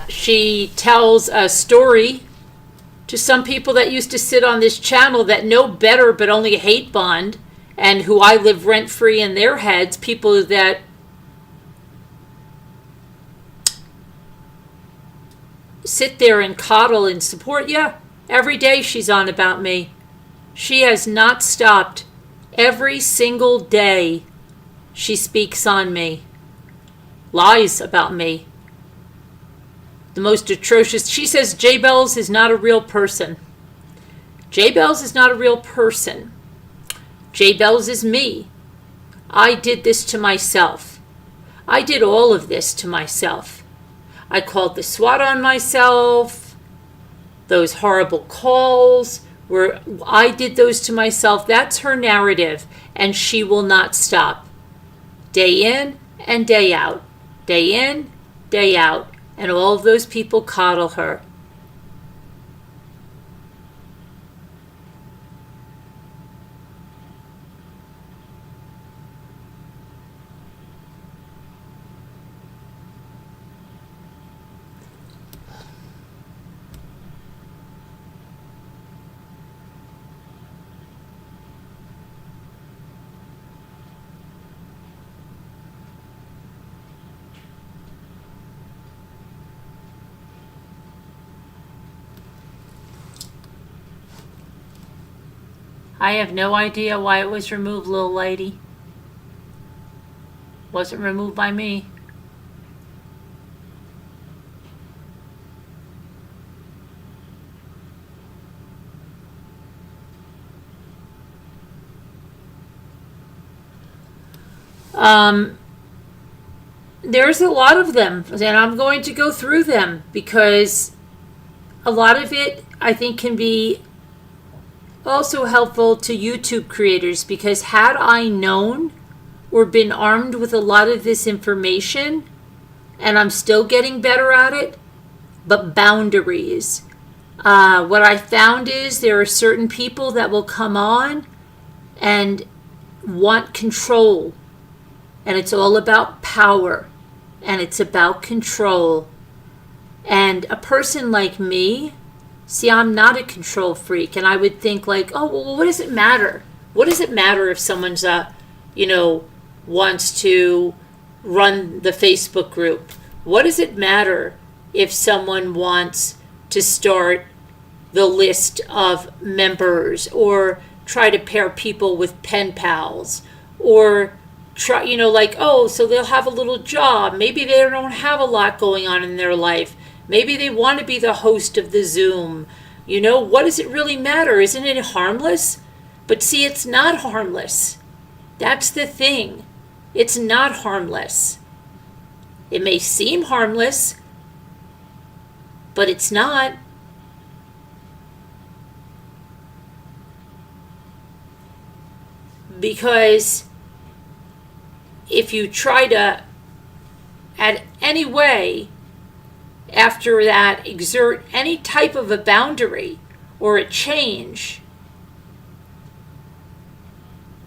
She tells a story to some people that used to sit on this channel that know better but only hate Bond, and who I live rent-free in their heads, people that sit there and coddle and support. Yeah, every day she's on about me. She has not stopped. Every single day she speaks on me. Lies about me. The most atrocious. She says Jaybells is not a real person. Jaybells is not a real person. Jaybells is me. I did this to myself. I did all of this to myself. I called the SWAT on myself. Those horrible calls where I did those to myself. That's her narrative, and she will not stop. Day in and day out. Day in, day out. And all of those people coddle her. I have no idea why it was removed, little lady. Wasn't removed by me. There's a lot of them, and I'm going to go through them because a lot of it I think can be also helpful to YouTube creators, because had I known or been armed with a lot of this information, and I'm still getting better at it, but boundaries. What I found is there are certain people that will come on and want control, and it's all about power, and it's about control. And a person like me, See, I'm not a control freak, and I would think like, oh, well, what does it matter? What does it matter if someone's, wants to run the Facebook group? What does it matter if someone wants to start the list of members or try to pair people with pen pals or try, so they'll have a little job. Maybe they don't have a lot going on in their life. Maybe they want to be the host of the Zoom. What does it really matter? Isn't it harmless? But see, it's not harmless. That's the thing. It's not harmless. It may seem harmless, but it's not. Because if you try to, at any way, after that, exert any type of a boundary or a change,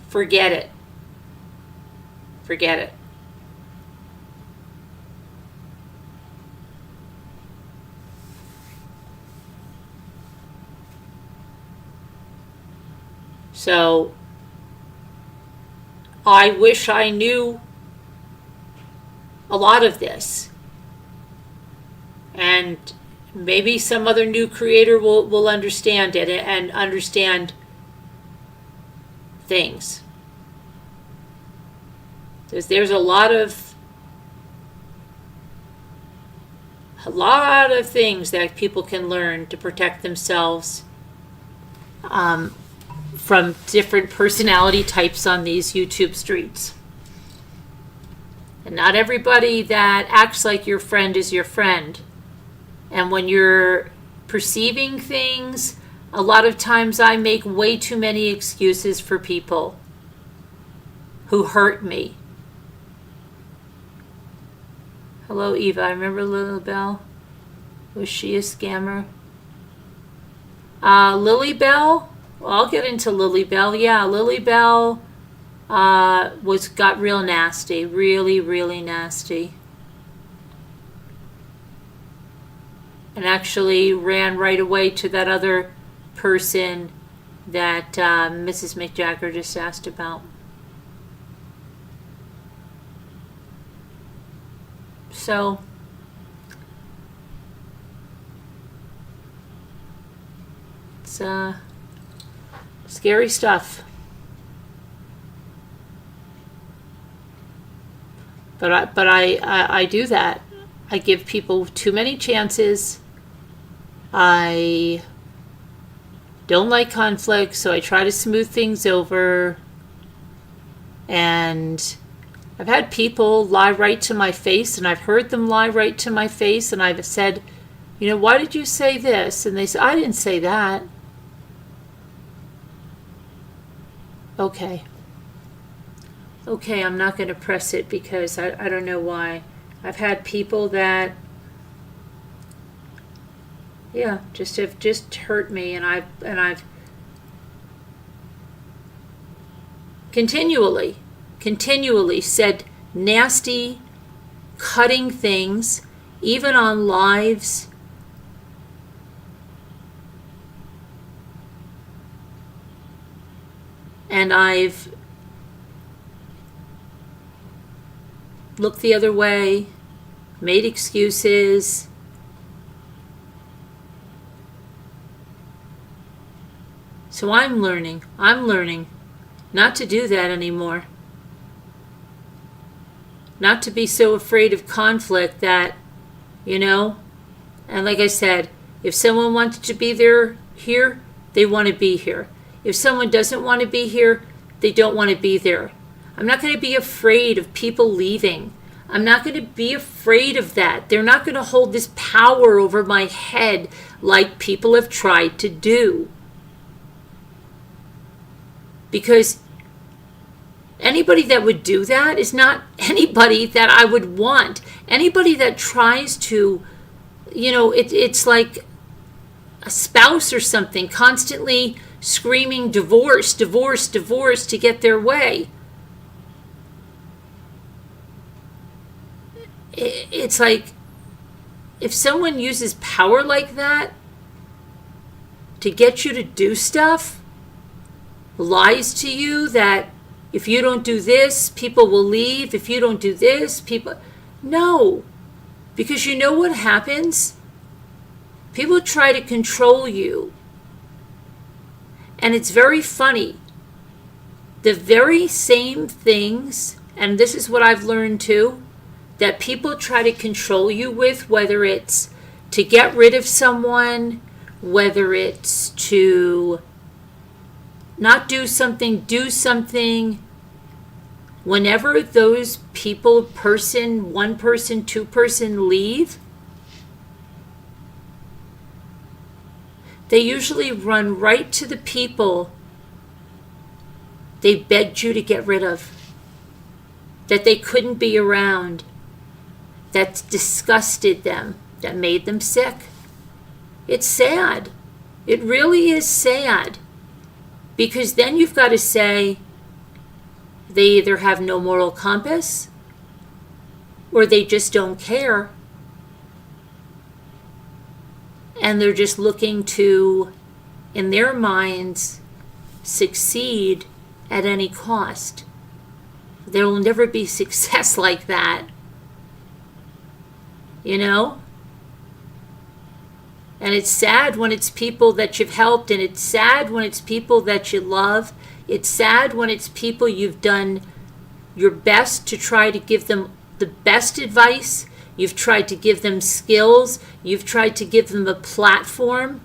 forget it. Forget it. So, I wish I knew a lot of this. And maybe some other new creator will understand it and understand things. There's a lot of things that people can learn to protect themselves from different personality types on these YouTube streets. And not everybody that acts like your friend is your friend. And when you're perceiving things, a lot of times I make way too many excuses for people who hurt me. Hello, Eva. I remember Lily Bell. Was she a scammer? Lily Bell? Well, I'll get into Lily Bell. Yeah, Lily Bell got real nasty. Really, really nasty. And actually ran right away to that other person that Mrs. McJagger just asked about. So, it's scary stuff. But I do that. I give people too many chances. I don't like conflict, so I try to smooth things over. And I've had people lie right to my face, and I've heard them lie right to my face, and I've said, why did you say this? And they say, I didn't say that. Okay, I'm not going to press it because I don't know why. I've had people that, just have hurt me, and I've continually said nasty, cutting things, even on lives. And I've looked the other way, made excuses. So I'm learning not to do that anymore. Not to be so afraid of conflict that, and like I said, if someone wants to be here, they want to be here. If someone doesn't want to be here, they don't want to be there. I'm not going to be afraid of people leaving. I'm not going to be afraid of that. They're not going to hold this power over my head like people have tried to do. Because anybody that would do that is not anybody that I would want. Anybody that tries to, it's like a spouse or something, constantly screaming divorce, divorce, divorce to get their way. It's like, if someone uses power like that, to get you to do stuff, lies to you that if you don't do this, people will leave. If you don't do this, people... No. Because you know what happens? People try to control you. And it's very funny. The very same things, and this is what I've learned too, that people try to control you with, whether it's to get rid of someone, whether it's to not do something, do something. Whenever those people, one person, two person leave, they usually run right to the people they begged you to get rid of, that they couldn't be around, that disgusted them, that made them sick. It's sad. It really is sad. Because then you've got to say they either have no moral compass or they just don't care. And they're just looking to, in their minds, succeed at any cost. There will never be success like that. You know? And it's sad when it's people that you've helped, and it's sad when it's people that you love. It's sad when it's people you've done your best to try to give them the best advice. You've tried to give them skills. You've tried to give them a platform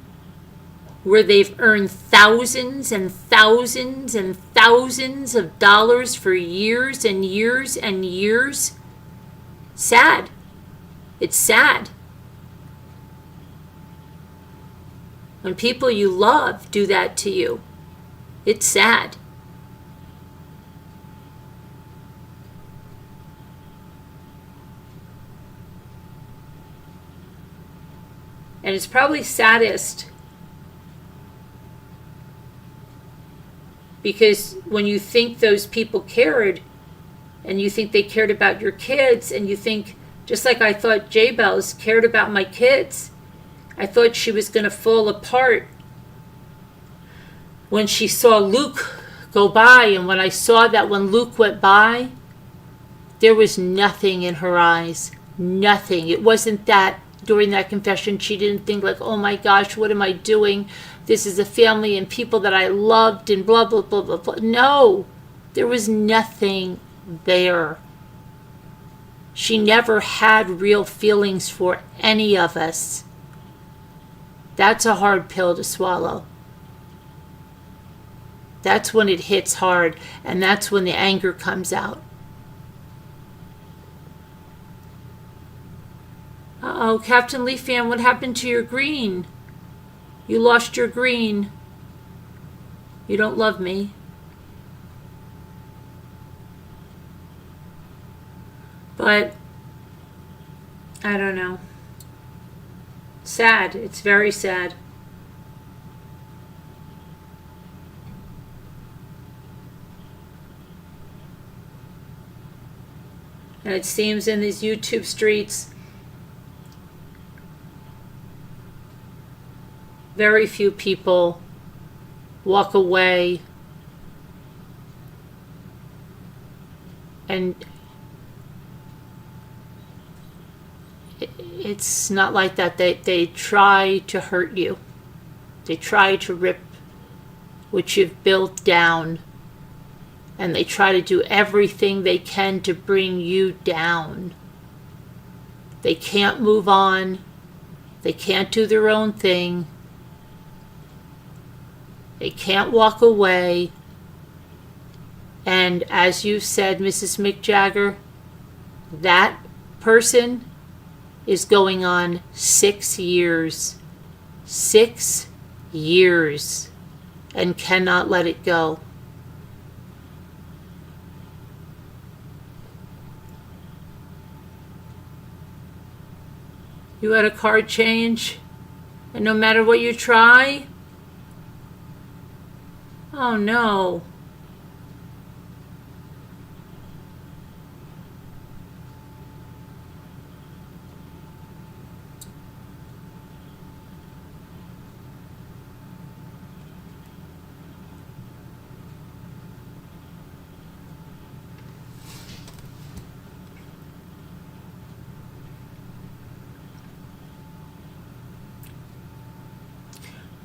where they've earned thousands and thousands and thousands of dollars for years and years and years. Sad. It's sad. When people you love do that to you, it's sad. And it's probably saddest because when you think those people cared, and you think they cared about your kids, and you think, just like I thought Jaybells cared about my kids, I thought she was going to fall apart when she saw Luke go by. And when I saw that when Luke went by, there was nothing in her eyes. Nothing. It wasn't that during that confession she didn't think like, oh my gosh, what am I doing? This is a family and people that I loved and blah, blah, blah, blah, blah. No, there was nothing there. She never had real feelings for any of us. That's a hard pill to swallow. That's when it hits hard, and that's when the anger comes out. Uh-oh, Captain Leaf Fan, what happened to your green? You lost your green. You don't love me. But, I don't know. Sad. It's very sad. And it seems in these YouTube streets, very few people walk away and it's not like that. They try to hurt you. They try to rip what you've built down. And they try to do everything they can to bring you down. They can't move on. They can't do their own thing. They can't walk away. And as you said, Mrs. McJagger, that person is going on 6 years. 6 years. And cannot let it go. You had a card change, and no matter what you try, oh no.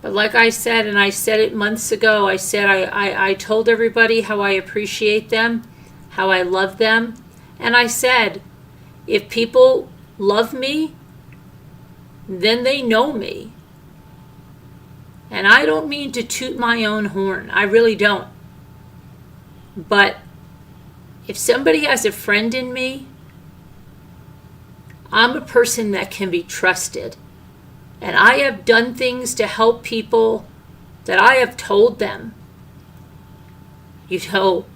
But like I said, and I said it months ago, I said I told everybody how I appreciate them, how I love them. And I said, if people love me, then they know me. And I don't mean to toot my own horn. I really don't. But if somebody has a friend in me, I'm a person that can be trusted. And I have done things to help people that I have told them. You know,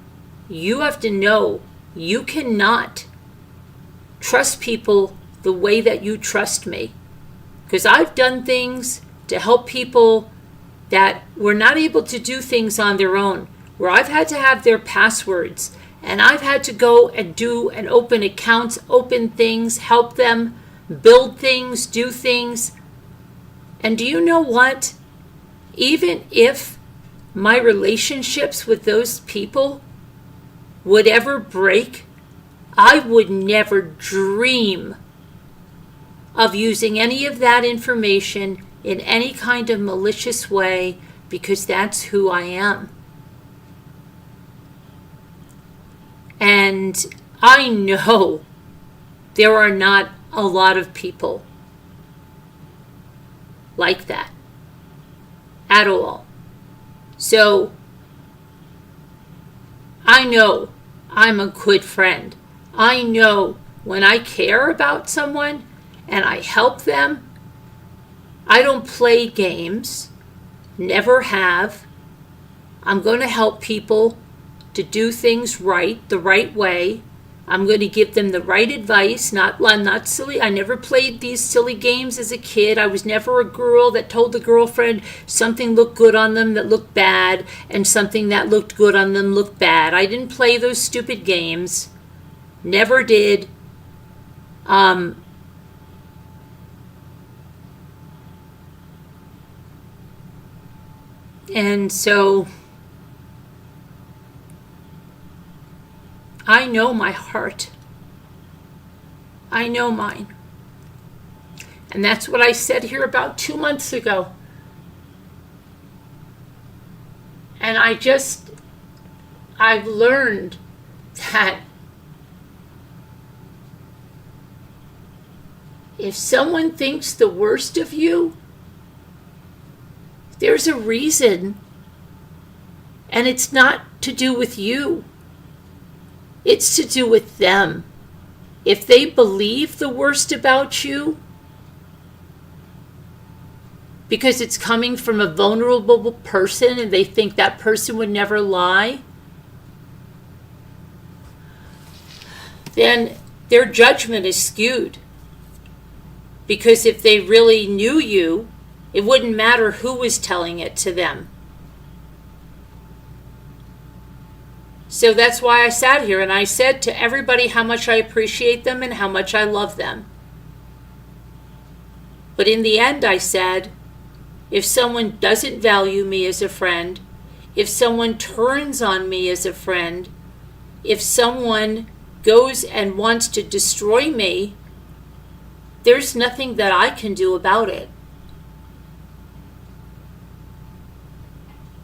you have to know you cannot trust people the way that you trust me. Because I've done things to help people that were not able to do things on their own, where I've had to have their passwords, and I've had to go and do and open accounts, open things, help them, build things, do things. And do you know what? Even if my relationships with those people would ever break, I would never dream of using any of that information in any kind of malicious way, because that's who I am. And I know there are not a lot of people like that at all. So I know I'm a good friend. I know when I care about someone and I help them, I don't play games, never have. I'm going to help people to do things right, the right way. I'm going to give them the right advice, I'm not silly. I never played these silly games as a kid. I was never a girl that told the girlfriend something looked good on them that looked bad, and something that looked good on them looked bad. I didn't play those stupid games. Never did. And so I know my heart. I know mine. And that's what I said here about 2 months ago. And I've learned that if someone thinks the worst of you, there's a reason, and it's not to do with you. It's to do with them. If they believe the worst about you, because it's coming from a vulnerable person and they think that person would never lie, then their judgment is skewed. Because if they really knew you, it wouldn't matter who was telling it to them. So that's why I sat here and I said to everybody how much I appreciate them and how much I love them. But in the end, I said, if someone doesn't value me as a friend, if someone turns on me as a friend, if someone goes and wants to destroy me, there's nothing that I can do about it.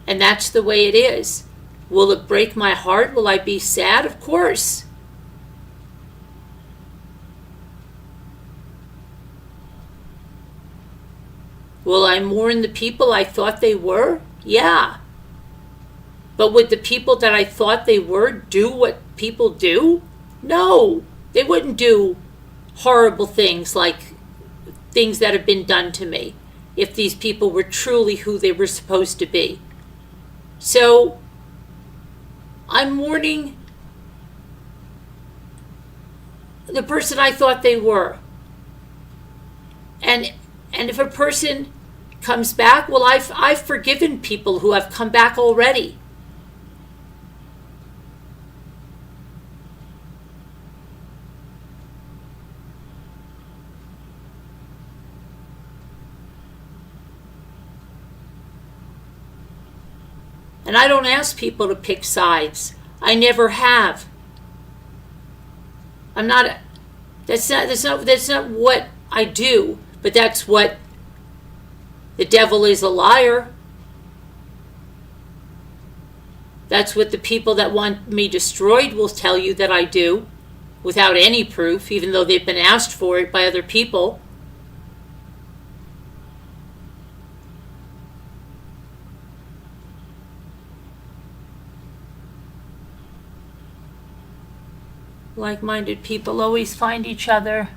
And that's the way it is. Will it break my heart? Will I be sad? Of course. Will I mourn the people I thought they were? Yeah. But would the people that I thought they were do what people do? No. They wouldn't do horrible things like things that have been done to me if these people were truly who they were supposed to be. So I'm mourning the person I thought they were. And if a person comes back, well, I've forgiven people who have come back already. And I don't ask people to pick sides. I never have. That's not what I do, but that's what The devil is a liar. That's what the people that want me destroyed will tell you that I do, without any proof, even though they've been asked for it by other people. Like-minded people always find each other.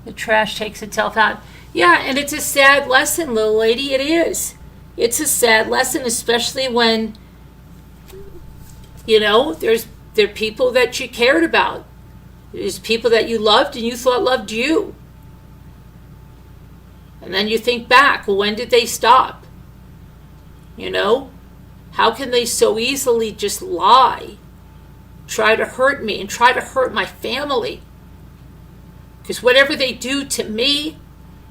The trash takes itself out. Yeah, and it's a sad lesson, little lady. It is. It's a sad lesson, especially when, you know, there are people that you cared about. There's people that you loved and you thought loved you. And then you think back, well, when did they stop? You know? How can they so easily just lie? Try to hurt me and try to hurt my family? Because whatever they do to me,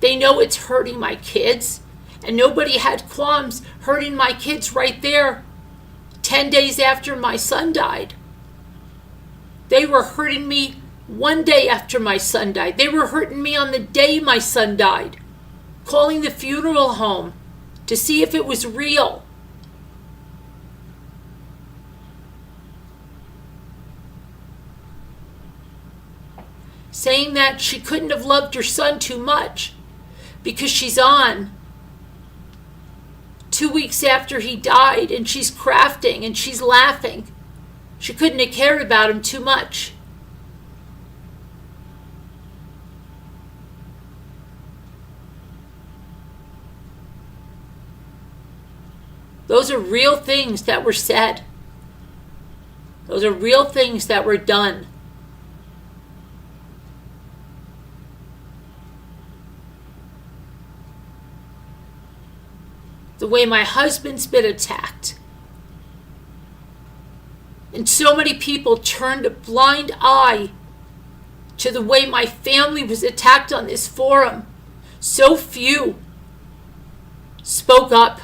they know it's hurting my kids. And nobody had qualms hurting my kids right there 10 days after my son died. They were hurting me one day after my son died. They were hurting me on the day my son died, calling the funeral home to see if it was real. Saying that she couldn't have loved her son too much because she's on 2 weeks after he died and she's crafting and she's laughing. She couldn't have cared about him too much. Those are real things that were said. Those are real things that were done. The way my husband's been attacked. And so many people turned a blind eye to the way my family was attacked on this forum. So few spoke up.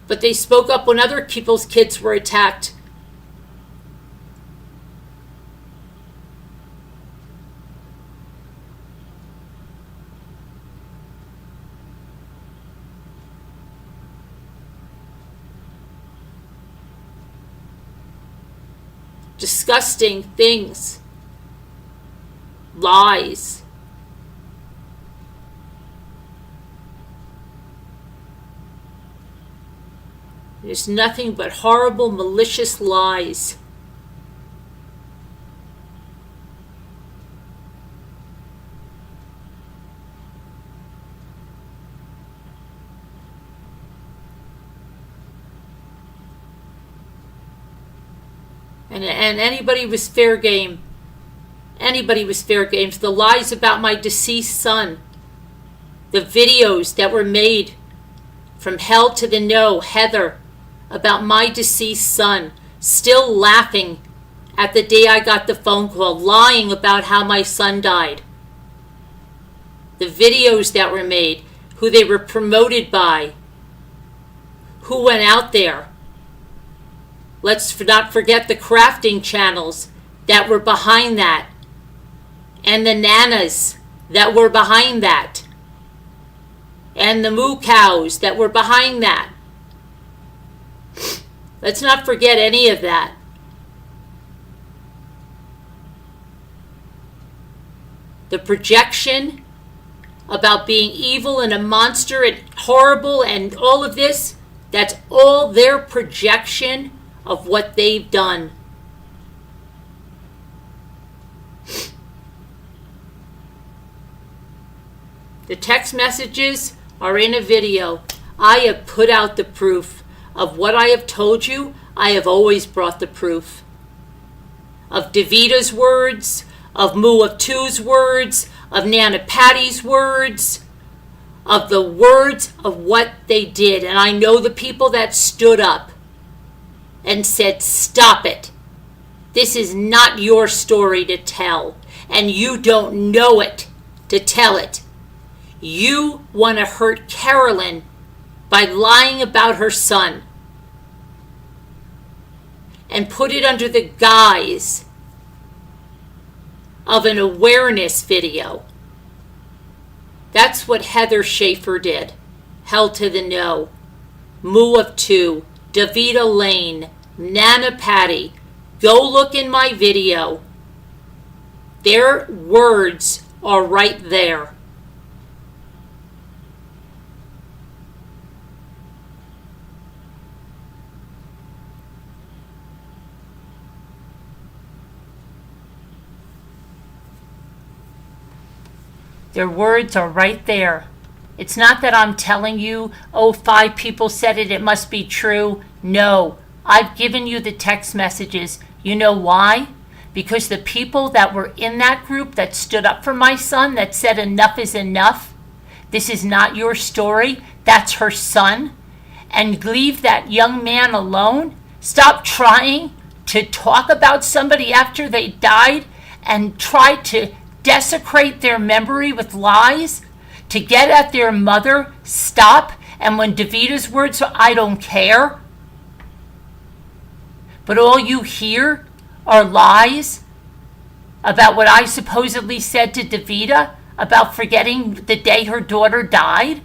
But they spoke up when other people's kids were attacked. Disgusting things. Lies. There's nothing but horrible, malicious lies. And anybody was fair game. Anybody was fair game. The lies about my deceased son. The videos that were made from hell to the no, Heather, about my deceased son. Still laughing at the day I got the phone call, lying about how my son died. The videos that were made, who they were promoted by, who went out there. Let's not forget the crafting channels that were behind that, and the nanas that were behind that, and the moo cows that were behind that. Let's not forget any of that. The projection about being evil and a monster and horrible and all of this, that's all their projection of what they've done. The text messages are in a video. I have put out the proof of what I have told you. I have always brought the proof of Davita's words, of Moo of Two's words, of Nana Patty's words, of the words of what they did. And I know the people that stood up and said, stop it. This is not your story to tell, and you don't know it to tell it. You want to hurt Carolyn by lying about her son and put it under the guise of an awareness video That's what Heather Schaefer did. Hell to the No, Moo of Two, Davita Lane, Nana Patty. Go look in my video. Their words are right there. Their words are right there. It's not that I'm telling you, oh, 5 people said it, it must be true. No, I've given you the text messages. You know why? Because the people that were in that group that stood up for my son, that said enough is enough, this is not your story, that's her son, and leave that young man alone. Stop trying to talk about somebody after they died and try to desecrate their memory with lies to get at their mother. Stop. And when Davita's words are, I don't care, but all you hear are lies about what I supposedly said to Davita about forgetting the day her daughter died.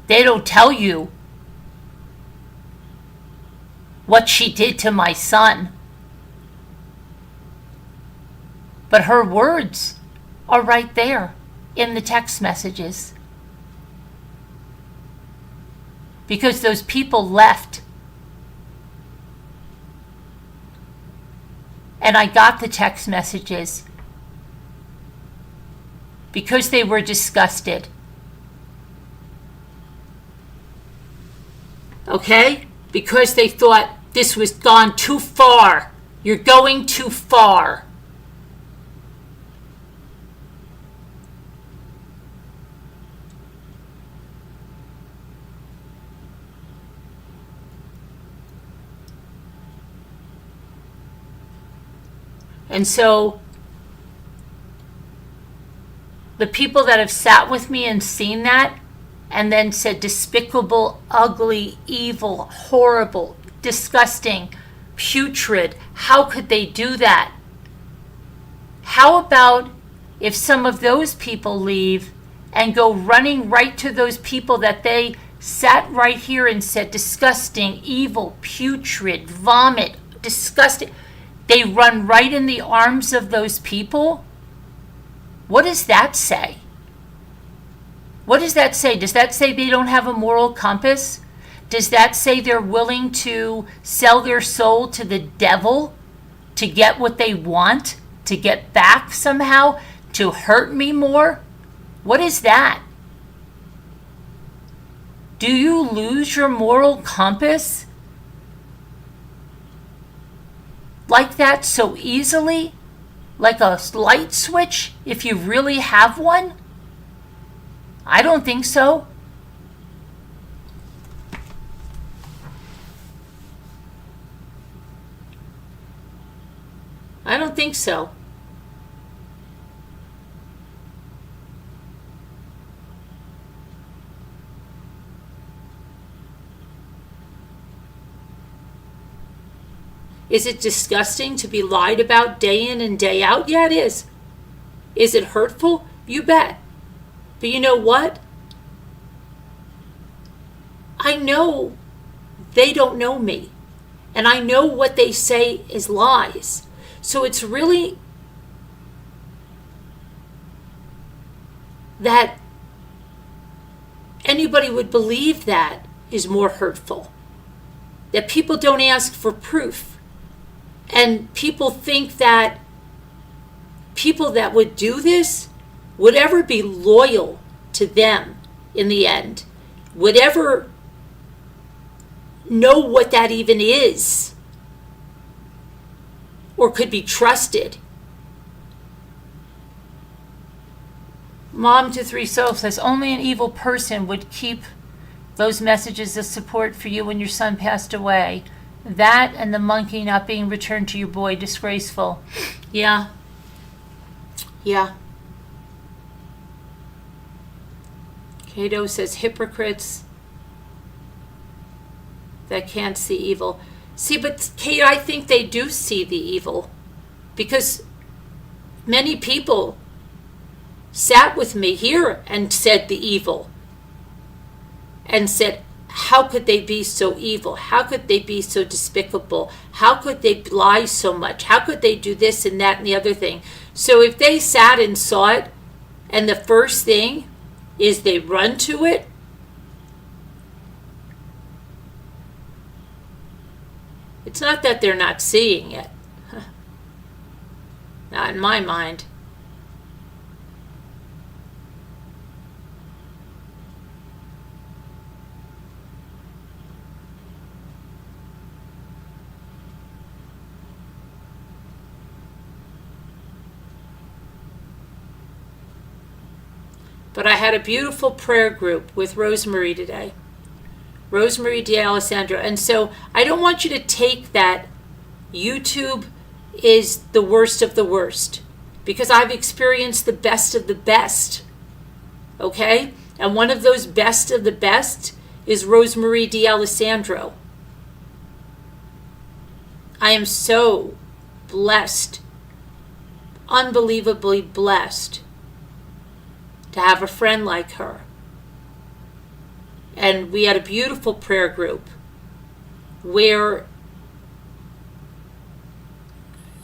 They don't tell you what she did to my son. But her words are right there in the text messages. Because those people left. And I got the text messages because they were disgusted. Okay? Because they thought this was gone too far. You're going too far. And so the people that have sat with me and seen that and then said despicable, ugly, evil, horrible, disgusting, putrid, how could they do that? How about if some of those people leave and go running right to those people that they sat right here and said disgusting, evil, putrid, vomit, disgusting. They run right in the arms of those people? What does that say? What does that say? Does that say they don't have a moral compass? Does that say they're willing to sell their soul to the devil to get what they want, to get back somehow, to hurt me more? What is that? Do you lose your moral compass like that so easily? Like a light switch, if you really have one? I don't think so. I don't think so. Is it disgusting to be lied about day in and day out? Yeah, it is. Is it hurtful? You bet. But you know what? I know they don't know me. And I know what they say is lies. So it's really that anybody would believe that is more hurtful. That people don't ask for proof. And people think that people that would do this would ever be loyal to them in the end, would ever know what that even is, or could be trusted. Mom to 3 Souls says, only an evil person would keep those messages of support for you when your son passed away. That and the monkey not being returned to your boy, disgraceful. Yeah. Yeah. Cato says hypocrites that can't see evil. See, but Kate, I think they do see the evil. Because many people sat with me here and said the evil. And said, how could they be so evil? How could they be so despicable? How could they lie so much? How could they do this and that and the other thing? So if they sat and saw it, and the first thing is they run to it, it's not that they're not seeing it. Not in my mind. But I had a beautiful prayer group with Rosemary today. Rosemary D'Alessandro. And so I don't want you to take that YouTube is the worst of the worst, because I've experienced the best of the best. Okay? And one of those best of the best is Rosemary D'Alessandro. I am so blessed, unbelievably blessed, to have a friend like her. And we had a beautiful prayer group where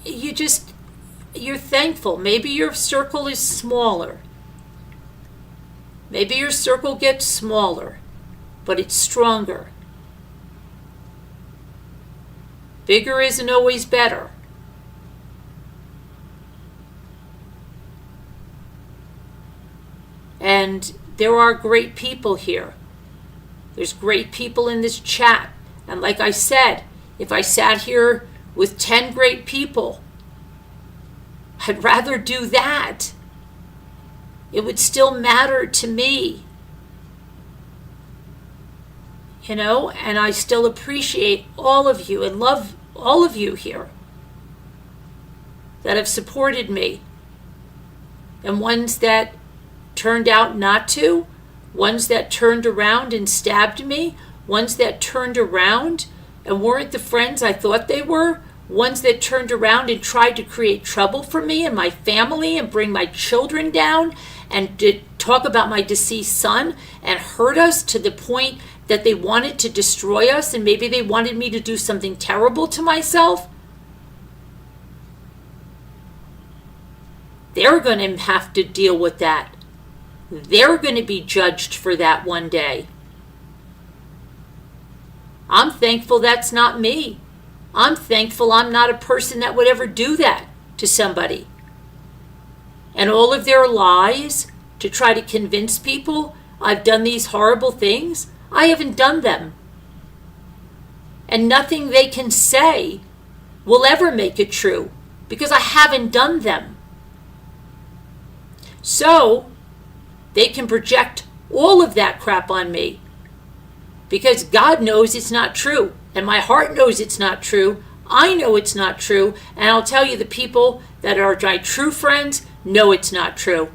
you're thankful. Maybe your circle is smaller. Maybe your circle gets smaller, but it's stronger. Bigger isn't always better. And there are great people here. There's great people in this chat. And like I said, if I sat here with 10 great people, I'd rather do that. It would still matter to me. You know, and I still appreciate all of you and love all of you here that have supported me. And ones that turned out not to, ones that turned around and stabbed me, ones that turned around and weren't the friends I thought they were, ones that turned around and tried to create trouble for me and my family and bring my children down and did talk about my deceased son and hurt us to the point that they wanted to destroy us, and maybe they wanted me to do something terrible to myself. They're going to have to deal with that. They're going to be judged for that one day. I'm thankful that's not me. I'm thankful I'm not a person that would ever do that to somebody. And all of their lies to try to convince people I've done these horrible things, I haven't done them. And nothing they can say will ever make it true, because I haven't done them. So they can project all of that crap on me, because God knows it's not true, and my heart knows it's not true. I know it's not true, and I'll tell you, the people that are my true friends know it's not true.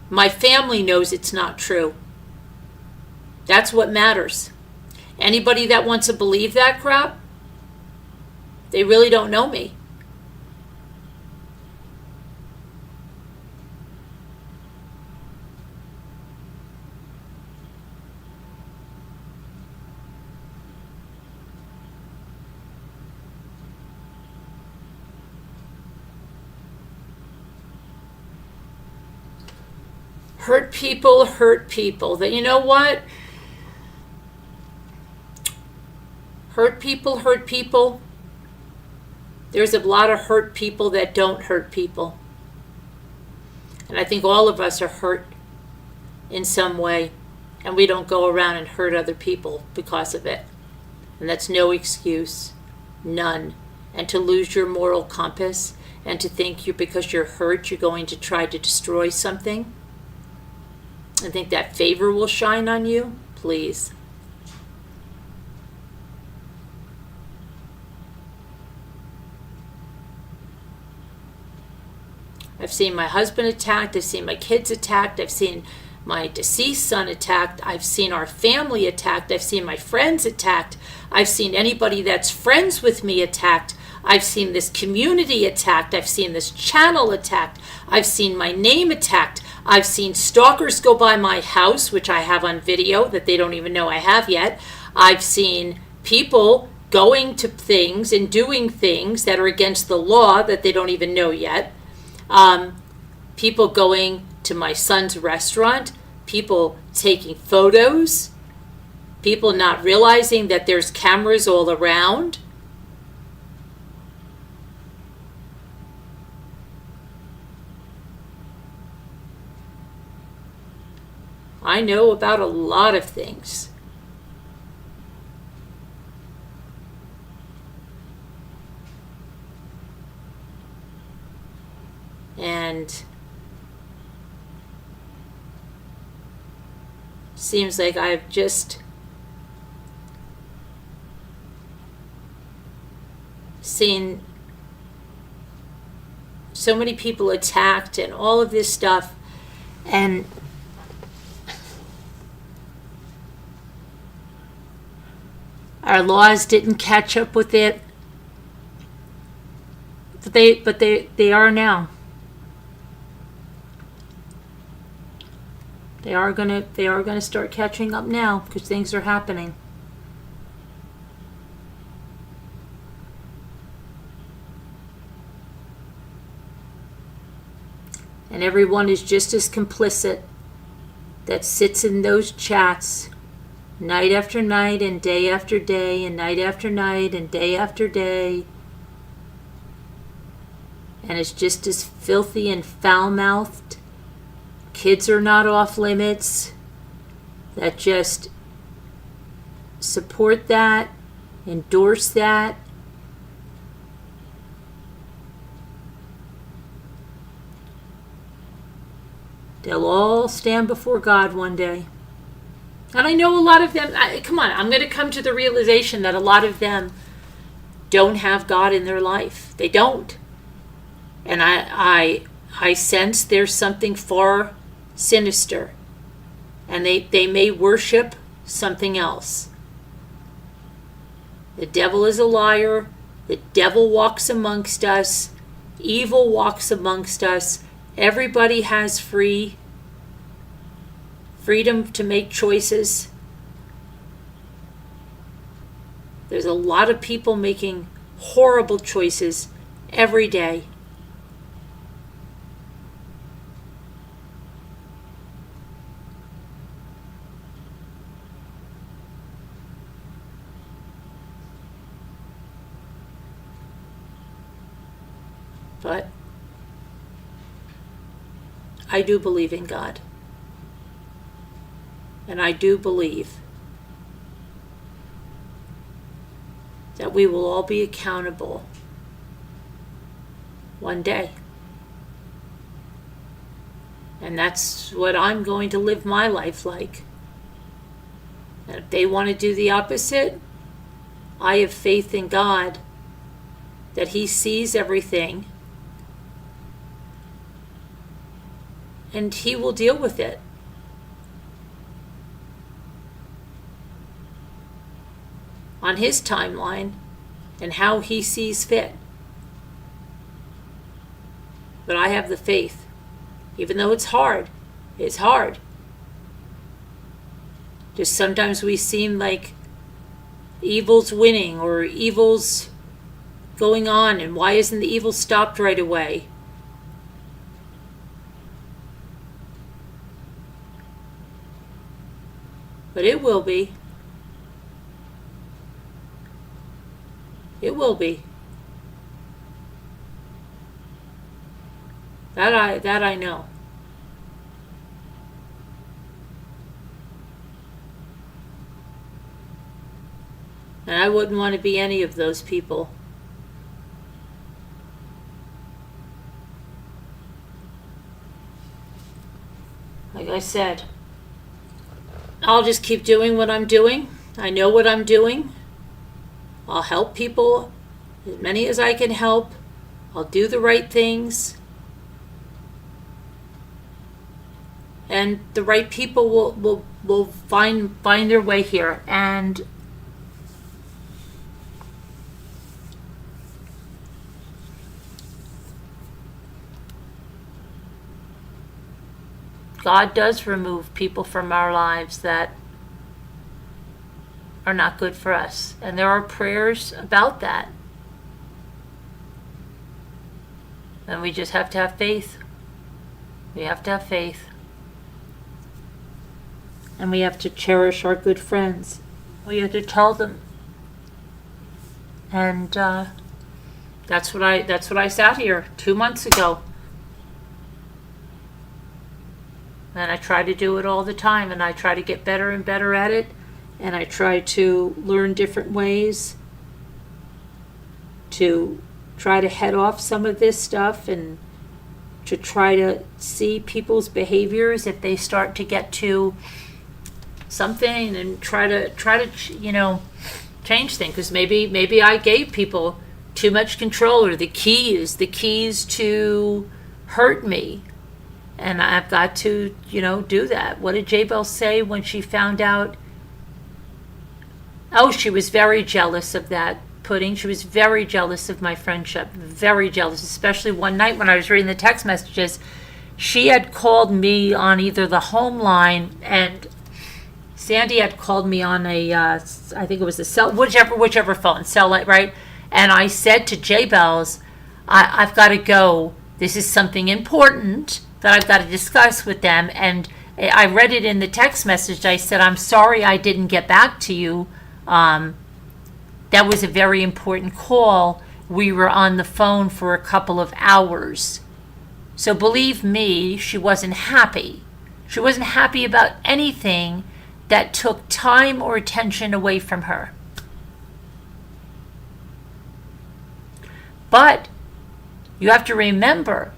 My family knows it's not true. That's what matters. Anybody that wants to believe that crap, they really don't know me. Hurt people hurt people. That, you know what? Hurt people hurt people. There's a lot of hurt people that don't hurt people. And I think all of us are hurt in some way, and we don't go around and hurt other people because of it. And that's no excuse. None. And to lose your moral compass and to think because you're hurt, you're going to try to destroy something and think that favor will shine on you, please. I've seen my husband attacked. I've seen my kids attacked. I've seen my deceased son attacked. I've seen our family attacked. I've seen my friends attacked. I've seen anybody that's friends with me attacked. I've seen this community attacked. I've seen this channel attacked. I've seen my name attacked. I've seen stalkers go by my house, which I have on video that they don't even know I have yet. I've seen people going to things and doing things that are against the law that they don't even know yet. People going to my son's restaurant, people taking photos, people not realizing that there's cameras all around. I know about a lot of things. And seems like I've just seen so many people attacked and all of this stuff, and our laws didn't catch up with it, but they are now. They are gonna start catching up now because things are happening. And everyone is just as complicit that sits in those chats night after night and day after day and night after night and day after day. And it's just as filthy and foul-mouthed. Kids are not off limits, that just support that, endorse that. They'll all stand before God one day. And I know a lot of them, I'm going to come to the realization that a lot of them don't have God in their life. They don't. And I sense there's something far sinister, and they may worship something else. The devil is a liar. The devil walks amongst us. Evil walks amongst us. Everybody has freedom to make choices. There's a lot of people making horrible choices every day. But I do believe in God. And I do believe that we will all be accountable one day. And that's what I'm going to live my life like. And if they want to do the opposite, I have faith in God that He sees everything and He will deal with it. On His timeline and how He sees fit. But I have the faith. Even though it's hard. It's hard. Just sometimes we seem like evil's winning or evil's going on, and why isn't the evil stopped right away? But it will be. It will be. That I know. And I wouldn't want to be any of those people. Like I said, I'll just keep doing what I'm doing. I know what I'm doing. I'll help people, as many as I can help. I'll do the right things. And the right people will find their way here. And God does remove people from our lives that are not good for us. And there are prayers about that. And we just have to have faith. We have to have faith. And we have to cherish our good friends. We have to tell them. And that's what I sat here 2 months ago. And I try to do it all the time, and I try to get better and better at it, and I try to learn different ways to try to head off some of this stuff, and to try to see people's behaviors if they start to get to something, and try to change things, because maybe I gave people too much control, or the keys to hurt me. And I've got to, do that. What did Jaybells say when she found out? Oh, she was very jealous of that pudding. She was very jealous of my friendship. Very jealous, especially one night when I was reading the text messages. She had called me on either the home line, and Sandy had called me on I think it was a cell, whichever phone, cell light, right? And I said to Jaybells, I've got to go. This is something important that I've got to discuss with them. And I read it in the text message. I said, I'm sorry I didn't get back to you. That was a very important call. We were on the phone for a couple of hours. So believe me, she wasn't happy. She wasn't happy about anything that took time or attention away from her. But you have to remember,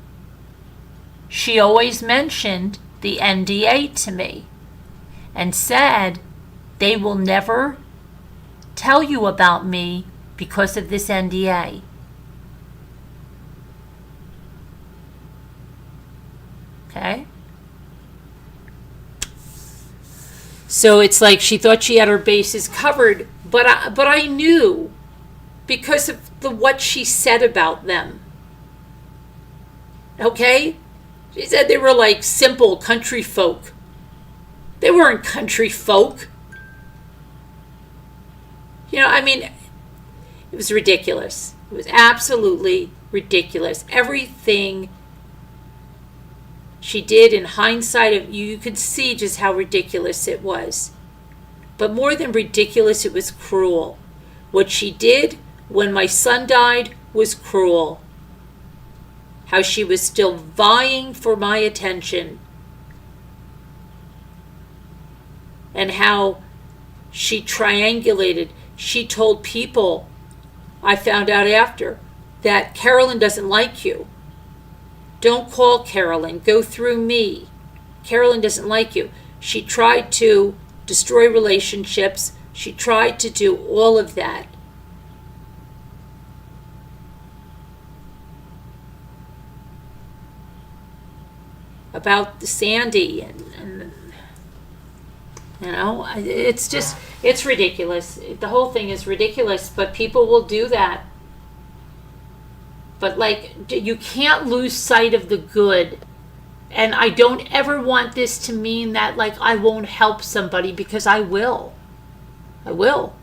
she always mentioned the NDA to me and said, they will never tell you about me because of this NDA. Okay? So it's like she thought she had her bases covered, but I knew because of what she said about them. Okay? She said they were like simple country folk. They weren't country folk. It was ridiculous. It was absolutely ridiculous. Everything she did in hindsight, you could see just how ridiculous it was. But more than ridiculous, it was cruel. What she did when my son died was cruel. How she was still vying for my attention. And how she triangulated. She told people, I found out after, that Carolyn doesn't like you. Don't call Carolyn. Go through me. Carolyn doesn't like you. She tried to destroy relationships. She tried to do all of that. About Sandy and it's ridiculous. The whole thing is ridiculous, but people will do that. But you can't lose sight of the good. And I don't ever want this to mean that I won't help somebody, because I will. I will.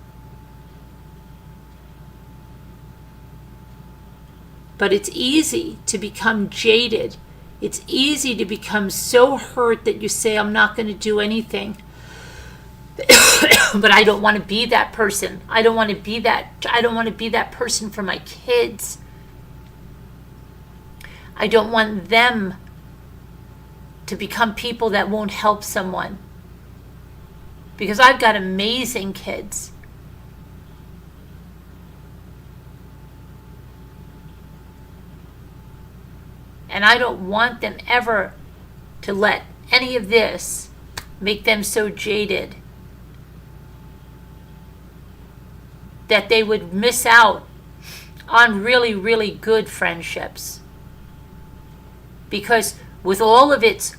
But it's easy to become jaded. It's easy to become so hurt that you say, I'm not going to do anything. But I don't want to be that person. I don't want to be that person for my kids. I don't want them to become people that won't help someone. Because I've got amazing kids. And I don't want them ever to let any of this make them so jaded that they would miss out on really, really good friendships. Because with all of its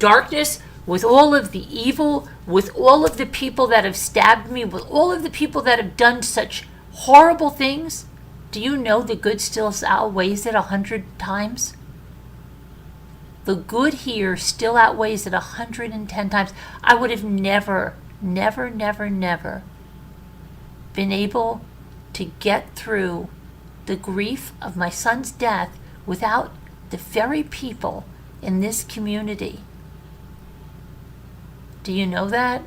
darkness, with all of the evil, with all of the people that have stabbed me, with all of the people that have done such horrible things, do you know the good still outweighs it 100 times? The good here still outweighs it 110 times. I would have never been able to get through the grief of my son's death without the very people in this community. Do you know that?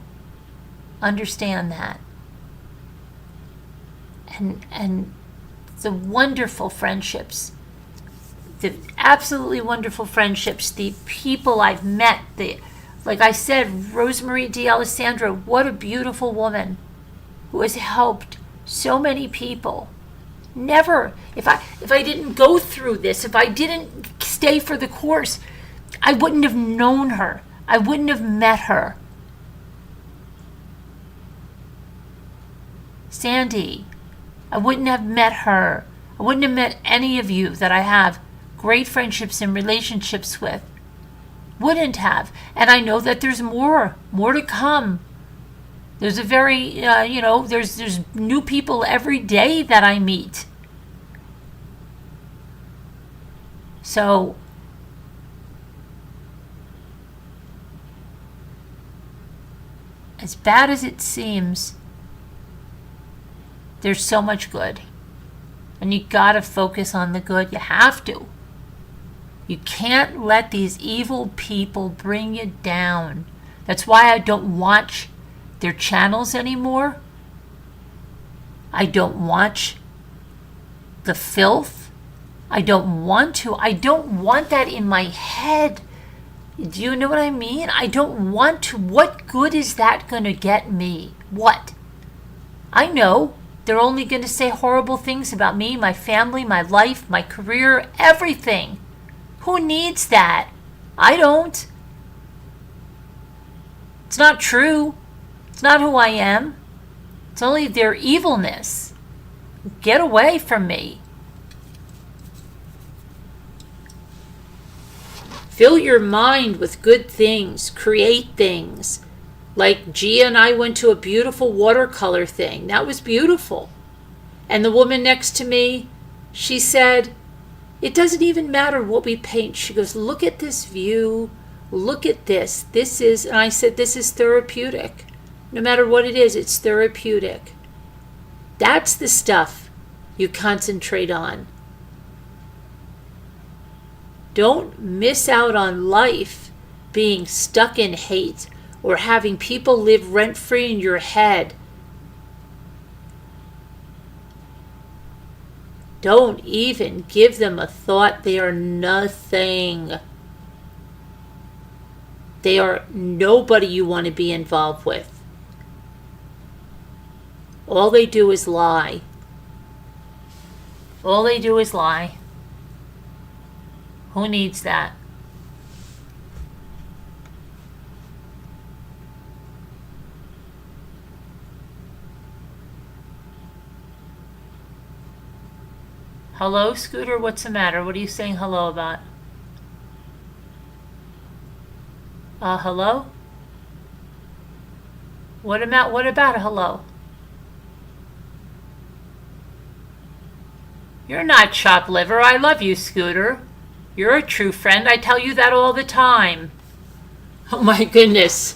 Understand that. And the wonderful friendships, the absolutely wonderful friendships, the people I've met, like I said, Rosemary D'Alessandro, what a beautiful woman who has helped so many people. Never, if I didn't go through this, if I didn't stay for the course, I wouldn't have known her. I wouldn't have met her. Sandy, I wouldn't have met her. I wouldn't have met any of you that I have great friendships and relationships with. Wouldn't have. And I know that there's more to come. There's a very, there's new people every day that I meet. So, as bad as it seems, there's so much good. And you gotta focus on the good. You have to. You can't let these evil people bring you down. That's why I don't watch their channels anymore. I don't watch the filth. I don't want to. I don't want that in my head. Do you know what I mean? I don't want to. What good is that going to get me? What? I know they're only going to say horrible things about me, my family, my life, my career, everything. Who needs that? I don't. It's not true. It's not who I am. It's only their evilness. Get away from me. Fill your mind with good things. Create things. Like Gia and I went to a beautiful watercolor thing. That was beautiful. And the woman next to me, she said, it doesn't even matter what we paint. She goes, look at this view. Look at this. This is, and I said, this is therapeutic. No matter what it is, it's therapeutic. That's the stuff you concentrate on. Don't miss out on life being stuck in hate or having people live rent-free in your head. Don't even give them a thought. They are nothing. They are nobody you want to be involved with. All they do is lie. All they do is lie. Who needs that? Hello, Scooter? What's the matter? What are you saying hello about? Hello? What about a hello? You're not chopped liver. I love you, Scooter. You're a true friend. I tell you that all the time. Oh my goodness.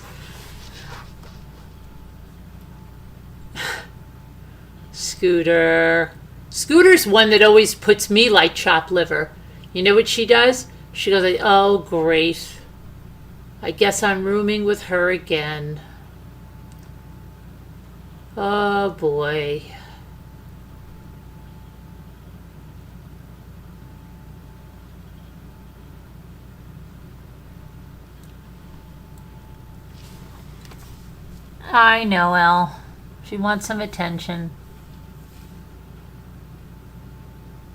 Scooter. Scooter's one that always puts me like chopped liver. You know what she does? She goes like, oh great. I guess I'm rooming with her again. Oh boy. I know, Elle. She wants some attention.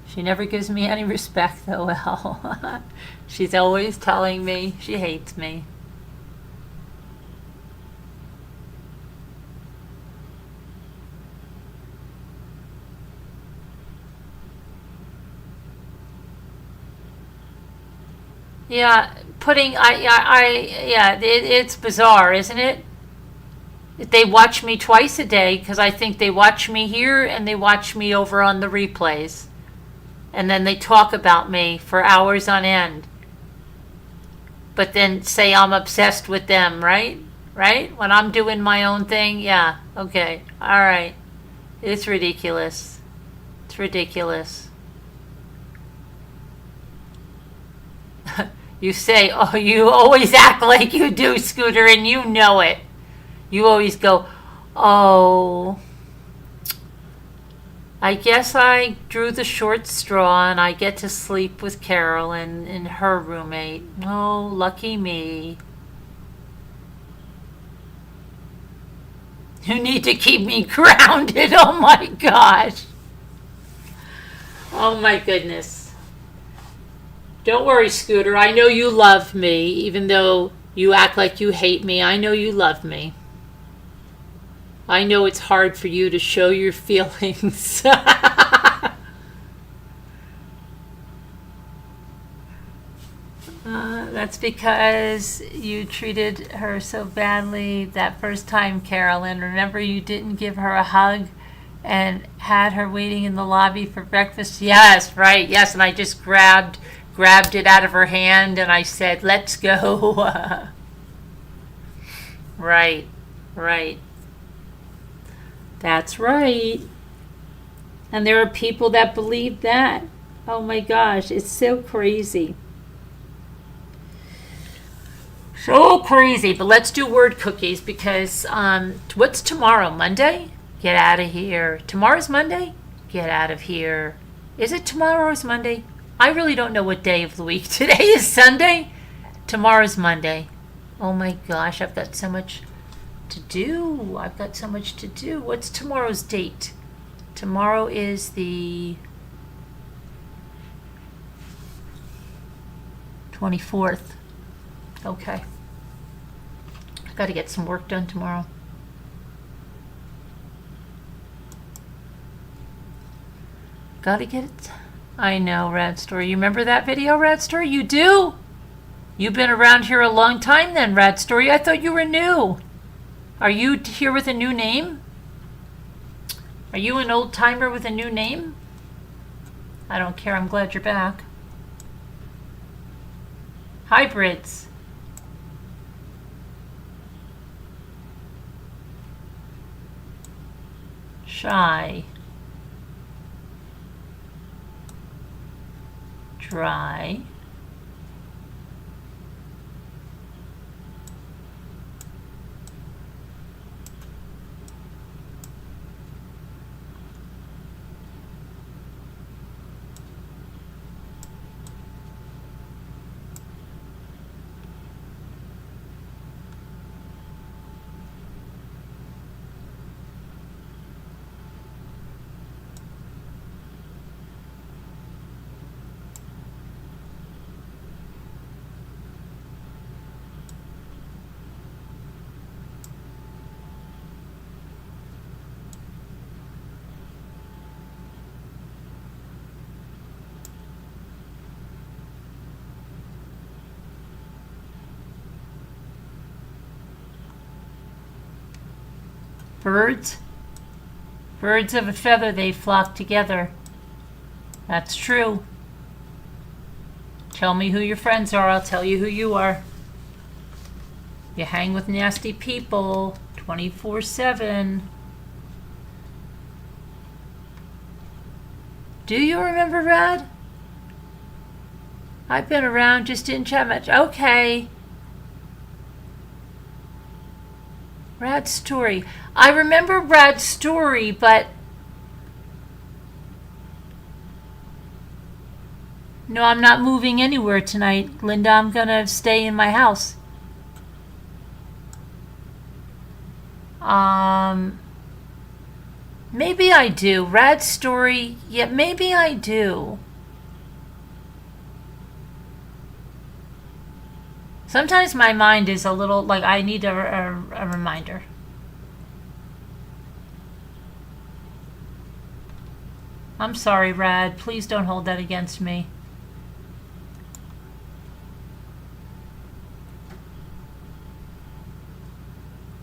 She never gives me any respect, though, Elle. She's always telling me she hates me. Yeah, it's bizarre, isn't it? They watch me twice a day because I think they watch me here and they watch me over on the replays. And then they talk about me for hours on end. but then say I'm obsessed with them, right? Right? When I'm doing my own thing, yeah, okay, all right. It's ridiculous. It's ridiculous. You say, oh, you always act like you do, Scooter, and you know it. You always go, oh, I guess I drew the short straw and I get to sleep with Carolyn and her roommate. Oh, lucky me. You need to keep me grounded. Oh my gosh. Oh my goodness. Don't worry, Scooter. I know you love me, even though you act like you hate me. I know you love me. I know it's hard for you to show your feelings. That's because you treated her so badly that first time, Carolyn. Remember, you didn't give her a hug and had her waiting in the lobby for breakfast? Yes, right, yes, and I just grabbed it out of her hand and I said, let's go. Right, right. That's right. And there are people that believe that. Oh my gosh, it's so crazy. So crazy. But let's do word cookies because what's tomorrow? Monday? Get out of here. Tomorrow's Monday? Get out of here. Is it tomorrow's Monday? I really don't know what day of the week. Today is Sunday. Tomorrow's Monday. Oh my gosh, I've got so much to do. I've got so much to do. What's tomorrow's date? Tomorrow is the 24th. Okay. I've got to get some work done tomorrow. Gotta get it. I know, Rad Story. You remember that video, Rad Story? You do? You've been around here a long time then, Rad Story. I thought you were new. Are you here with a new name? Are you an old timer with a new name? I don't care. I'm glad you're back. Hybrids. Shy. Dry. Birds? Birds of a feather, they flock together. That's true. Tell me who your friends are, I'll tell you who you are. You hang with nasty people 24/7. Do you remember Rad? I've been around, just didn't chat much. Okay. Rad's story. I remember Rad's story, but no, I'm not moving anywhere tonight, Linda. I'm gonna stay in my house. Maybe I do. Rad's story, yeah, maybe I do. Sometimes my mind is a little, like, I need a reminder. I'm sorry, Rad. Please don't hold that against me.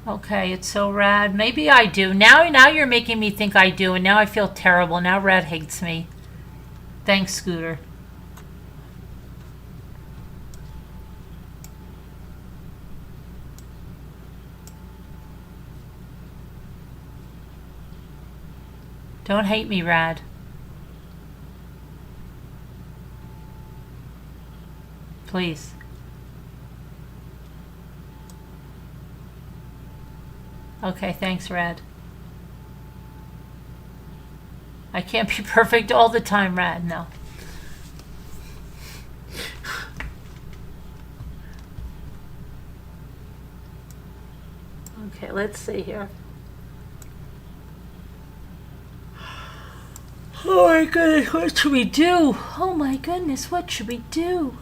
Okay, it's so Rad. Maybe I do. Now you're making me think I do, and now I feel terrible. Now Rad hates me. Thanks, Scooter. Don't hate me, Rad. Please. Okay, thanks, Rad. I can't be perfect all the time, Rad, no. Okay, let's see here. Oh my goodness, what should we do? Oh my goodness, what should we do?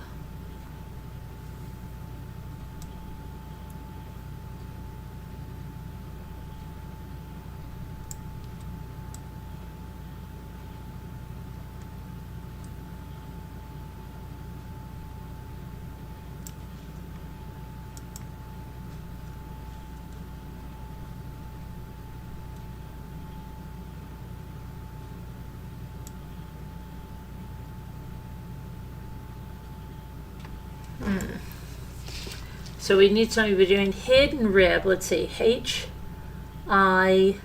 So we need something. We're doing hidden rib. Let's see. H-I.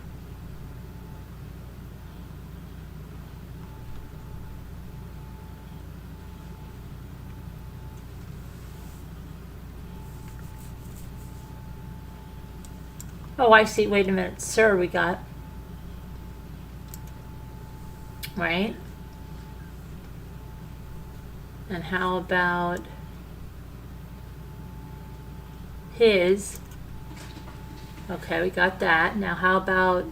Oh, I see. Wait a minute. Sir, we got. Right? And how about his? Okay, we got that. Now how about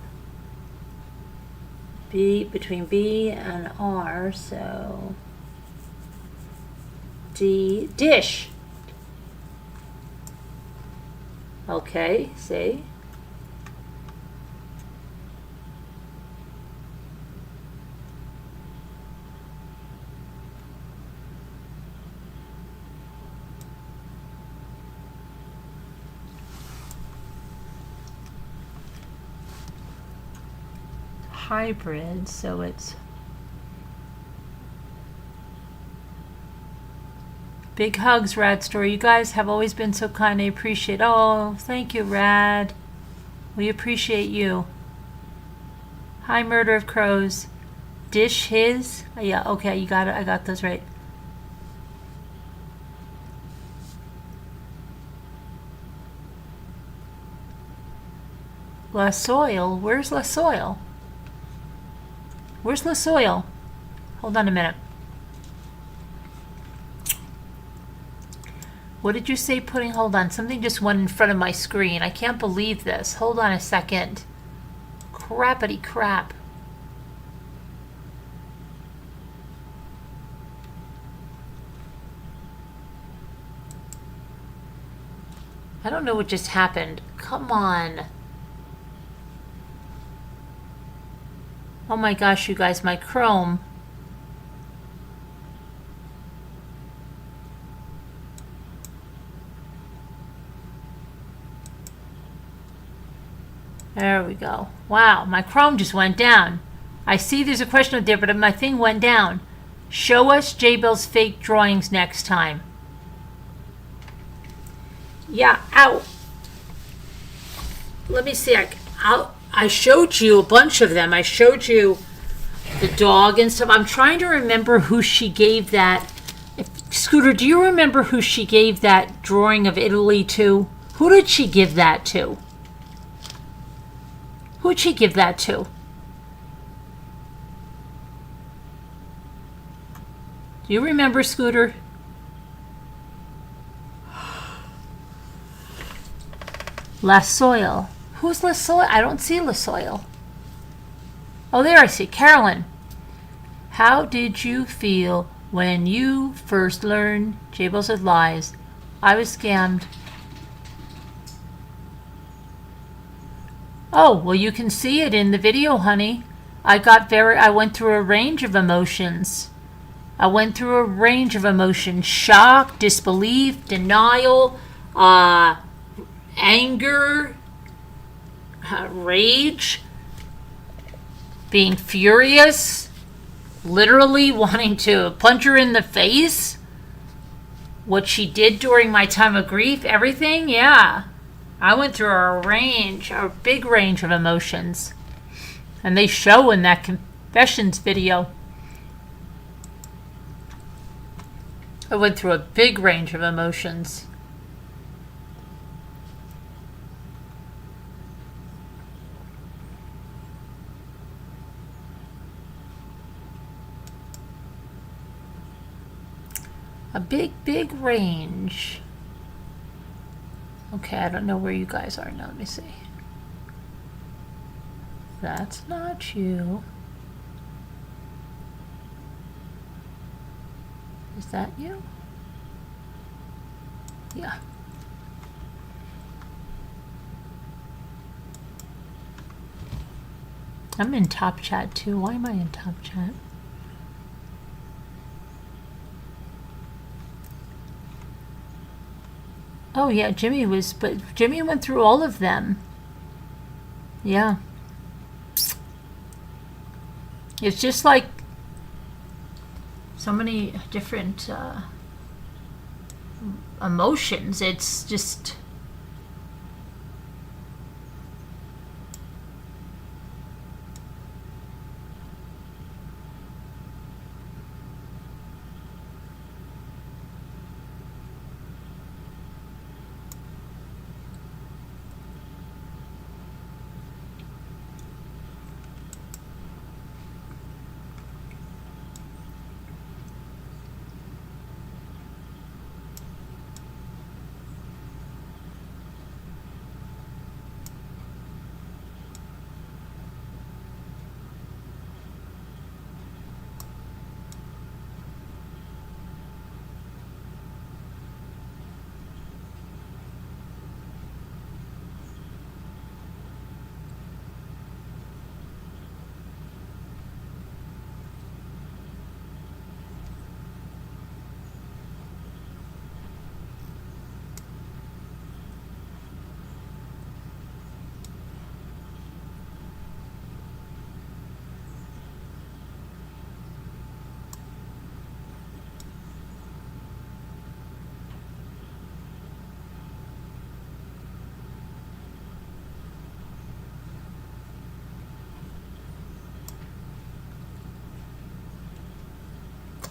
B, between B and R, so D, dish. Okay, see? Hybrid, so it's big hugs, Rad Story. You guys have always been so kind. I appreciate. Oh, thank you, Rad. We appreciate you. Hi, Murder of Crows. Dish his. Oh, yeah, okay, you got it. I got those right. La Soil. Where's La Soil? Where's the soil? Hold on a minute. What did you say putting? Hold on. Something just went in front of my screen. I can't believe this. Hold on a second. Crappity crap. I don't know what just happened. Come on. Oh my gosh, you guys, my Chrome. There we go. Wow, my Chrome just went down. I see there's a question up there, but my thing went down. Show us Jaybells fake drawings next time. Yeah, ow. Let me see. I showed you a bunch of them. I showed you the dog and stuff. I'm trying to remember who she gave that. Scooter, do you remember who she gave that drawing of Italy to? Who did she give that to? Who'd she give that to? Do you remember, Scooter? La Soil. Who's La Soil? I don't see La Soil. Oh, there I see. Carolyn. How did you feel when you first learned Jaybells with lies? I was scammed. Oh, well, you can see it in the video, honey. I went through a range of emotions. I went through a range of emotions. Shock, disbelief, denial, anger, rage, being furious, literally wanting to punch her in the face. What she did during my time of grief, everything, yeah. I went through a big range of emotions. And they show in that confessions video. I went through a big range of emotions. A big range. Okay, I don't know where you guys are now. Let me see. That's not you. Is that you? Yeah. I'm in top chat too. Why am I in top chat? Oh yeah, Jimmy went through all of them. Yeah. It's just like so many different emotions. It's just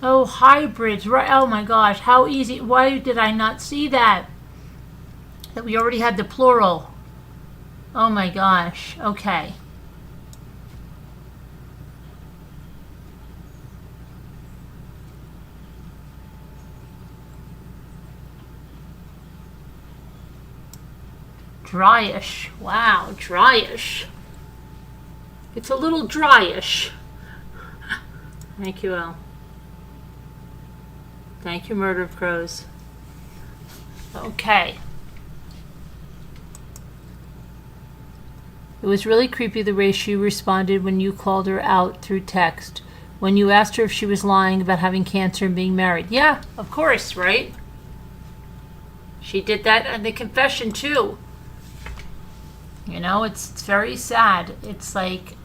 oh, hybrids, right? Oh my gosh, how easy. Why did I not see that? That we already had the plural. Oh my gosh, okay. Dryish. Wow, dryish. It's a little dryish. Thank you, Elle. Thank you, Murder of Crows. Okay. It was really creepy the way she responded when you called her out through text. When you asked her if she was lying about having cancer and being married. Yeah, of course, right? She did that in the confession too. You know, it's very sad. It's like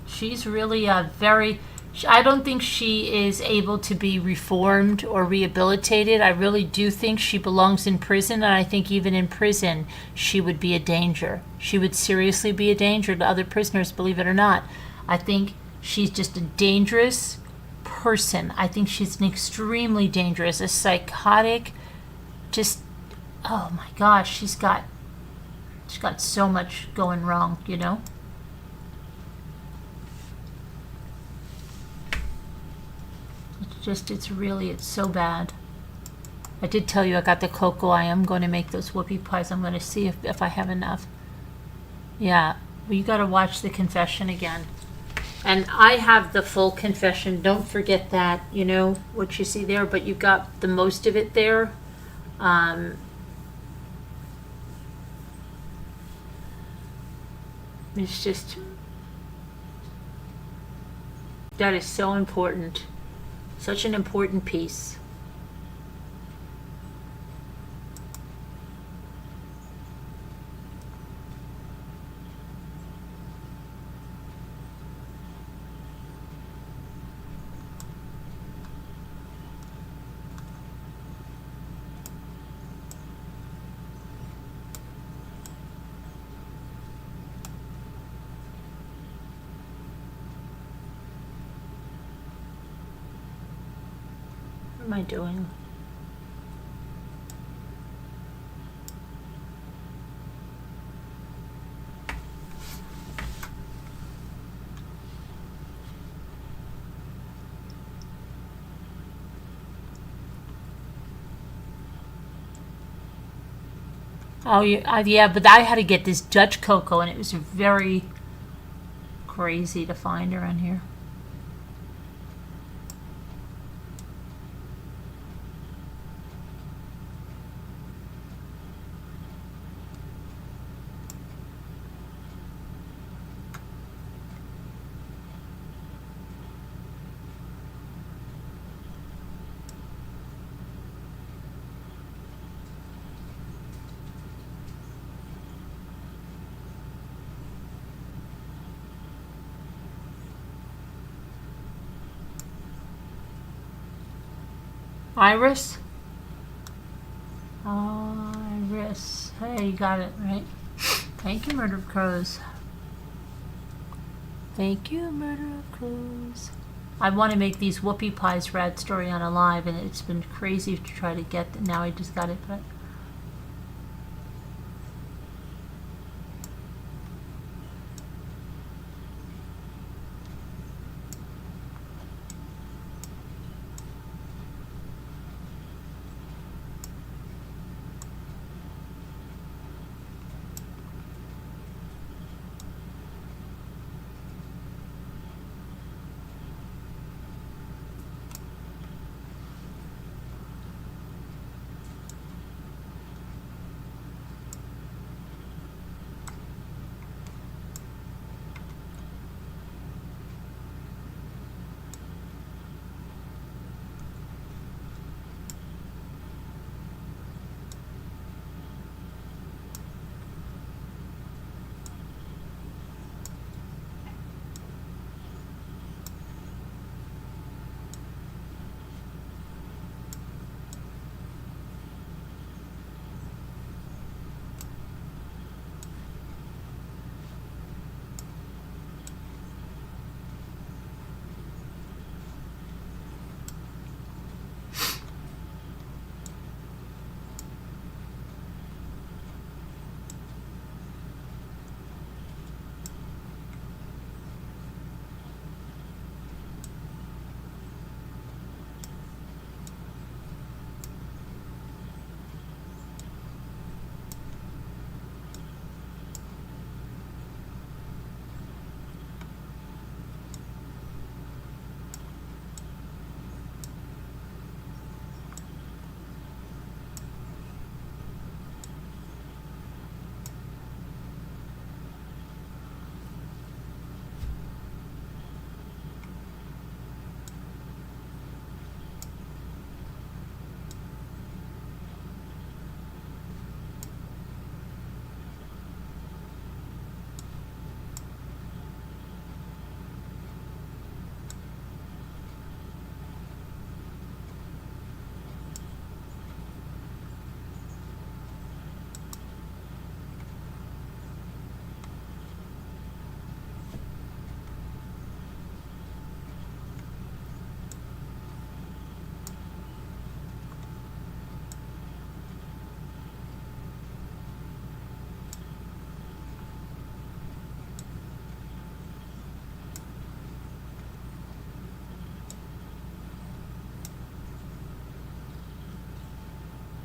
she's really a very... I don't think she is able to be reformed or rehabilitated. I really do think she belongs in prison, and I think even in prison she would be a danger. She would seriously be a danger to other prisoners, believe it or not. I think she's just a dangerous person. I think she's an extremely dangerous, a psychotic, just, oh my gosh, she's got so much going wrong, you know? It's so bad. I did tell you I got the cocoa. I am going to make those whoopie pies. I'm going to see if I have enough. Yeah, well, you got to watch the confession again. And I have the full confession. Don't forget that, you know, what you see there, but you got the most of it there. It's just, that is so important. Such an important piece. am I doing? Oh, yeah, but I had to get this Dutch cocoa, and it was very crazy to find around here. Iris? Iris. Hey, you got it, right? Thank you, Murder of Crows. Thank you, Murder of Crows. I want to make these whoopie pies rad story on Alive, and it's been crazy to try to get them. Now I just got it, but...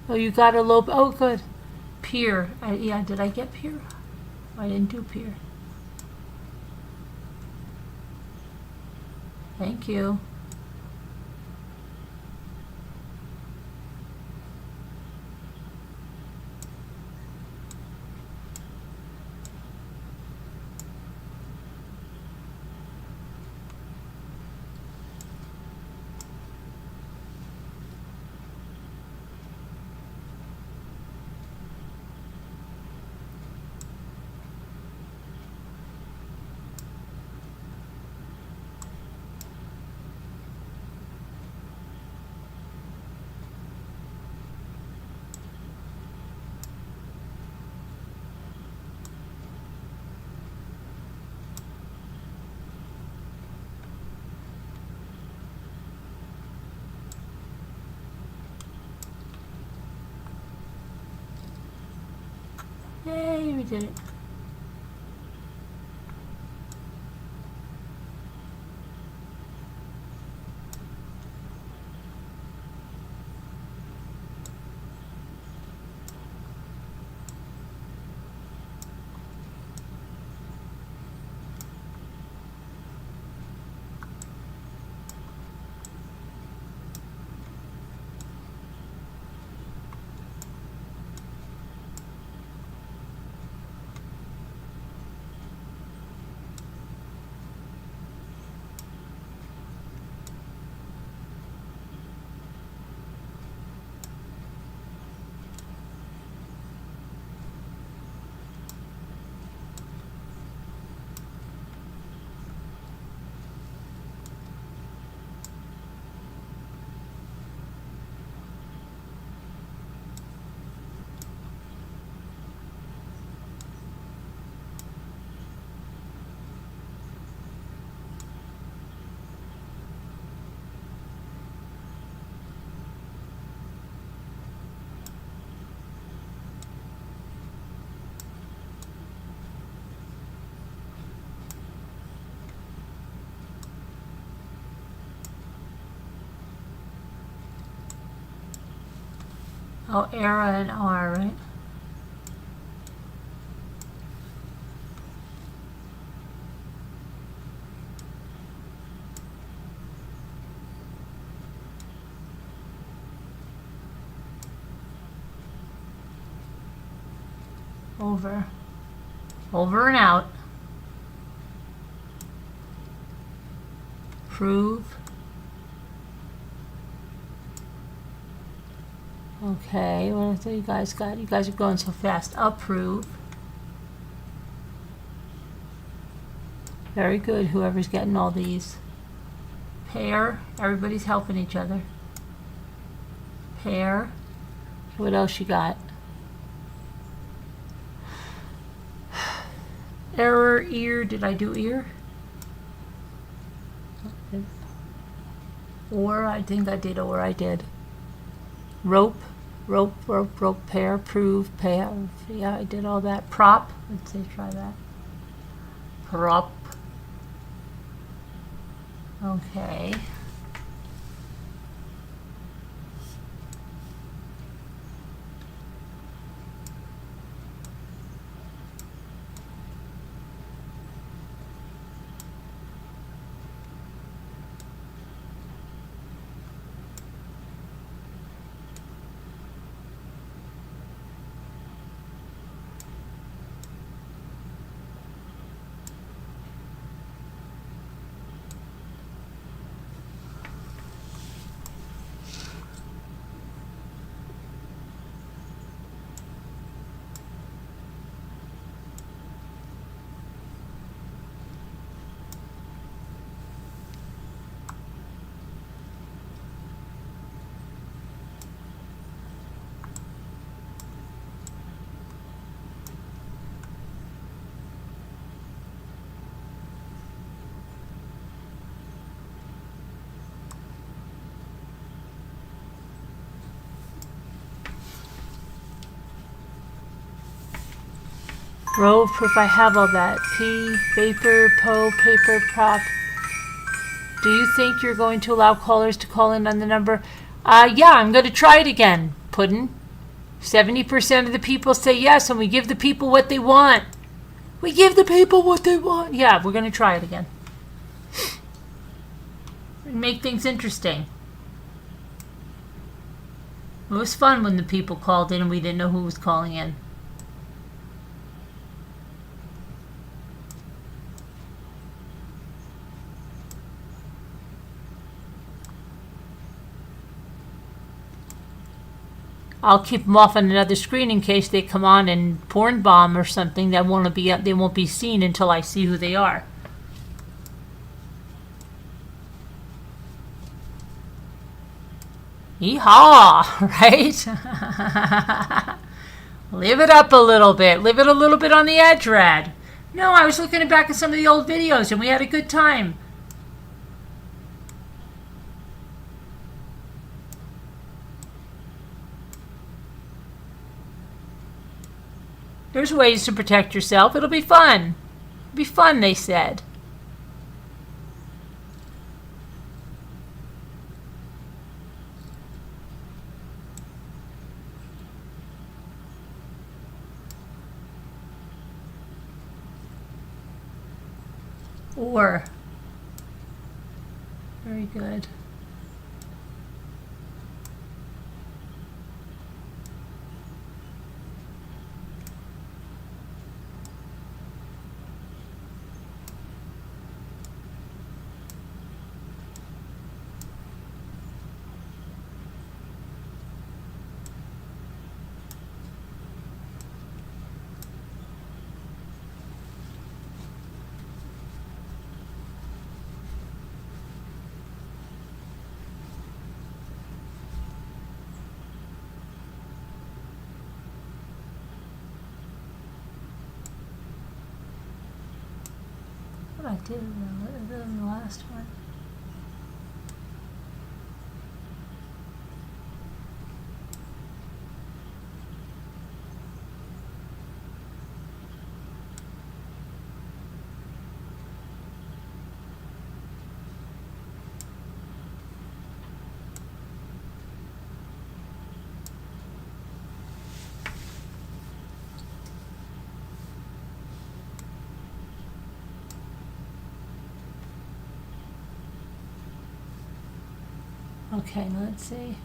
Oh, you got a low... Oh, good. Pier. Yeah, did I get pier? I didn't do pier. Thank you. Yay, we did it. Oh, era and R, right? Over. Over and out. Prove. Okay, what else you guys got? You guys are going so fast. Approve. Very good, whoever's getting all these. Pair. Everybody's helping each other. Pair. What else you got? Error, ear. Did I do ear? Or, I think I did, or I did. Rope, rope, rope, rope, pair, prove, pair. Yeah, I did all that. Prop. Let's say try that. Prop. Okay. Row proof, I have all that. P, vapor, po, paper, prop. Do you think you're going to allow callers to call in on the number? Yeah, I'm going to try it again, Puddin'. 70% of the people say yes, and we give the people what they want. We give the people what they want. Yeah, we're going to try it again. Make things interesting. It was fun when the people called in and we didn't know who was calling in. I'll keep them off on another screen in case they come on and porn bomb or something. They won't be seen until I see who they are. Yeehaw, right? Live it up a little bit. Live it a little bit on the edge, Rad. No, I was looking back at some of the old videos and we had a good time. There's ways to protect yourself. It'll be fun. It'll be fun, they said. Or. Very good. I did other than the last one. Okay, let's see.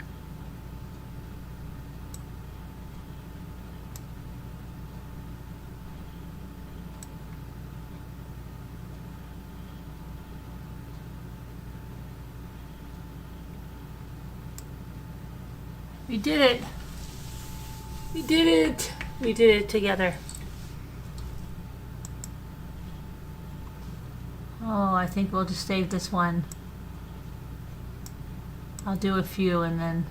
We did it. We did it. We did it together. Oh, I think we'll just save this one. I'll do a few and then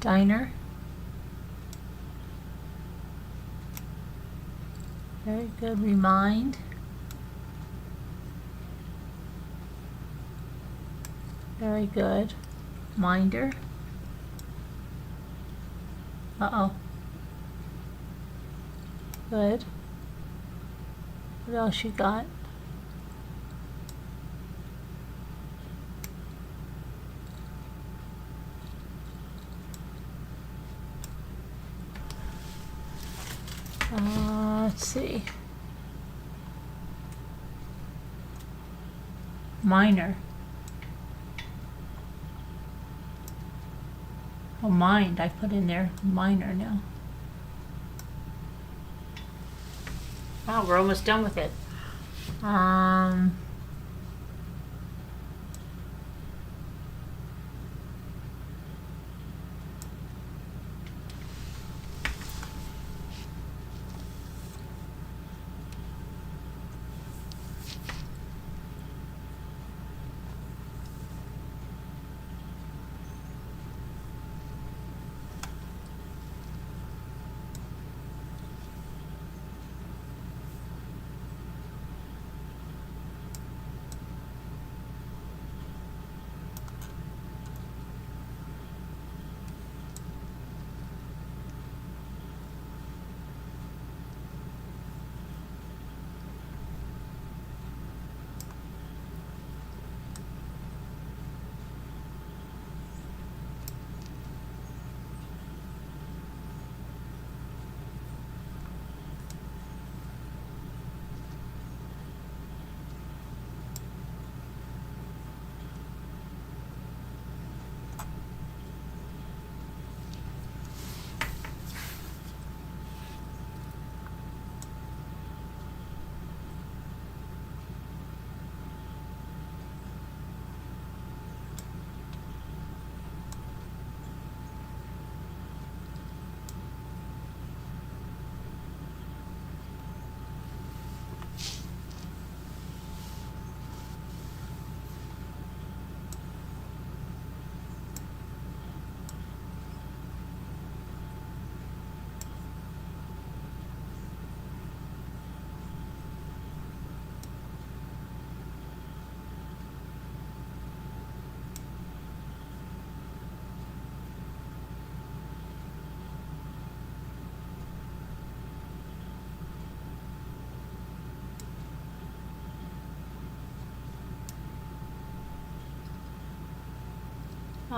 Diner. Very good. Remind. Very good. Minder. Uh-oh. Good. What else you got? Let's see. Minor. Oh, mind. I put in there minor now. Wow, we're almost done with it.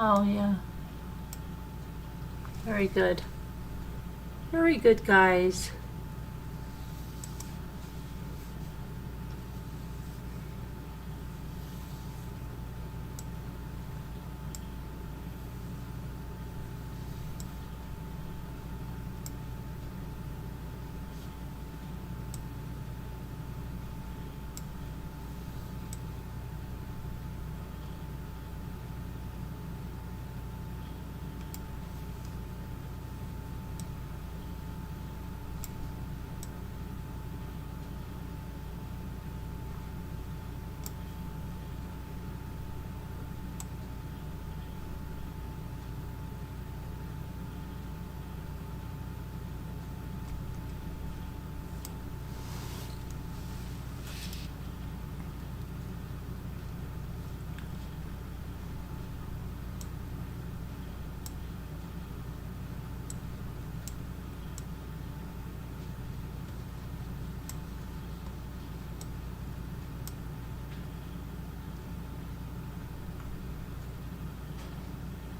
Oh, yeah. Very good. Very good, guys.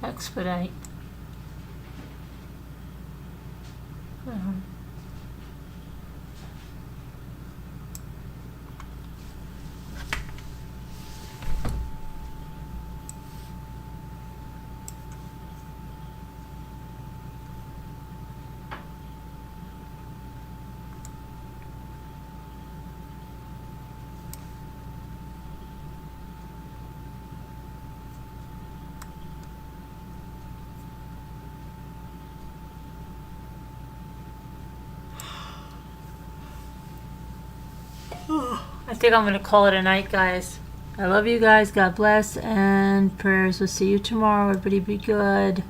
Expedite. I think I'm going to call it a night, guys. I love you guys. God bless and prayers. We'll see you tomorrow. Everybody be good.